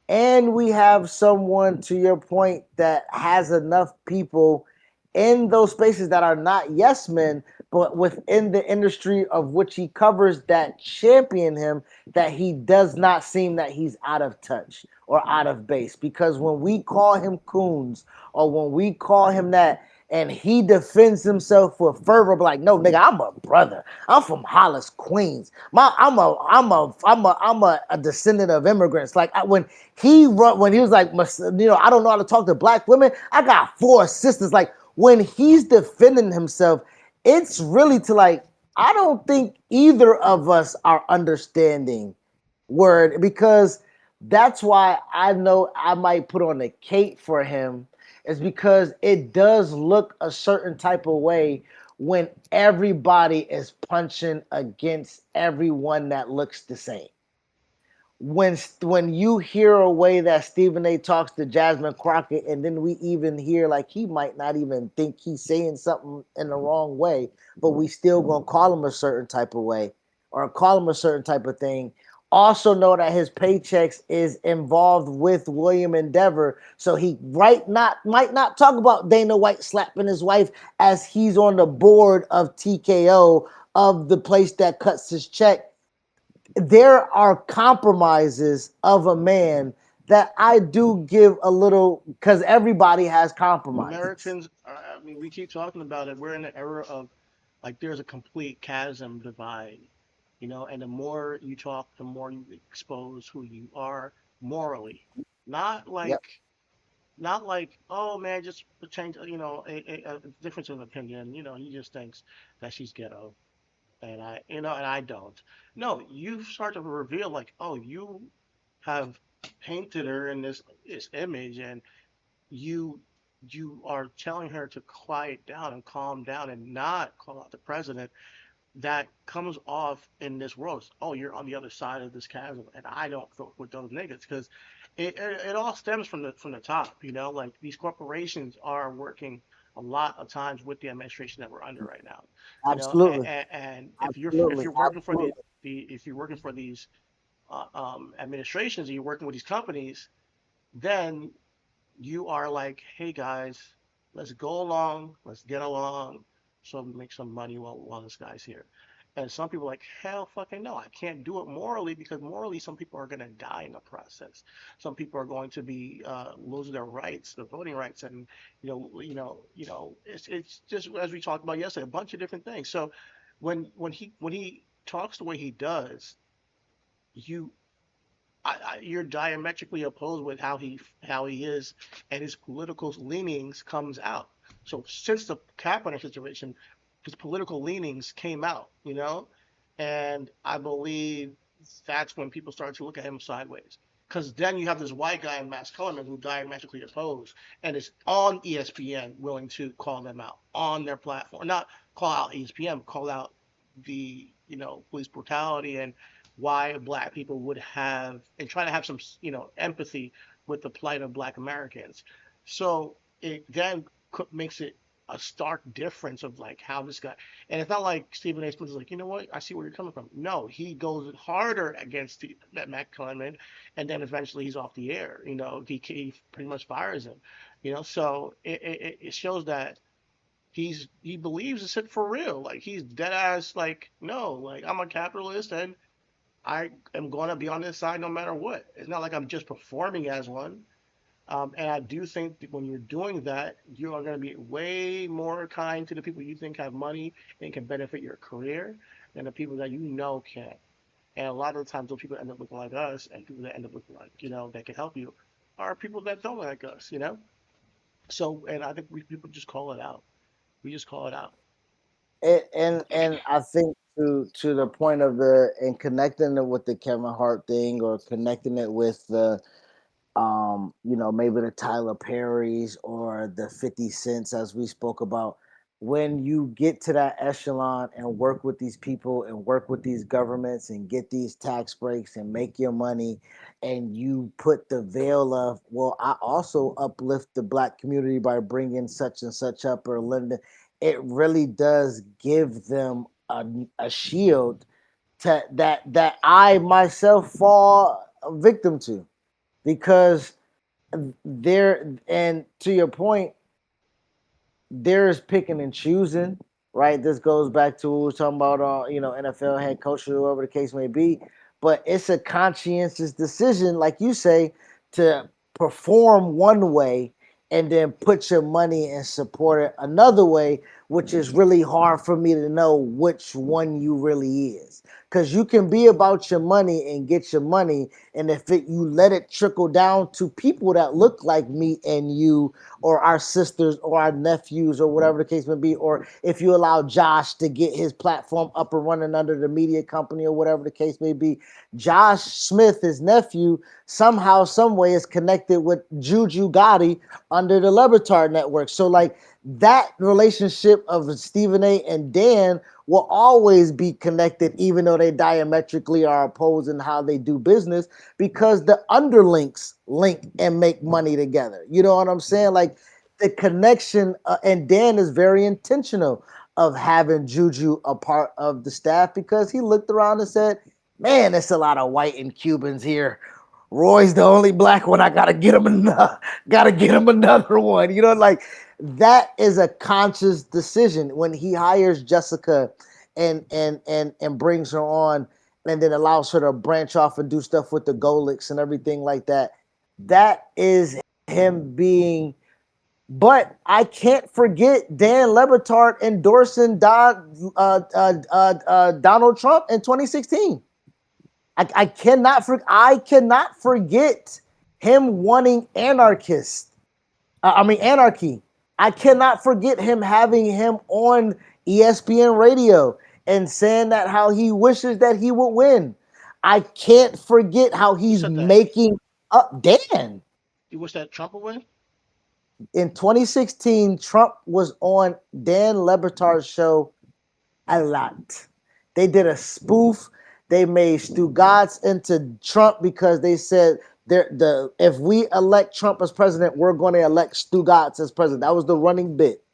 and we have someone, to your point, that has enough people in those spaces that are not yes men, but within the industry of which he covers that champion him, that he does not seem that he's out of touch or out of base. Because when we call him coons or when we call him that, and he defends himself with fervor, like, no, nigga, I'm a brother. I'm from Hollis, Queens. I'm a descendant of immigrants. Like when he was like, I don't know how to talk to black women. I got 4 sisters. Like when he's defending himself, it's really to like, I don't think either of us are understanding word, because that's why I know I might put on a cape for him, is because it does look a certain type of way when everybody is punching against everyone that looks the same. When you hear a way that Stephen A talks to Jasmine Crockett, and then we even hear like he might not even think he's saying something in the wrong way, but we still gonna call him a certain type of way or call him a certain type of thing. Also know that his paychecks is involved with William Endeavor, so he might not talk about Dana White slapping his wife as he's on the board of TKO, of the place that cuts his check. There are compromises of a man that I do give a little, because everybody has compromises.
Americans, I mean, we keep talking about it. We're in an era of like there's a complete chasm divide, and the more you talk, the more you expose who you are morally. Not
Yep,
like, not like, oh man, just change, a difference of opinion. He just thinks that she's ghetto, and I don't. No, you start to reveal like, oh, you have painted her in this image, and you you are telling her to quiet down and calm down and not call out the president. That comes off in this world. Oh, you're on the other side of this chasm, and I don't vote with those niggas because it all stems from the top. Like these corporations are working a lot of times with the administration that we're under right now.
absolutely,
And if
absolutely,
you're working for
absolutely.
if you're working for these administrations and you're working with these companies, then you are like, hey guys, let's go along, let's get along, so we make some money while this guy's here. And some people are like, hell fucking no, I can't do it morally because morally some people are gonna die in the process. Some people are going to be losing their rights, their voting rights, and it's just as we talked about yesterday, a bunch of different things. So when he talks the way he does, you you're diametrically opposed with how he is, and his political leanings comes out. So since the Kaepernick situation, his political leanings came out, and I believe that's when people started to look at him sideways. Because then you have this white guy, Max Kellerman, who diametrically opposed and is on ESPN willing to call them out on their platform. Not call out ESPN, call out the police brutality and why black people would have and try to have some empathy with the plight of black Americans. So it then makes it a stark difference of like how this guy, and it's not like Stephen A. Smith is like, you know what, I see where you're coming from. No, he goes harder against that Matt Clement, and then eventually he's off the air. He pretty much fires him. So it shows that he believes this shit for real. Like he's dead ass. Like no, like I'm a capitalist and I am going to be on this side no matter what. It's not like I'm just performing as one. And I do think that when you're doing that, you are going to be way more kind to the people you think have money and can benefit your career than the people that can't. And a lot of the times, those people end up looking like us, and people that end up looking like, that can help you are people that don't like us. So, and I think people just call it out. We just call it out.
And I think to the point of the and connecting it with the Kevin Hart thing, or connecting it with the maybe the Tyler Perrys or the 50 Cents, as we spoke about. When you get to that echelon and work with these people and work with these governments and get these tax breaks and make your money, and you put the veil of, well, I also uplift the black community by bringing such and such up or lending, it really does give them a shield that I myself fall a victim to, because there, and to your point, there's picking and choosing, right? This goes back to what we were talking about, NFL head coach or whatever the case may be. But it's a conscientious decision, like you say, to perform one way and then put your money and support it another way, which is really hard for me to know which one you really is. Because you can be about your money and get your money, and if you let it trickle down to people that look like me and you, or our sisters or our nephews or whatever the case may be, or if you allow Josh to get his platform up and running under the media company or whatever the case may be, Josh Smith, his nephew, somehow, some way is connected with Juju Gotti under the Lebertard Network. So like that relationship of Stephen A. and Dan will always be connected, even though they diametrically are opposed in how they do business, because the underlinks link and make money together. You know what I'm saying? Like the connection, and Dan is very intentional of having Juju a part of the staff because he looked around and said, man, there's a lot of white and Cubans here. Roy's the only black one. I gotta get him another one. You know, like that is a conscious decision when he hires Jessica and brings her on and then allows her to branch off and do stuff with the Golics and everything like that. That is him being. But I can't forget Dan Lebertard endorsing Donald Trump in 2016. I cannot forget him wanting anarchy. I cannot forget him having him on ESPN radio and saying that how he wishes that he would win. I can't forget how he's making up Dan.
You wish that Trump would win?
In 2016, Trump was on Dan Lebertard's show a lot. They did a spoof. They made Stugatz into Trump because they said if we elect Trump as president, we're going to elect Stugatz as president. That was the running bit.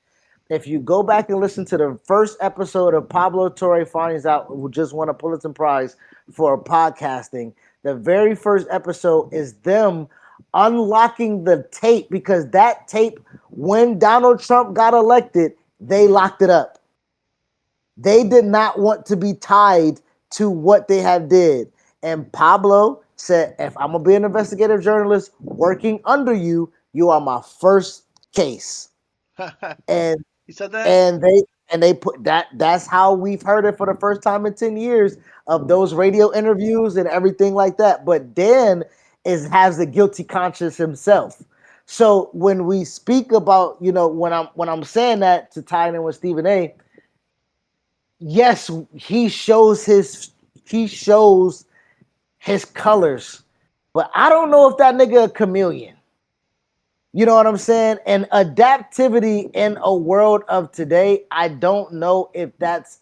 If you go back and listen to the first episode of Pablo Torre Finds Out, who just won a Pulitzer Prize for podcasting, the very first episode is them unlocking the tape, because that tape, when Donald Trump got elected, they locked it up. They did not want to be tied to what they have did. And Pablo said, if I'm going to be an investigative journalist working under you, you are my first case. And
he said that?
And they put that's how we've heard it for the first time in 10 years of those radio interviews and everything like that. But Dan has a guilty conscience himself. So when we speak about, when I'm saying that to tie in with Stephen A., yes, he shows his colors, but I don't know if that nigga a chameleon. You know what I'm saying? And adaptivity in a world of today, I don't know if that's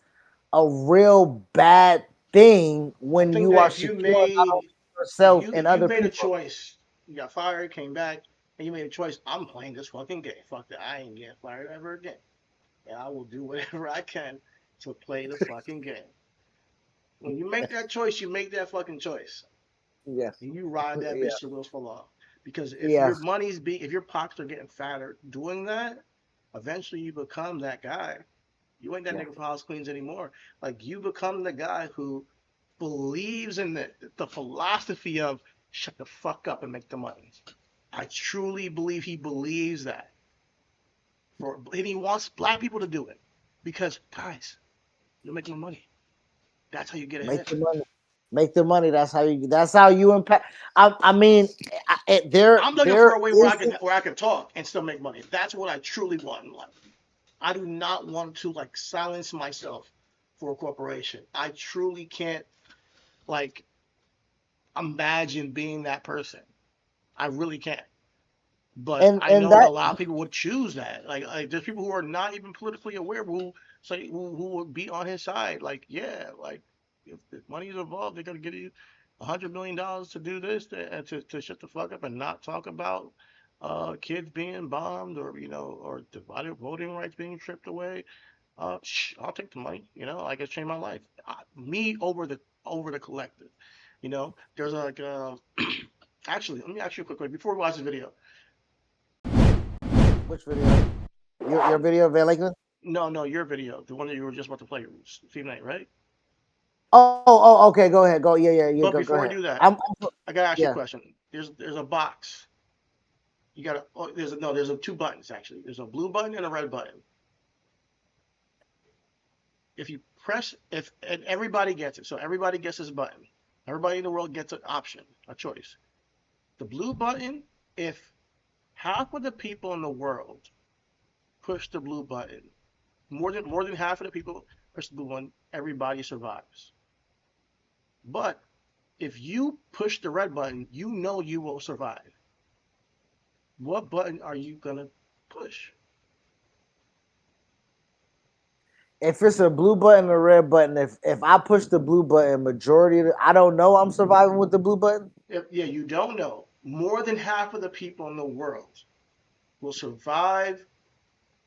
a real bad thing when you are secure about yourself and other
made
people.
A choice. You got fired, came back, and you made a choice. I'm playing this fucking game. Fuck that. I ain't getting fired ever again. And I will do whatever I can to play the fucking game. When you make that choice, you make that fucking choice.
Yes.
And you ride that bitch to wheels fall off. Because if if your pockets are getting fatter doing that, eventually you become that guy. You ain't that nigga from House Queens anymore. Like, you become the guy who believes in the philosophy of shut the fuck up and make the money. I truly believe he believes that. And he wants black people to do it. Because, guys, you're making money. That's how you get ahead.
Make the money. That's how you impact. I'm looking
for a way where I can talk and still make money. That's what I truly want in life. I do not want to silence myself for a corporation. I truly can't imagine being that person. I really can't. But I know that a lot of people would choose that. Like there's people who are not even politically aware who would be on his side. If money is involved, they're gonna give you $100 million to do this to shut the fuck up and not talk about kids being bombed or divided voting rights being stripped away. I'll take the money. I can change my life. Me over the collective. There's actually, let me ask you a quick question before we watch the video.
Which video? your video, Van Lakeland?
No, your video, the one that you were just about to play, Steve Knight, right?
Okay. Go ahead. Go. Yeah.
But
Go
before I
ahead.
do that, I gotta ask you a
Yeah.
question. There's a box. You gotta. Oh, there's two buttons actually. There's a blue button and a red button. If you press, if and everybody gets it, so everybody gets this button. Everybody in the world gets an option, a choice. The blue button, if half of the people in the world push the blue button, more than half of the people push the blue one, everybody survives. But if you push the red button, you know you will survive. What button are you gonna push?
If it's a blue button or a red button, if I push the blue button, I don't know I'm surviving with the blue button.
Yeah, you don't know. More than half of the people in the world will survive.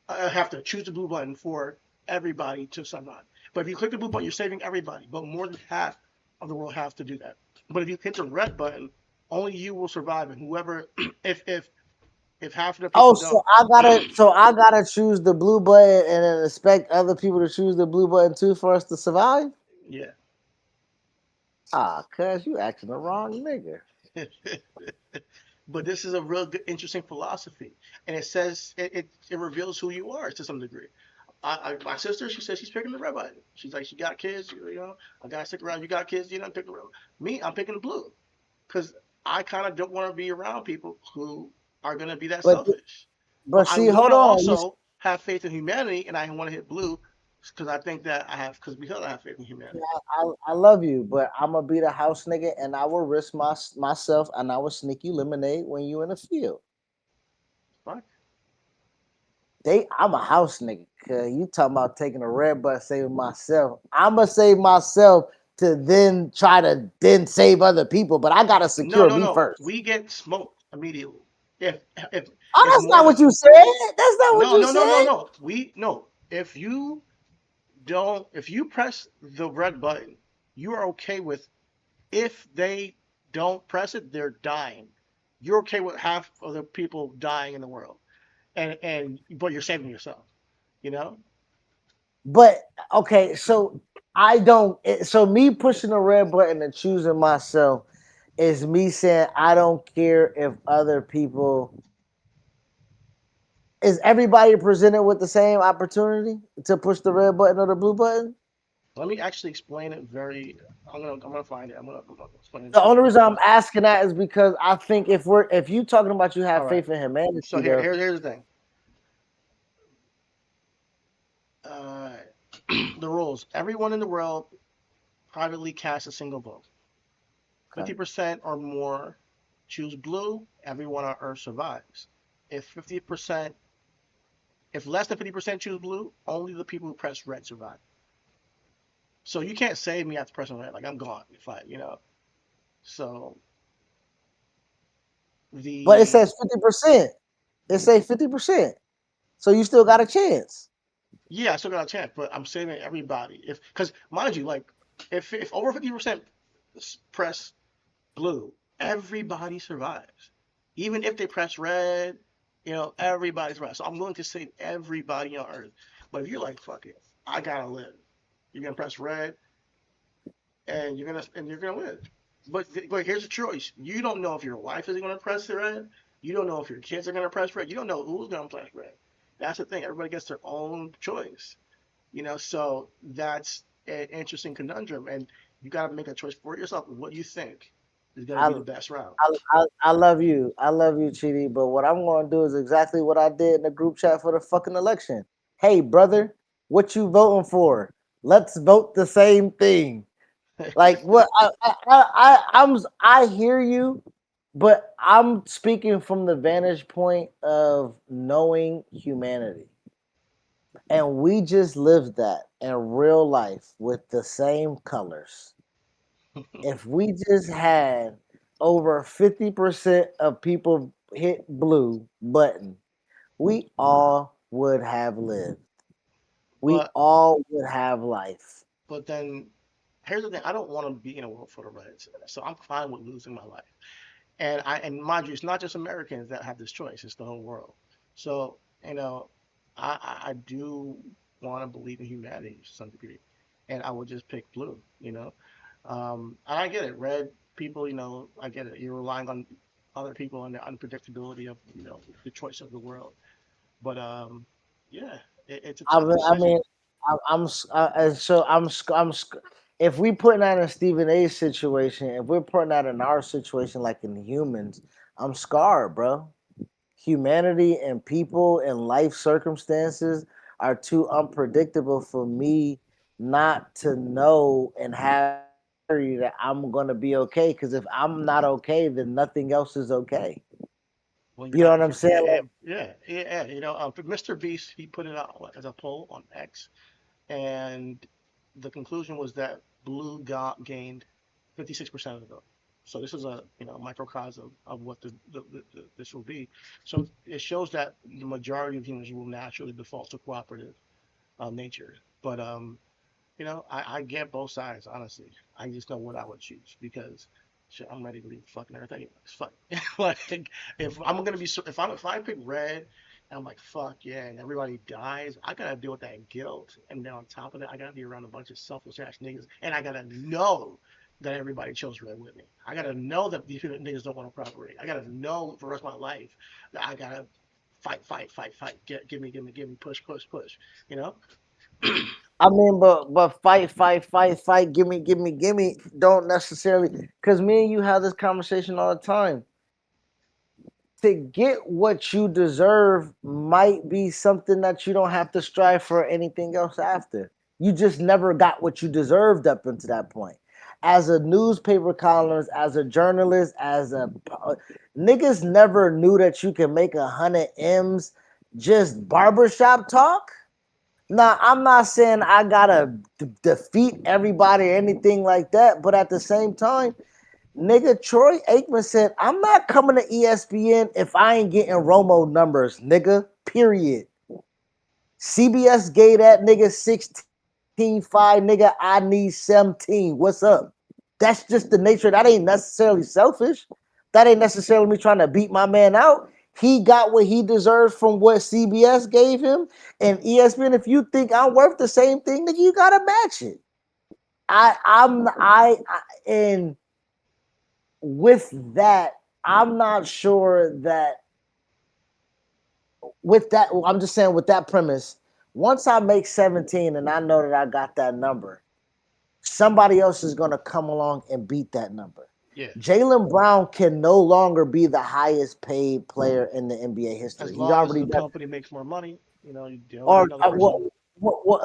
I have to choose the blue button for everybody to survive. But if you click the blue button, you're saving everybody. But more than half of the world have to do that. But if you hit the red button, only you will survive, and whoever, if half of the
Oh,
people don't,
so I gotta choose the blue button and then expect other people to choose the blue button too for us to survive.
yeah.
Cuz you acting the wrong nigga.
But this is a real good, interesting philosophy, and it says it reveals who you are to some degree. My sister, she says she's picking the red button. She's like, she got kids, I gotta stick around. You got kids, pick the red. Me, I'm picking the blue because I kind of don't want to be around people who are gonna be that
But
selfish. But
but
I
see,
want
hold
to
on.
also have faith in humanity, and I want to hit blue because I think that because I have faith in humanity.
I love you, but I'm gonna be the house nigga, and I will risk myself, and I will sneak you lemonade when you in the field.
Fuck.
I'm a house nigga. Cause you talking about taking a red button, saving myself. I'ma save myself to then try to then save other people, but I gotta
No,
secure
no,
me
no.
first.
We get smoked immediately. If if
Oh,
if
that's
more
not
than
what you said. That's not what
no,
you
no, no, no,
said.
no. We no. If you press the red button, you are okay with if they don't press it, they're dying. You're okay with half of the people dying in the world, and but you're saving yourself. You know?
But okay, so I don't. So me pushing the red button and choosing myself is me saying I don't care if other people. Is everybody presented with the same opportunity to push the red button or the blue button?
Let me actually explain it very. I'm gonna find it. I'm gonna explain it
The
to you.
only reason I'm asking that is because I think if you talking about you
All
have
right.
faith in
So
humanity though,
here's the thing. Uh, the rules. Everyone in the world privately casts a single vote.
okay.
50% or more choose blue. Everyone on Earth survives. If 50%, if less than 50% choose blue, only the people who press red survive. So you can't save me after pressing red. Like I'm gone if I. So
But it
the
says 50%. It say 50%. So you still got a chance.
yeah, I still got a chance, but I'm saving everybody. If because mind you, like if over 50% press blue, everybody survives. Even if they press red, everybody survives. So I'm willing to save everybody on Earth. But if you're like, fuck it, I gotta live. You're gonna press red, and you're gonna live. But here's the choice: you don't know if your wife is gonna press the red. You don't know if your kids are gonna press red. You don't know who's gonna press red. That's the thing. Everybody gets their own choice. So that's an interesting conundrum, and you got to make a choice for yourself. What you think is going to
I,
be the best route?
I love you. I love you, Chidi. But what I'm going to do is exactly what I did in the group chat for the fucking election. Hey, brother, what you voting for? Let's vote the same thing. Like what? I hear you, but I'm speaking from the vantage point of knowing humanity. And we just lived that in real life with the same colors. If we just had over 50% of people hit blue button, we all would have lived. We
but
all would have life.
but then here's the thing: I don't want to be in a world full of reds, so I'm fine with losing my life. And mind you, it's not just Americans that have this choice; it's the whole world. So I do want to believe in humanity to some degree, and I would just pick blue. And I get it. Red people, I get it. You're relying on other people and the unpredictability of the choice of the world. But yeah, it's a
I
tough
mean, I
decision.
mean, I'm s- and so I'm if we putting that in Stephen A's situation, if we're putting that in our situation, like in humans, I'm scarred, bro. Humanity and people and life circumstances are too unpredictable for me not to know and have clarity that I'm gonna be okay. Because if I'm not okay, then nothing else is okay.
Well,
You know what I'm saying?
yeah,
Like,
yeah, yeah. For Mr. Beast, he put it out as a poll on X, and the conclusion was that blue got gained 56% of the vote. So this is a microcosm of what this will be. So it shows that the majority of humans will naturally default to cooperative nature. But I get both sides, honestly. I just know what I would choose because shit, I'm ready to leave the fucking earth anyway. It's fuck. Like if I'm gonna be if I pick red and I'm like fuck yeah and everybody dies, I gotta deal with that guilt and then on top of that I gotta be around a bunch of selfish ass niggas and I gotta know that everybody chose red with me. I gotta know that these niggas don't want to cooperate. I gotta know for the rest of my life that I gotta fight, fight, fight, fight. Give me, push, push, push. You know?
I mean, but fight, fight, fight, fight. Give me. Don't necessarily because me and you have this conversation all the time. To get what you deserve might be something that you don't have to strive for anything else after. You just never got what you deserved up until that point. As a newspaper columnist, as a journalist, niggas never knew that you can make 100 M's just barbershop talk. Now, I'm not saying I gotta defeat everybody or anything like that, but at the same time, nigga, Troy Aikman said, I'm not coming to ESPN if I ain't getting Romo numbers, nigga. Period. CBS gave that nigga 16.5, nigga. I need 17. What's up? That's just the nature. That ain't necessarily selfish. That ain't necessarily me trying to beat my man out. He got what he deserves from what CBS gave him. And ESPN, if you think I'm worth the same thing, nigga, you gotta match it. And with that, I'm not sure that with that, I'm just saying with that premise, once I make 17 and I know that I got that number, somebody else is going to come along and beat that number.
Yeah.
Jalen Brown can no longer be the highest paid player in the NBA
As
history. He's
long as
already
the
done.
company makes more money, they'll get
Or
another person.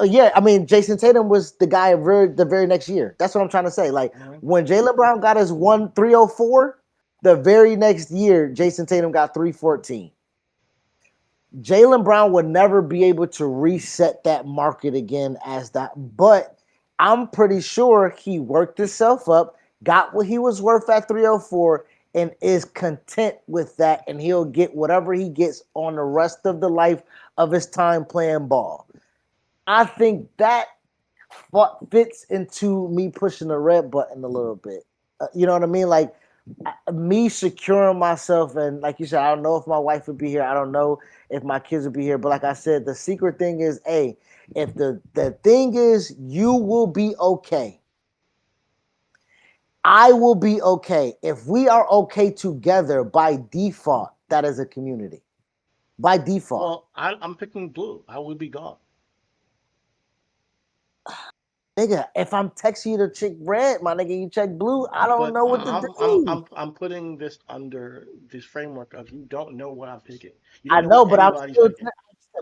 yeah, I mean, Jason Tatum was the guy the very next year. That's what I'm trying to say. Like
Mhm.
when Jalen Brown got his 1,304, the very next year, Jason Tatum got 314. Jalen Brown would never be able to reset that market again as that. But I'm pretty sure he worked himself up, got what he was worth at 304, and is content with that. And he'll get whatever he gets on the rest of the life of his time playing ball. I think that fits into me pushing the red button a little bit. You know what I mean? Like me securing myself, and like you said, I don't know if my wife would be here. I don't know if my kids would be here. But like I said, the secret thing is, hey, if the thing is, you will be okay. I will be okay. If we are okay together by default, that is a community. By default.
Well, I'm picking blue. I would be gone.
Nigga, if I'm texting you to check red, my nigga, you check blue, I don't
But
know what to do.
I'm putting this under this framework of you don't know what I'm picking. You
I
don't know what
know,
anybody's picking.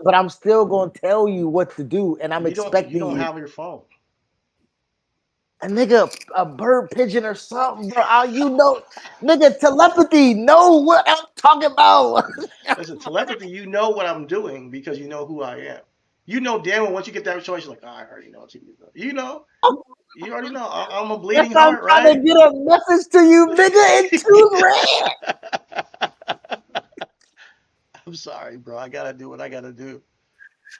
but I'm still gonna tell you what to do, and I'm
You
expecting
don't
you.
have your phone.
A nigga, a bird pigeon or something, bro. You know, nigga, telepathy. Know what I'm talking about.
Listen, telepathy, you know what I'm doing because you know who I am. You know damn well once you get that choice, you're like, oh, I already know what you do. You already know. I'm a
Yes,
bleeding
I'm
heart,
trying
right?
to get a message to you, nigga, and choose red.
I'm sorry, bro. I gotta do what I gotta do.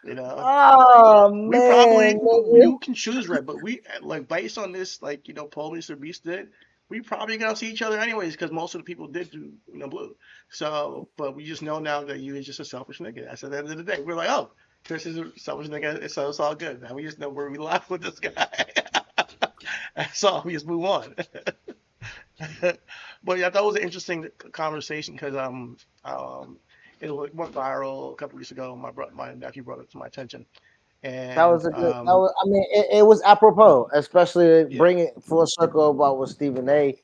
You know,
Oh
we
man,
probably
nigga.
you can choose red, but we like based on this, like poll Mr. Beast did. We probably gonna see each other anyways because most of the people did do blue. So, but we just know now that you is just a selfish nigga. That's at the end of the day. We're like, oh, Chris is a selfish nigga, so it's all good, man. We just know where we laugh with this guy. That's all. We just move on. But yeah, that was an interesting conversation because it went viral a couple weeks ago. My nephew brought it to my attention,
That was
and
a good. That was. I mean, it was apropos, especially
yeah,
bring it full circle about with Stephen A.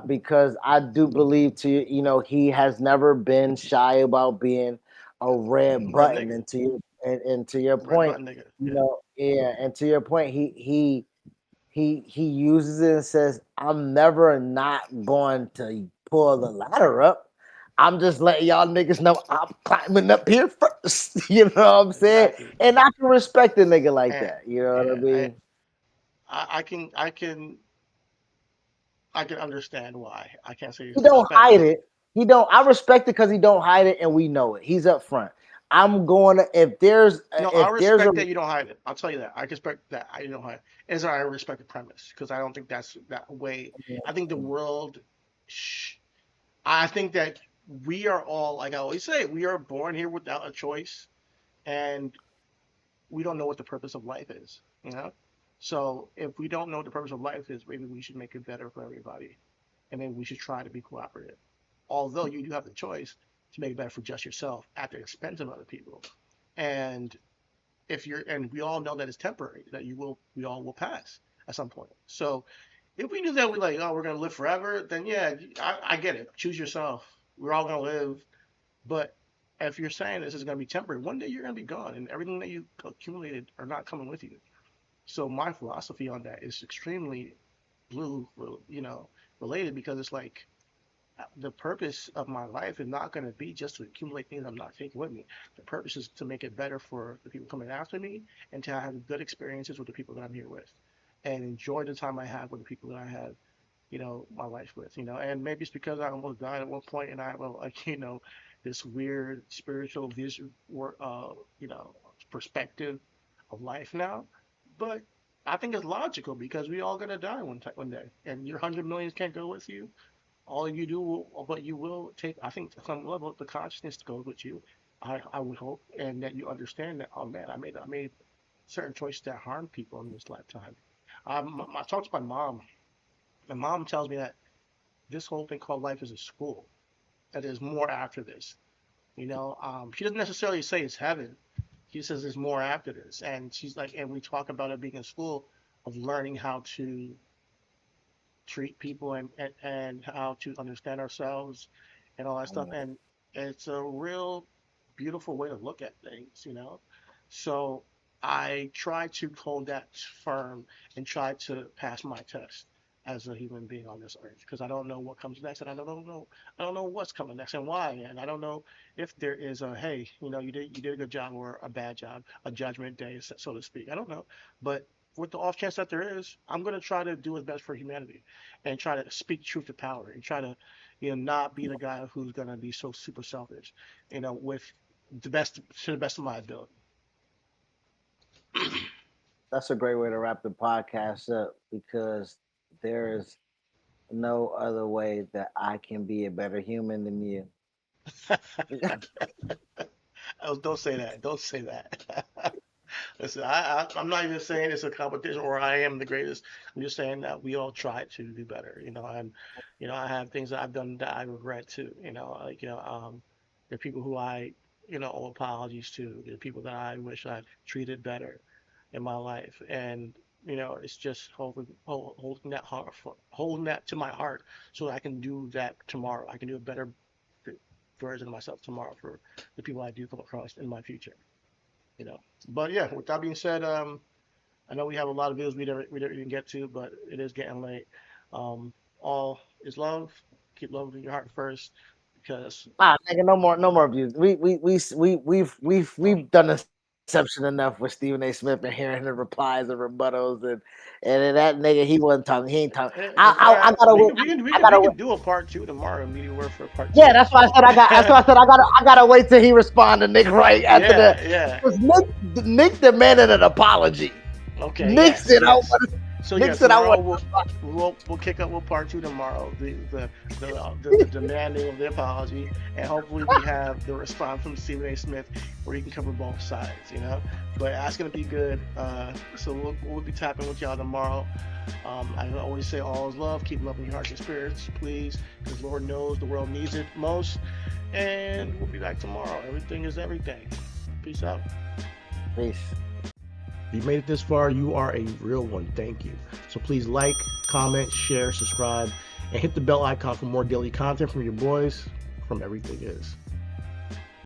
Because I do believe he has never been shy about being a red
red
button.
nigga,
And to your
red
point,
button nigga. Yeah,
and to your point, he uses it and says, "I'm never not going to pull the ladder up. I'm just letting y'all niggas know I'm climbing up here first." You know what I'm saying?
exactly.
And I can respect a nigga like
And
that. You know what I
yeah,
mean?
I can understand why. I can't say
He
it's
don't
respect.
hide it. He don't. I respect it because he don't hide it, and we know it. He's up front. I'm going to
No, I
if there's a
respect that you don't hide it. I'll tell you that. I respect that I don't hide it. As I respect the premise because I don't think that's that way. I think the world. Sh- I think that we are all, like I always say, we are born here without a choice, and we don't know what the purpose of life is. You know, so if we don't know what the purpose of life is, maybe we should make it better for everybody, and maybe we should try to be cooperative. Although you do have the choice to make it better for just yourself at the expense of other people, and if you're and we all know that it's temporary, that we all will pass at some point. So if we knew that we like, oh, we're gonna live forever, then yeah, I get it. Choose yourself. We're all gonna live. But if you're saying this is gonna be temporary, one day you're gonna be gone and everything that you accumulated are not coming with you. So my philosophy on that is extremely blue, related because it's like the purpose of my life is not going to be just to accumulate things I'm not taking with me. The purpose is to make it better for the people coming after me and to have good experiences with the people that I'm here with and enjoy the time I have with the people that I have, my life with, and maybe it's because I almost died at one point and I have this weird spiritual vision, perspective of life now. But I think it's logical because we all gonna die one day, and your 100 millions can't go with you. All you do, but you will take, I think, to some level, the consciousness goes with you. I would hope, and that you understand that. Oh man, I made certain choices that harm people in this lifetime. I talked to my mom. My mom tells me that this whole thing called life is a school. That there's more after this. She doesn't necessarily say it's heaven. She says there's more after this, and she's like, and we talk about it being a school of learning how to treat people and how to understand ourselves and all that stuff. And it's a real beautiful way to look at things. So I try to hold that firm and try to pass my test as a human being on this earth because I don't know what comes next and I don't know what's coming next and why and I don't know if there is a hey you did a good job or a bad job, a judgment day, so to speak. I don't know, but with the off chance that there is, I'm going to try to do what's best for humanity and try to speak truth to power and try to, not be the guy who's going to be so super selfish, with the best of my ability.
That's a great way to wrap the podcast up because there is no other way that I can be a better human than you.
Oh, don't say that. Don't say that. Listen, I'm not even saying it's a competition or I am the greatest. I'm just saying that we all try to do better, and I have things that I've done that I regret too. Like there are people who I owe apologies to. There are people that I wish I treated better in my life, and it's just holding that holding that to my heart so that I can do that tomorrow. I can do a better version of myself tomorrow for the people I do come across in my future. You know. But yeah, with that being said, I know we have a lot of videos we didn't even get to, but it is getting late. All is love. Keep love in your heart first, because
Nigga, no more views. We've done exception enough with Stephen A. Smith and hearing the replies and rebuttals and that nigga he wasn't talking. He ain't talking. I gotta
we
wait.
can we can we
I
can we
gotta wait.
can do a part two tomorrow. Media word for part
Yeah,
two.
that's why I said I got. That's why I said I gotta wait till he respond to Nick Wright after
Yeah,
that.
yeah.
Because Nick demanded an apology.
Okay,
Nick
yes,
said, "I
yes.
want."
So
Nick
yeah,
said I
tomorrow we'll kick up with part 2 tomorrow. The demanding of the apology, and hopefully we have the response from Stephen A. Smith where he can cover both sides. But that's gonna be good. So we'll be tapping with y'all tomorrow. I always say all is love. Keep loving your hearts and spirits, please, because Lord knows the world needs it most. And we'll be back tomorrow. Everything is everything. Peace out.
Peace.
If you made it this far, you are a real one. Thank you. So please like, comment, share, subscribe, and hit the bell icon for more daily content from your boys from Everything Is.